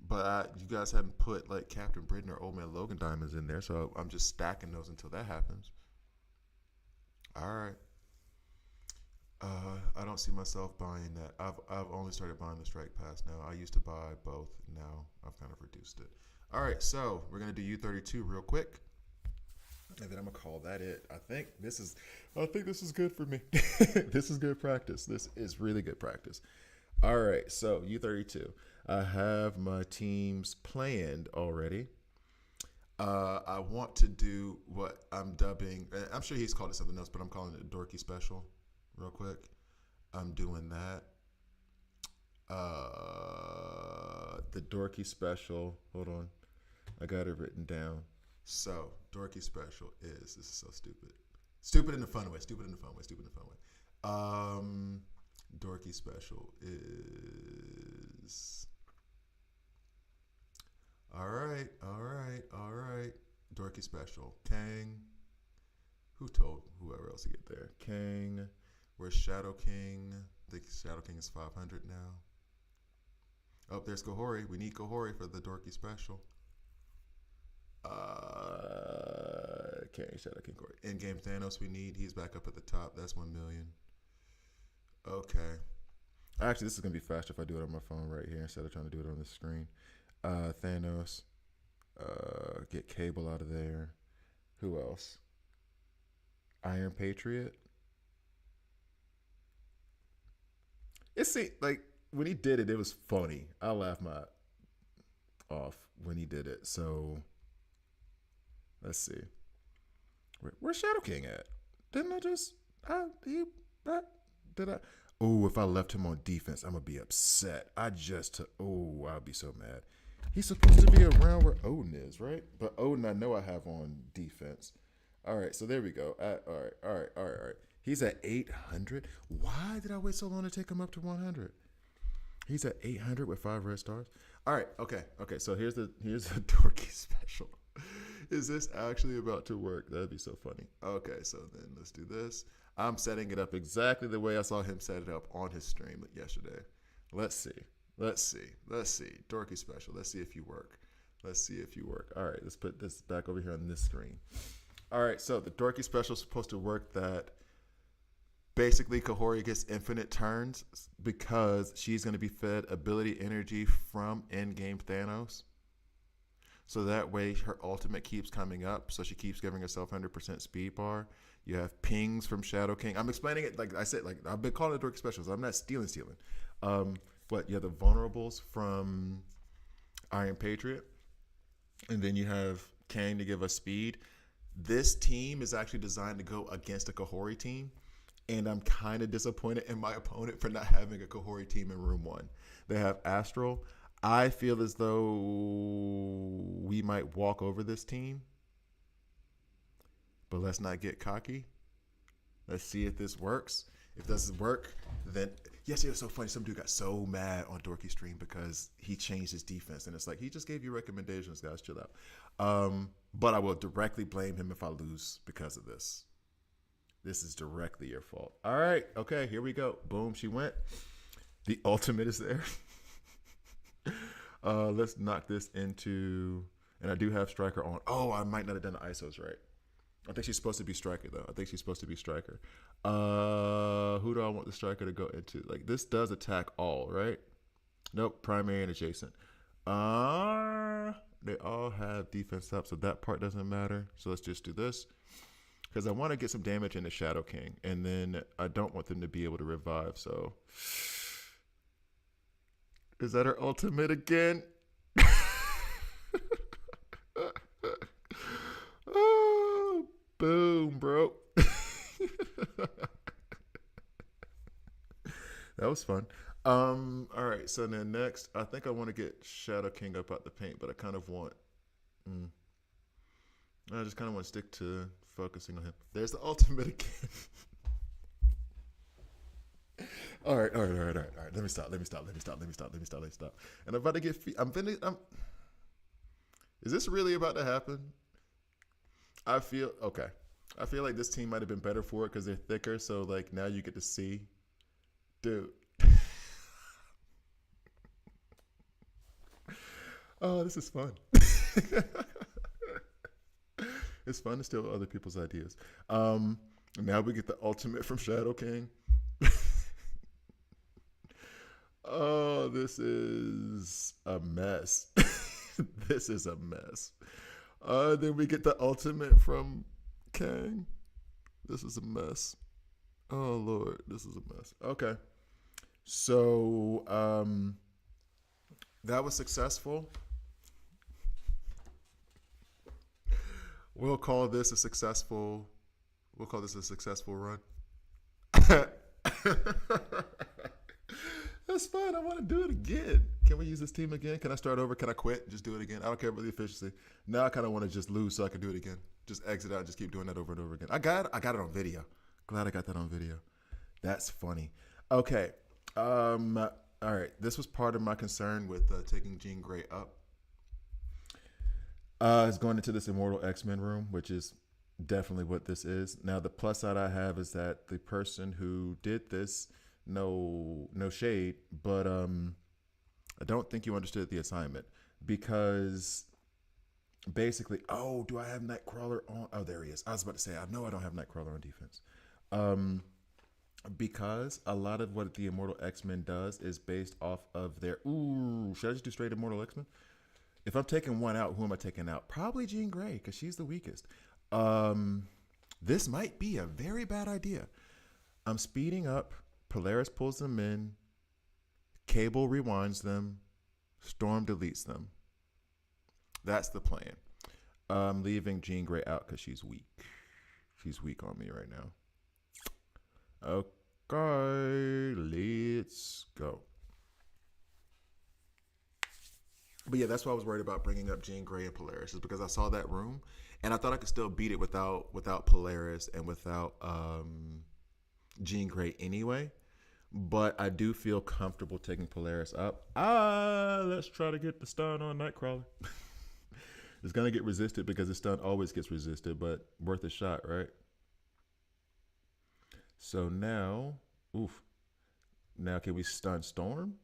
But you guys hadn't put like Captain Britain or Old Man Logan diamonds in there, so I'm just stacking those until that happens. All right. I don't see myself buying that. I've only started buying the Strike Pass now. I used to buy both. Now I've kind of reduced it. All right, so we're gonna do U32 real quick, and then I'm gonna call that it. I think this is good for me. This is good practice. This is really good practice. All right, so U32. I have my teams planned already. I want to do what I'm dubbing. I'm sure he's called it something else, but I'm calling it a dorky special. Real quick, I'm doing that. The dorky special. Hold on, I got it written down. So dorky special is this is so stupid. Stupid in the fun way. Stupid in the fun way. Stupid in the fun way. Dorky special is all right. All right. All right. Dorky special. Kang. Who told whoever else to get there? Kang. Where's Shadow King? I think Shadow King is 500 now. Oh, there's Kahori. We need Kahori for the dorky special. Okay, Shadow King Kahori. In-game Thanos we need. He's back up at the top. That's 1 million. Okay. Actually, this is going to be faster if I do it on my phone right here instead of trying to do it on the screen. Thanos. Get Cable out of there. Who else? Iron Patriot. It seemed like when he did it, it was funny. I laughed my off when he did it. So let's see. Where's Shadow King at? Didn't I just? Did I? Oh, if I left him on defense, I'm gonna be upset. I'll be so mad. He's supposed to be around where Odin is, right? But Odin, I know I have on defense. All right, so there we go. All right. He's at 800. Why did I wait so long to take him up to 100? He's at 800 with 5 red stars. All right, okay. So here's the dorky special. Is this actually about to work? That'd be so funny. Okay, so then let's do this. I'm setting it up exactly the way I saw him set it up on his stream yesterday. Let's see. Dorky special. Let's see if you work. All right, let's put this back over here on this screen. All right, so the dorky special is supposed to work that basically Kahori gets infinite turns because she's going to be fed ability energy from in-game Thanos. So that way her ultimate keeps coming up, so she keeps giving herself 100% speed bar. You have pings from Shadow King. I'm explaining it like I said, like I've been calling it dorky specials. I'm not stealing. But you have the vulnerables from Iron Patriot, and then you have Kang to give us speed. This team is actually designed to go against a Kahori team, and I'm kind of disappointed in my opponent for not having a Kahori team in room 1. They have Astral. I feel as though we might walk over this team, but let's not get cocky. Let's see if this works. If it doesn't work, then yes, it was so funny. Some dude got so mad on Dorky Stream because he changed his defense, and it's like he just gave you recommendations, guys. Chill out. But I will directly blame him if I lose because of this. This is directly your fault. All right, okay, here we go. Boom, she went. The ultimate is there. Let's knock this into, and I do have Striker on. Oh, I might not have done the ISOs right. I think she's supposed to be Striker though. Who do I want the Striker to go into? Like this does attack all, right? Nope, primary and adjacent. They all have defense up, so that part doesn't matter. So let's just do this. Because I want to get some damage into Shadow King, and then I don't want them to be able to revive, so. Is that her ultimate again? Oh, boom, bro. That was fun. All right, so then next, I think I want to get Shadow King up out the paint, but I kind of want, I just kind of want to stick to focusing on him. There's the ultimate again. All right. Let me stop. And I'm about to get. Is this really about to happen? I feel okay. I feel like this team might have been better for it because they're thicker. So like now you get to see, dude. Oh, this is fun. It's fun to steal other people's ideas. Um, Now we get the ultimate from Shadow King. Oh, this is a mess. This is a mess. Then we get the ultimate from Kang. This is a mess. Oh Lord, this is a mess. Okay, so that was successful. We'll call this a successful. We'll call this a successful run. That's fine. I want to do it again. Can we use this team again? Can I start over? Can I quit? Just do it again. I don't care about the efficiency. Now I kind of want to just lose so I can do it again. Just exit out and just keep doing that over and over again. I got it on video. Glad I got that on video. That's funny. Okay. All right. This was part of my concern with taking Jean Grey up. It's going into this Immortal X-Men room, which is definitely what this is. Now, the plus side I have is that the person who did this, no shade, but I don't think you understood the assignment because basically, oh, do I have Nightcrawler on? Oh, there he is. I was about to say, I know I don't have Nightcrawler on defense. Because a lot of what the Immortal X-Men does is based off of their, ooh, should I just do straight Immortal X-Men? If I'm taking one out, who am I taking out? Probably Jean Grey, because she's the weakest. This might be a very bad idea. I'm speeding up. Polaris pulls them in. Cable rewinds them. Storm deletes them. That's the plan. I'm leaving Jean Grey out because she's weak. She's weak on me right now. Okay, let's go. But yeah, that's why I was worried about bringing up Jean Grey and Polaris, is because I saw that room and I thought I could still beat it without Polaris and without Jean Grey anyway. But I do feel comfortable taking Polaris up. Let's try to get the stun on Nightcrawler. It's gonna get resisted because the stun always gets resisted, but worth a shot, right? So now, oof. Now can we stun Storm?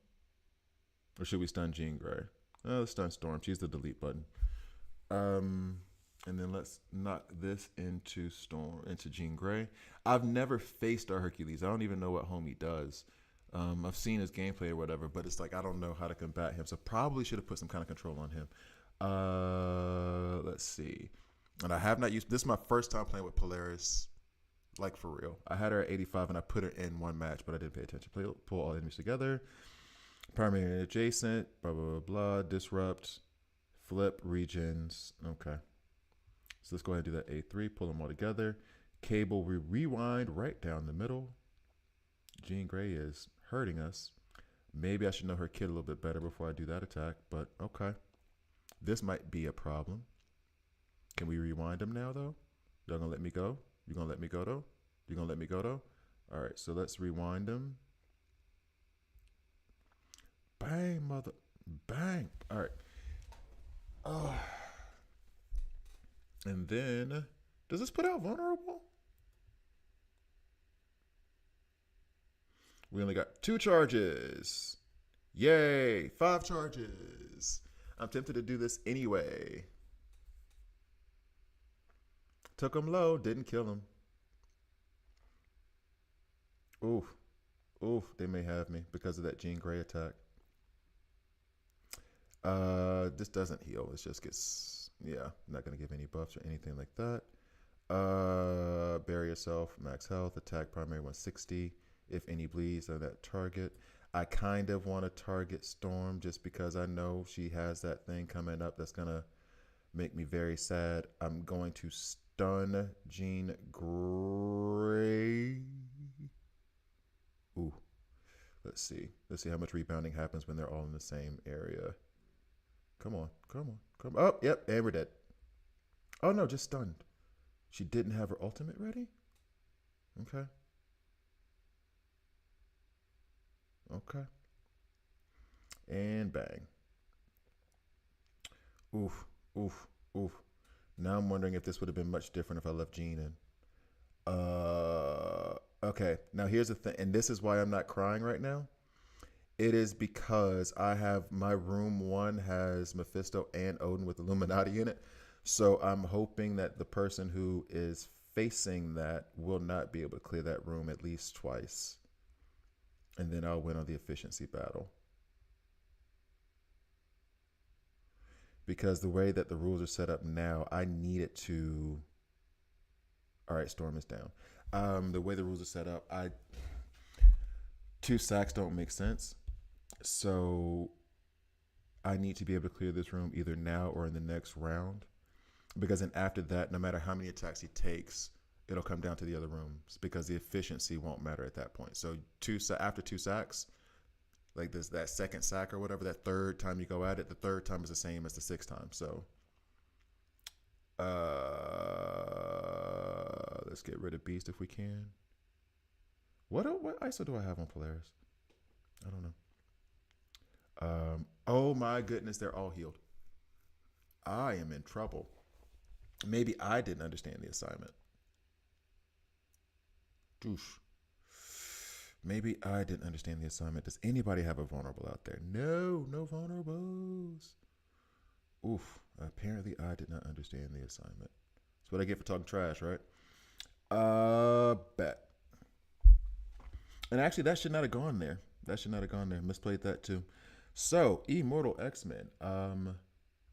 Or should we stun Jean Grey? Let's stun Storm. She's the delete button. And then let's knock this into Jean Grey. I've never faced our Hercules. I don't even know what homie does. I've seen his gameplay or whatever, but it's like I don't know how to combat him. So probably should have put some kind of control on him. Let's see. And I have not used, this is my first time playing with Polaris, like for real. I had her at 85 and I put her in one match, but I didn't pay attention. Pull all enemies together. Primary adjacent, blah, blah, blah, blah, disrupt, flip, regions. Okay. So let's go ahead and do that A3, pull them all together. Cable, rewind right down the middle. Jean Grey is hurting us. Maybe I should know her kid a little bit better before I do that attack, but okay. This might be a problem. Can we rewind them now, though? Y'all gonna let me go? You gonna let me go, though? You gonna let me go, though? All right, so let's rewind them. Bang, mother. Bang. All right. Oh. And then, does this put out vulnerable? We only got 2 charges. Yay, 5 charges. I'm tempted to do this anyway. Took him low, didn't kill him. Oof. Oof, they may have me because of that Jean Grey attack. This doesn't heal. It just gets, yeah, not going to give any buffs or anything like that. Bury yourself, max health, attack primary 160. If any bleeds on that target. I kind of want to target Storm just because I know she has that thing coming up that's going to make me very sad. I'm going to stun Jean Grey. Ooh. Let's see. Let's see how much rebounding happens when they're all in the same area. Come on. Come on. Come on. Oh, yep. And we're dead. Oh, no. Just stunned. She didn't have her ultimate ready? Okay. Okay. And bang. Oof. Oof. Oof. Now I'm wondering if this would have been much different if I left Jean in. Okay. Now here's the thing. And this is why I'm not crying right now. It is because I have my room one has Mephisto and Odin with Illuminati in it. So I'm hoping that the person who is facing that will not be able to clear that room at least twice. And then I'll win on the efficiency battle. Because the way that the rules are set up now, I need it to. All right, Storm is down. The way the rules are set up, I two sacks don't make sense. So I need to be able to clear this room either now or in the next round. Because then after that, no matter how many attacks he takes, it'll come down to the other rooms because the efficiency won't matter at that point. So after two sacks, like this that second sack or whatever, that third time you go at it, the third time is the same as the sixth time. So let's get rid of Beast if we can. What ISO do I have on Polaris? I don't know. Oh my goodness, they're all healed. I am in trouble. Maybe I didn't understand the assignment. Oof. Maybe I didn't understand the assignment. Does anybody have a vulnerable out there? No, no vulnerables. Oof. Apparently I did not understand the assignment. That's what I get for talking trash, right? Bet. And actually that should not have gone there. Misplayed that too. So, Immortal X-Men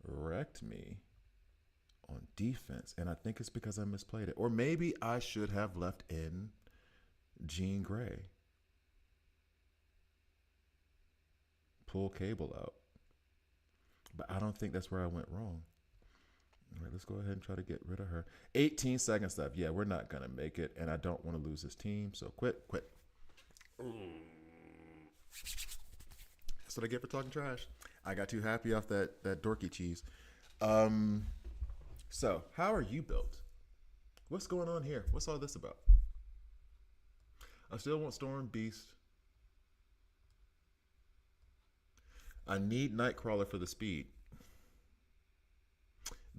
wrecked me on defense, and I think it's because I misplayed it. Or maybe I should have left in Jean Grey. Pull Cable out. But I don't think that's where I went wrong. All right, let's go ahead and try to get rid of her. 18 seconds left. Yeah, we're not going to make it, and I don't want to lose this team, so quit. That's what I get for talking trash. I got too happy off that dorky cheese. So, how are you built? What's going on here? What's all this about? I still want Storm, Beast. I need Nightcrawler for the speed.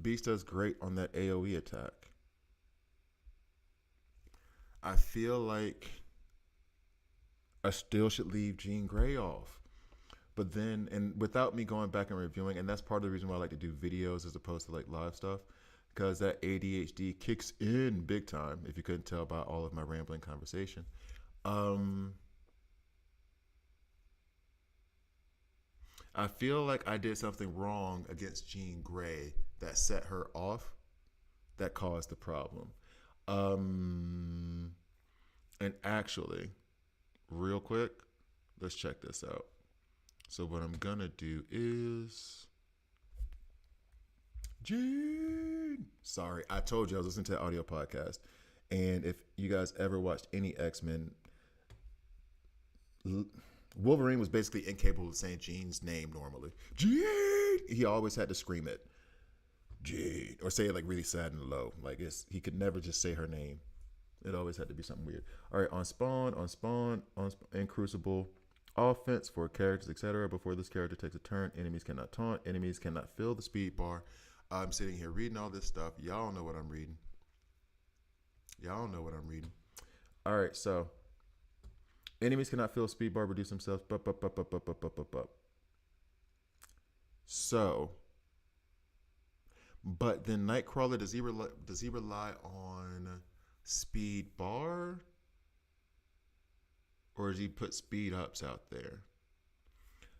Beast does great on that AoE attack. I feel like I still should leave Jean Grey off. But then, and without me going back and reviewing, and that's part of the reason why I like to do videos as opposed to like live stuff, because that ADHD kicks in big time, if you couldn't tell by all of my rambling conversation. I feel like I did something wrong against Jean Grey that set her off, that caused the problem. And actually, real quick, let's check this out. So what I'm gonna do is Jean. Sorry, I told you I was listening to the audio podcast. And if you guys ever watched any X-Men, Wolverine was basically incapable of saying Jean's name normally. Jean! He always had to scream it. Jean. Or say it like really sad and low. Like he could never just say her name. It always had to be something weird. All right, on Spawn, and Crucible. Offense for characters, etc. Before this character takes a turn, enemies cannot taunt. Enemies cannot fill the speed bar. I'm sitting here reading all this stuff. Y'all know what I'm reading. All right, so enemies cannot fill speed bar, reduce themselves. So, but then Nightcrawler, does he rely on speed bar? Or does he put speed ups out there?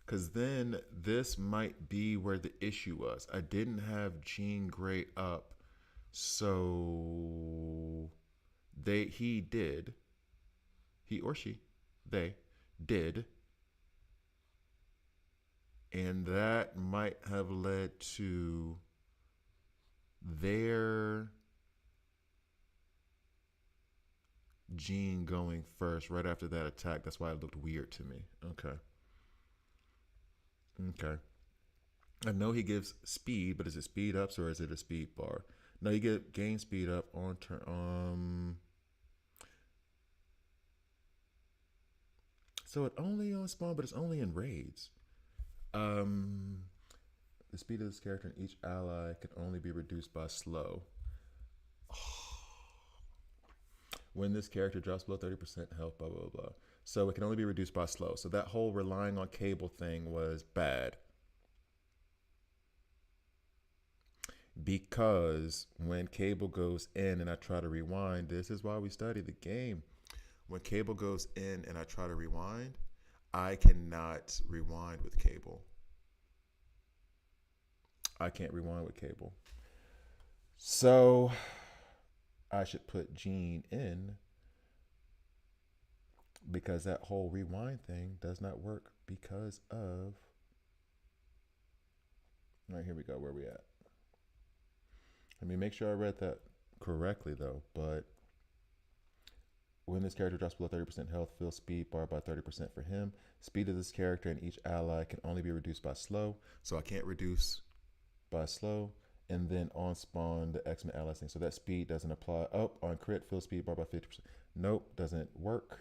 Because then this might be where the issue was. I didn't have Jean Grey up. So he or she, they did. And that might have led to their Jean going first right after that attack. That's why it looked weird to me. Okay. I know he gives speed, but is it speed ups or is it a speed bar? No, you gain speed up on turn. So it only on Spawn, but it's only in raids. The speed of this character and each ally can only be reduced by slow. When this character drops below 30% health, blah, blah, blah. So it can only be reduced by slow. So that whole relying on cable thing was bad. Because when cable goes in and I try to rewind, this is why we study the game. When cable goes in and I try to rewind, I cannot rewind with cable. I can't rewind with cable. So I should put Gene in because that whole rewind thing does not work because of. All right, here we go. Where are we at? Let me make sure I read that correctly, though. But when this character drops below 30% health, fill speed bar by 30% for him. Speed of this character and each ally can only be reduced by slow. So I can't reduce by slow. And then on spawn, the X-Men allies thing. So that speed doesn't apply. Oh, on crit, fill speed bar by 50%. Nope, doesn't work.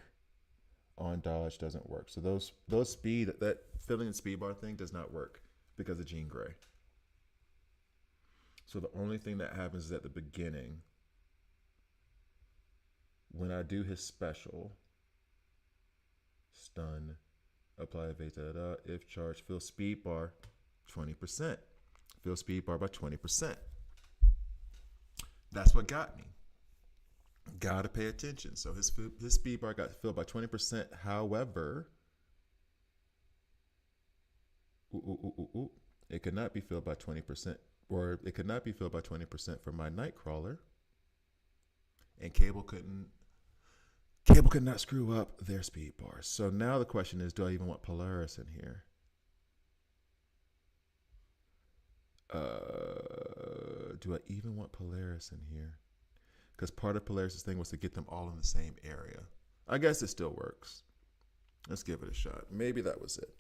On dodge, doesn't work. So those speed, that filling and speed bar thing does not work because of Jean Grey. So the only thing that happens is at the beginning, when I do his special, stun, apply evade, if charge, fill speed bar 20%. Fill speed bar by 20%. That's what got me. Gotta pay attention. So his speed bar got filled by 20%. However, it could not be filled by 20%. Or it could not be filled by 20% for my Nightcrawler. And Cable could not screw up their speed bars. So now the question is, do I even want Polaris in here? Do I even want Polaris in here? Because part of Polaris' thing was to get them all in the same area. I guess it still works. Let's give it a shot. Maybe that was it.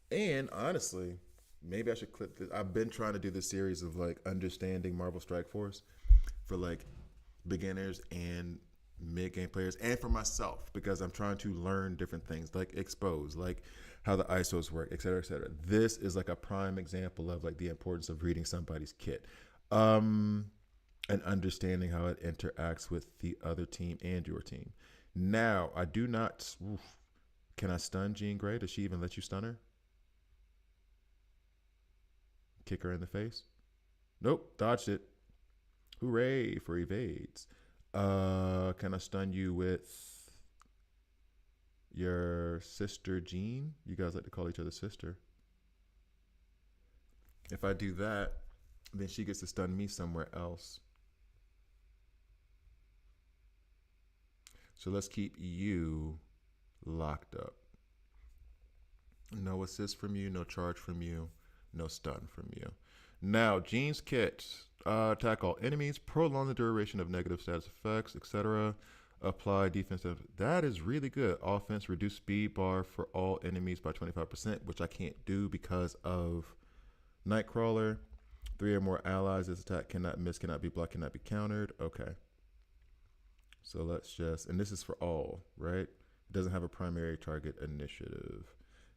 And honestly, maybe I should clip this. I've been trying to do this series of like understanding Marvel Strike Force for like beginners and mid-game players and for myself because I'm trying to learn different things like expose, like how the ISOs work, et cetera, et cetera. This is like a prime example of like the importance of reading somebody's kit and understanding how it interacts with the other team and your team. Now, I do not... Can I stun Jean Grey? Does she even let you stun her? Kick her in the face? Nope, dodged it. Hooray for evades. Can I stun you with your sister Jean? You guys like to call each other sister. If I do that, then she gets to stun me somewhere else. So let's keep you locked up. No assist from you, no charge from you, no stun from you. Now, Jean's kit. Attack all enemies, prolong the duration of negative status effects, etc. Apply defensive. That is really good. Offense, reduce speed bar for all enemies by 25%, which I can't do because of Nightcrawler. 3 or more allies. This attack cannot miss, cannot be blocked, cannot be countered. Okay. So let's just, and this is for all, right? It doesn't have a primary target initiative.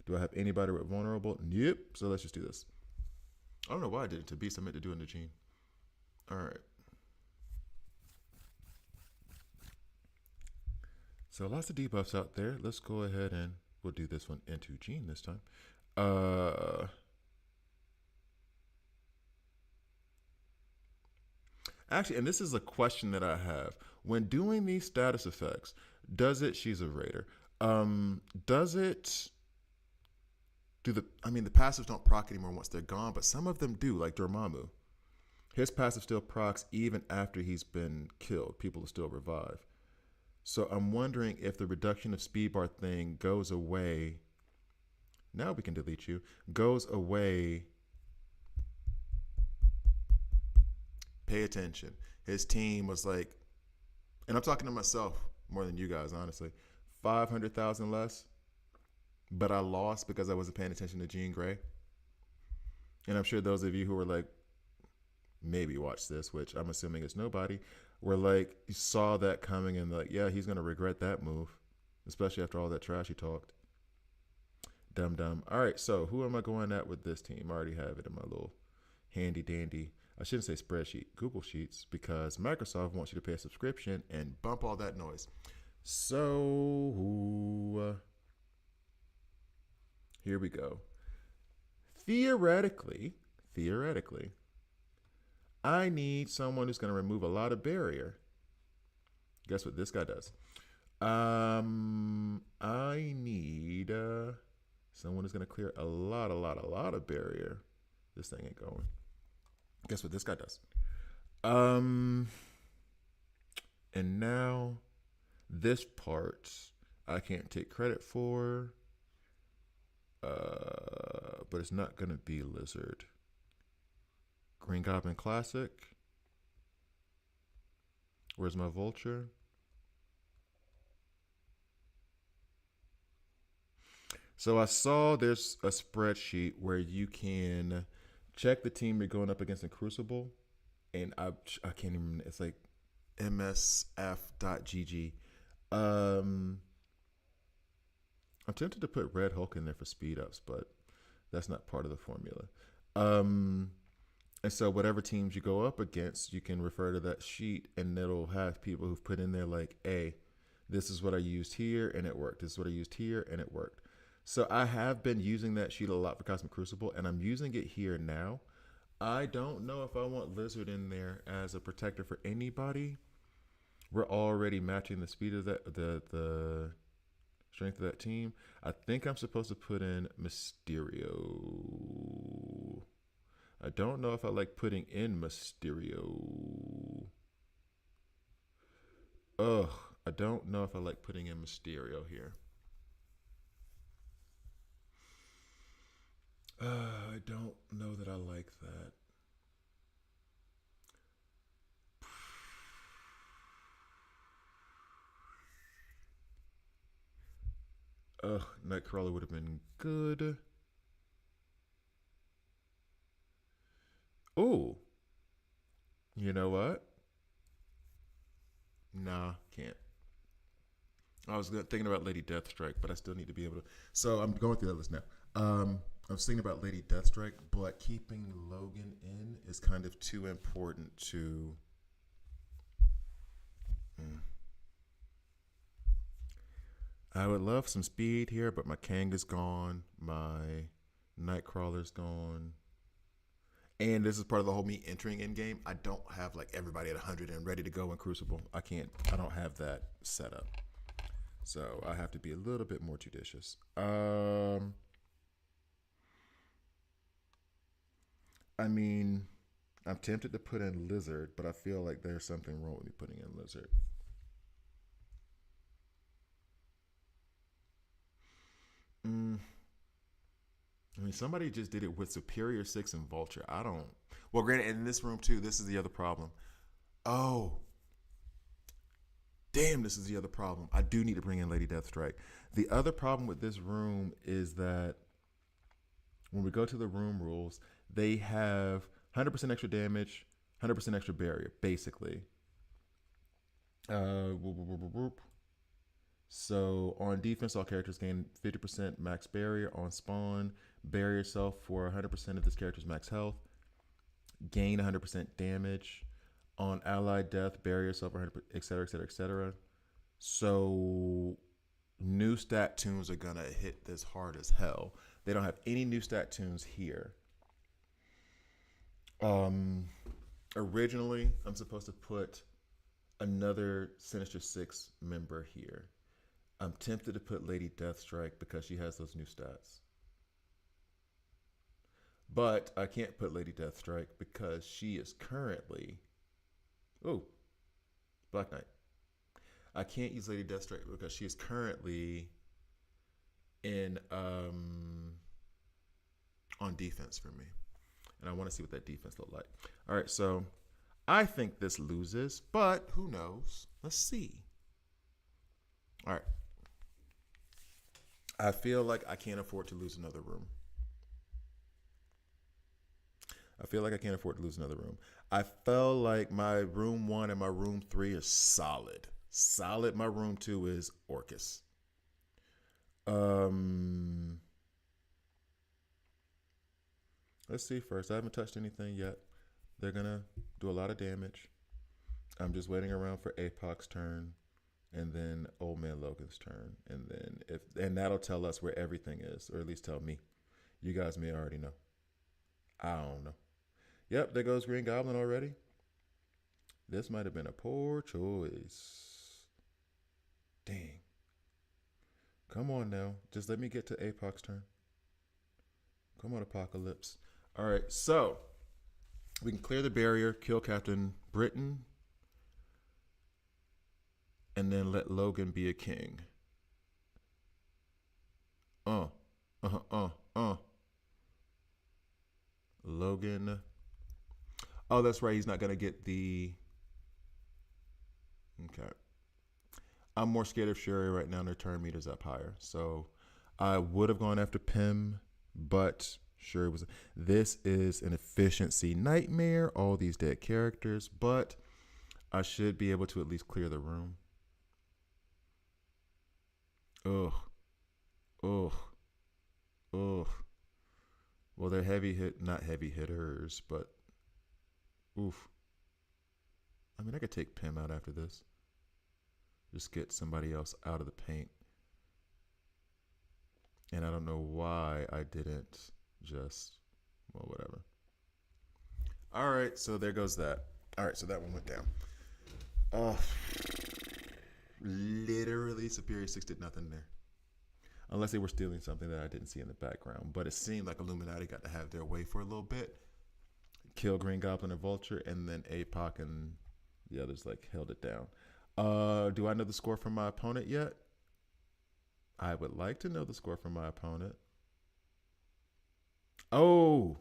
Do I have anybody with vulnerable? Nope. So let's just do this. I don't know why I did it to Beast. I meant to do it to Jean. All right. So lots of debuffs out there. Let's go ahead and we'll do this one into Jean this time. Actually, and this is a question that I have. When doing these status effects, does it, she's a raider, does it do the passives don't proc anymore once they're gone, but some of them do, like Dormammu. His passive still procs even after he's been killed. People will still revive. So I'm wondering if the reduction of speed bar thing goes away. Now we can delete you. Goes away. Pay attention. His team was like, and I'm talking to myself more than you guys, honestly, 500,000 less. But I lost because I wasn't paying attention to Jean Grey. And I'm sure those of you who were like, maybe watch this, which I'm assuming is nobody, were like, you saw that coming and like, yeah, he's going to regret that move, especially after all that trash he talked. Dumb. All right, so who am I going at with this team? I already have it in my little handy dandy. I shouldn't say spreadsheet, Google Sheets, because Microsoft wants you to pay a subscription and bump all that noise. So here we go. Theoretically, I need someone who's going to remove a lot of barrier. Guess what this guy does? I need someone who's going to clear a lot of barrier. This thing ain't going. Guess what this guy does? And now this part I can't take credit for, but it's not going to be Lizard. Green Goblin Classic. Where's my Vulture? So I saw there's a spreadsheet where you can check the team you're going up against in Crucible, and I can't even. It's like msf.gg. I'm tempted to put Red Hulk in there for speed ups, but that's not part of the formula. And so whatever teams you go up against, you can refer to that sheet, and it'll have people who've put in there like, hey, this is what I used here and it worked. This is what I used here and it worked. So I have been using that sheet a lot for Cosmic Crucible, and I'm using it here now. I don't know if I want Lizard in there as a protector for anybody. We're already matching the speed of that, the strength of that team. I think I'm supposed to put in Mysterio. I don't know if I like putting in Mysterio. Ugh, I don't know if I like putting in Mysterio here. I don't know that I like that. Nightcrawler would have been good. Oh, you know what? Nah, can't. I was thinking about Lady Deathstrike, but I still need to be able to. So I'm going through that list now. I was thinking about Lady Deathstrike, but keeping Logan in is kind of too important to. I would love some speed here, but my Kang is gone. My Nightcrawler's gone. And this is part of the whole me entering in game. I don't have like everybody at 100 and ready to go in Crucible. I don't have that set up. So I have to be a little bit more judicious. I mean, I'm tempted to put in Lizard, but I feel like there's something wrong with me putting in Lizard. I mean, somebody just did it with Superior 6 and Vulture. I don't. Well, granted, in this room, too, this is the other problem. Oh. Damn, this is the other problem. I do need to bring in Lady Deathstrike. The other problem with this room is that when we go to the room rules, they have 100% extra damage, 100% extra barrier, basically. So on defense, all characters gain 50% max barrier. On spawn, bury yourself for 100% of this character's max health. Gain 100% damage. On allied death, bury yourself, 100%, etc., etc., etc. So new stat tunes are gonna hit this hard as hell. They don't have any new stat tunes here. Originally, I'm supposed to put another Sinister Six member here. I'm tempted to put Lady Deathstrike because she has those new stats. But I can't put Lady Deathstrike because she is currently... Oh, Black Knight. I can't use Lady Deathstrike because she is currently in on defense for me. And I want to see what that defense looked like. All right, so I think this loses, but who knows? Let's see. All right. I feel like I can't afford to lose another room. I felt like my room 1 and my room 3 are solid. My room 2 is Orcus. Let's see first. I haven't touched anything yet. They're gonna do a lot of damage. I'm just waiting around for Apoc's turn, and then Old Man Logan's turn, and then if and that'll tell us where everything is, or at least tell me. You guys may already know. I don't know. Yep, there goes Green Goblin already. This might have been a poor choice. Dang. Come on now. Just let me get to Apoc's turn. Come on, Apocalypse. All right, so we can clear the barrier, kill Captain Britain, and then let Logan be a king. Uh, uh. Logan. Oh, that's right. He's not gonna get the. Okay. I'm more scared of Sherry right now. Their turn meter's up higher, so I would have gone after Pym, but Sherry was. This is an efficiency nightmare. All these dead characters, but I should be able to at least clear the room. Ugh. Ugh. Ugh. Well, they're not heavy hitters, but oof. I mean, I could take Pym out after this. Just get somebody else out of the paint. And I don't know why I didn't just, well, whatever. All right, so there goes that. All right, so that one went down. Oh, literally Superior 6 did nothing there. Unless they were stealing something that I didn't see in the background. But it seemed like Illuminati got to have their way for a little bit. Kill Green Goblin and Vulture, and then APOC and the others like held it down. Do I know the score from my opponent yet? I would like to know the score from my opponent. Oh,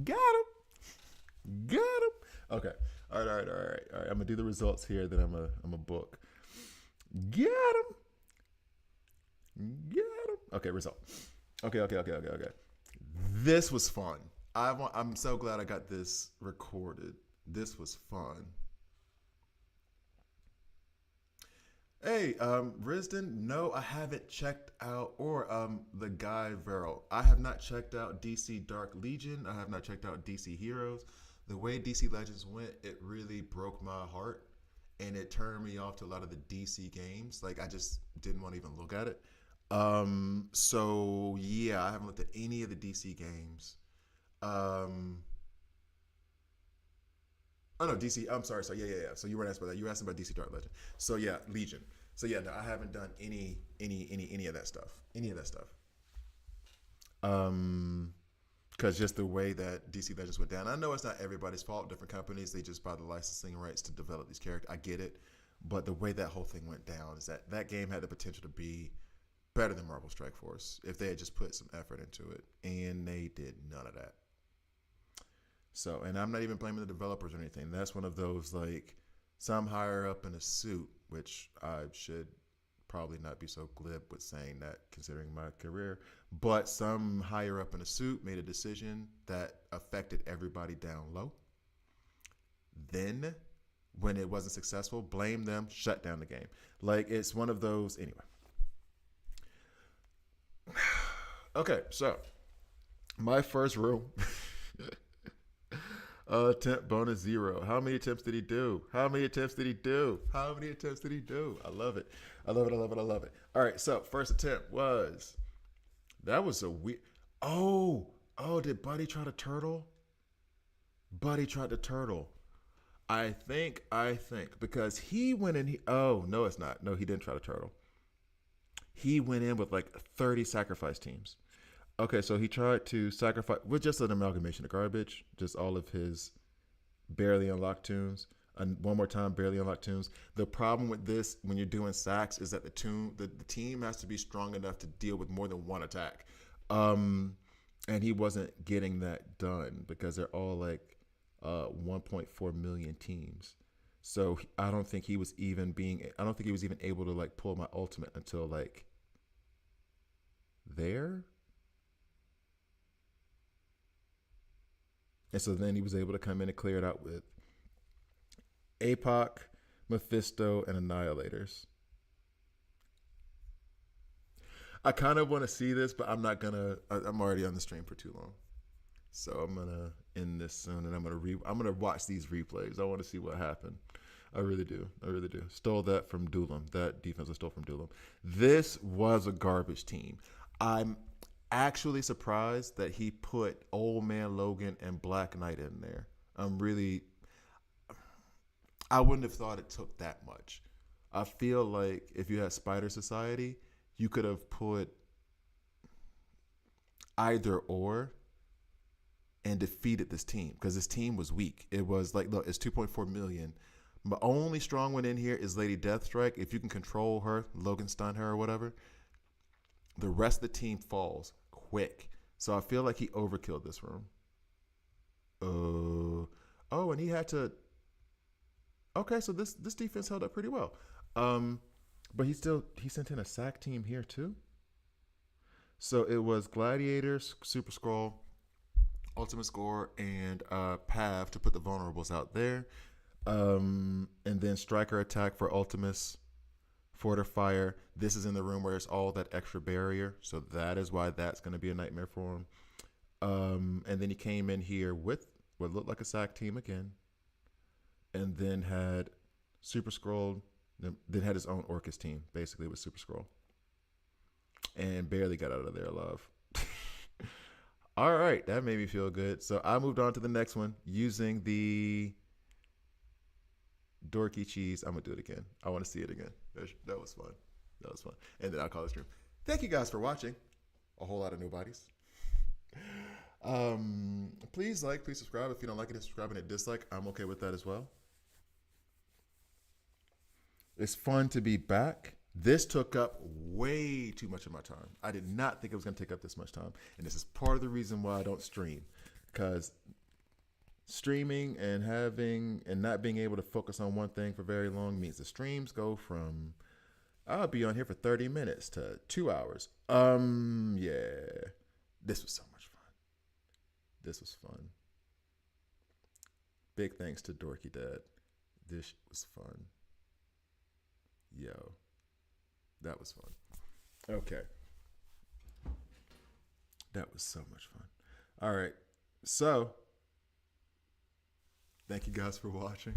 got him. Got him. Okay. All right. I'm gonna do the results here. Then I'm a book. Got him. Got him. Okay, result. Okay. This was fun. I'm so glad I got this recorded. This was fun. Hey, Risden, no, I haven't checked out, or the guy Vero. I have not checked out DC Dark Legion. I have not checked out DC Heroes. The way DC Legends went, it really broke my heart, and it turned me off to a lot of the DC games. Like I just didn't want to even look at it. So yeah, I haven't looked at any of the DC games. Oh no, DC. I'm sorry. So yeah. So you weren't asking about that. You were asking about DC Dark Legend. So yeah, Legion. So yeah, no, I haven't done any of that stuff. Any of that stuff. Because just the way that DC Legends went down. I know it's not everybody's fault. Different companies, they just buy the licensing rights to develop these characters. I get it, but the way that whole thing went down is that game had the potential to be better than Marvel Strike Force if they had just put some effort into it, and they did none of that. So, and I'm not even blaming the developers or anything. That's one of those like some higher up in a suit, which I should probably not be so glib with saying that considering my career, but some higher up in a suit made a decision that affected everybody down low. Then, when it wasn't successful, blame them, shut down the game. Like it's one of those, anyway. Okay, so my first room. Attempt bonus 0. How many attempts did he do? I love it. I love it. All right, so first attempt was, that was a weird. Did Buddy try to turtle? Buddy tried to turtle. I think, because he went in, oh, no, it's not. No, he didn't try to turtle. He went in with like 30 sacrifice teams. Okay, so he tried to sacrifice with just an amalgamation of garbage, just all of his barely unlocked tunes. And one more time, barely unlocked tunes. The problem with this, when you're doing sacks, is that the team has to be strong enough to deal with more than one attack. And he wasn't getting that done because they're all like 1.4 million teams. So I don't think he was even able to like pull my ultimate until like there. And so then he was able to come in and clear it out with APOC, Mephisto, and Annihilators. I kind of want to see this, but I'm not going to. I'm already on the stream for too long. So I'm gonna end this soon, and I'm gonna watch these replays. I want to see what happened. I really do. I really do. Stole that from Doolin. That defense was stole from Doolin. This was a garbage team. I'm actually surprised that he put Old Man Logan and Black Knight in there. I'm really. I wouldn't have thought it took that much. I feel like if you had Spider Society, you could have put either or and defeated this team because this team was weak. It was like, look, it's 2.4 million. My only strong one in here is Lady Deathstrike. If you can control her, Logan stun her or whatever, the rest of the team falls quick. So I feel like he overkilled this room. Oh, and he had to. Okay, so this defense held up pretty well. But he sent in a sack team here too. So it was Gladiators, Super Scroll, Ultimate Score, and Pav to put the vulnerables out there. And then Striker Attack for Ultimus, Fortifier. This is in the room where it's all that extra barrier. So that is why that's going to be a nightmare for him. And then he came in here with what looked like a sack team again. And then had Super Scroll, then had his own Orcus team, basically with Super Scroll. And barely got out of there alive. All right, that made me feel good. So I moved on to the next one using the Dorky Cheese. I'm going to do it again. I want to see it again. That was fun. That was fun. And then I'll call it stream. Thank you guys for watching. A whole lot of nobodies. Please like, please subscribe. If you don't like it, hit subscribe and hit dislike. I'm okay with that as well. It's fun to be back. This took up way too much of my time. I did not think it was going to take up this much time. And this is part of the reason why I don't stream. Because streaming and not being able to focus on one thing for very long means the streams go from, I'll be on here for 30 minutes to 2 hours. Yeah. This was so much fun. This was fun. Big thanks to Dorky Dad. This was fun. Yo. That was fun. Okay. That was so much fun. All right. So, thank you guys for watching.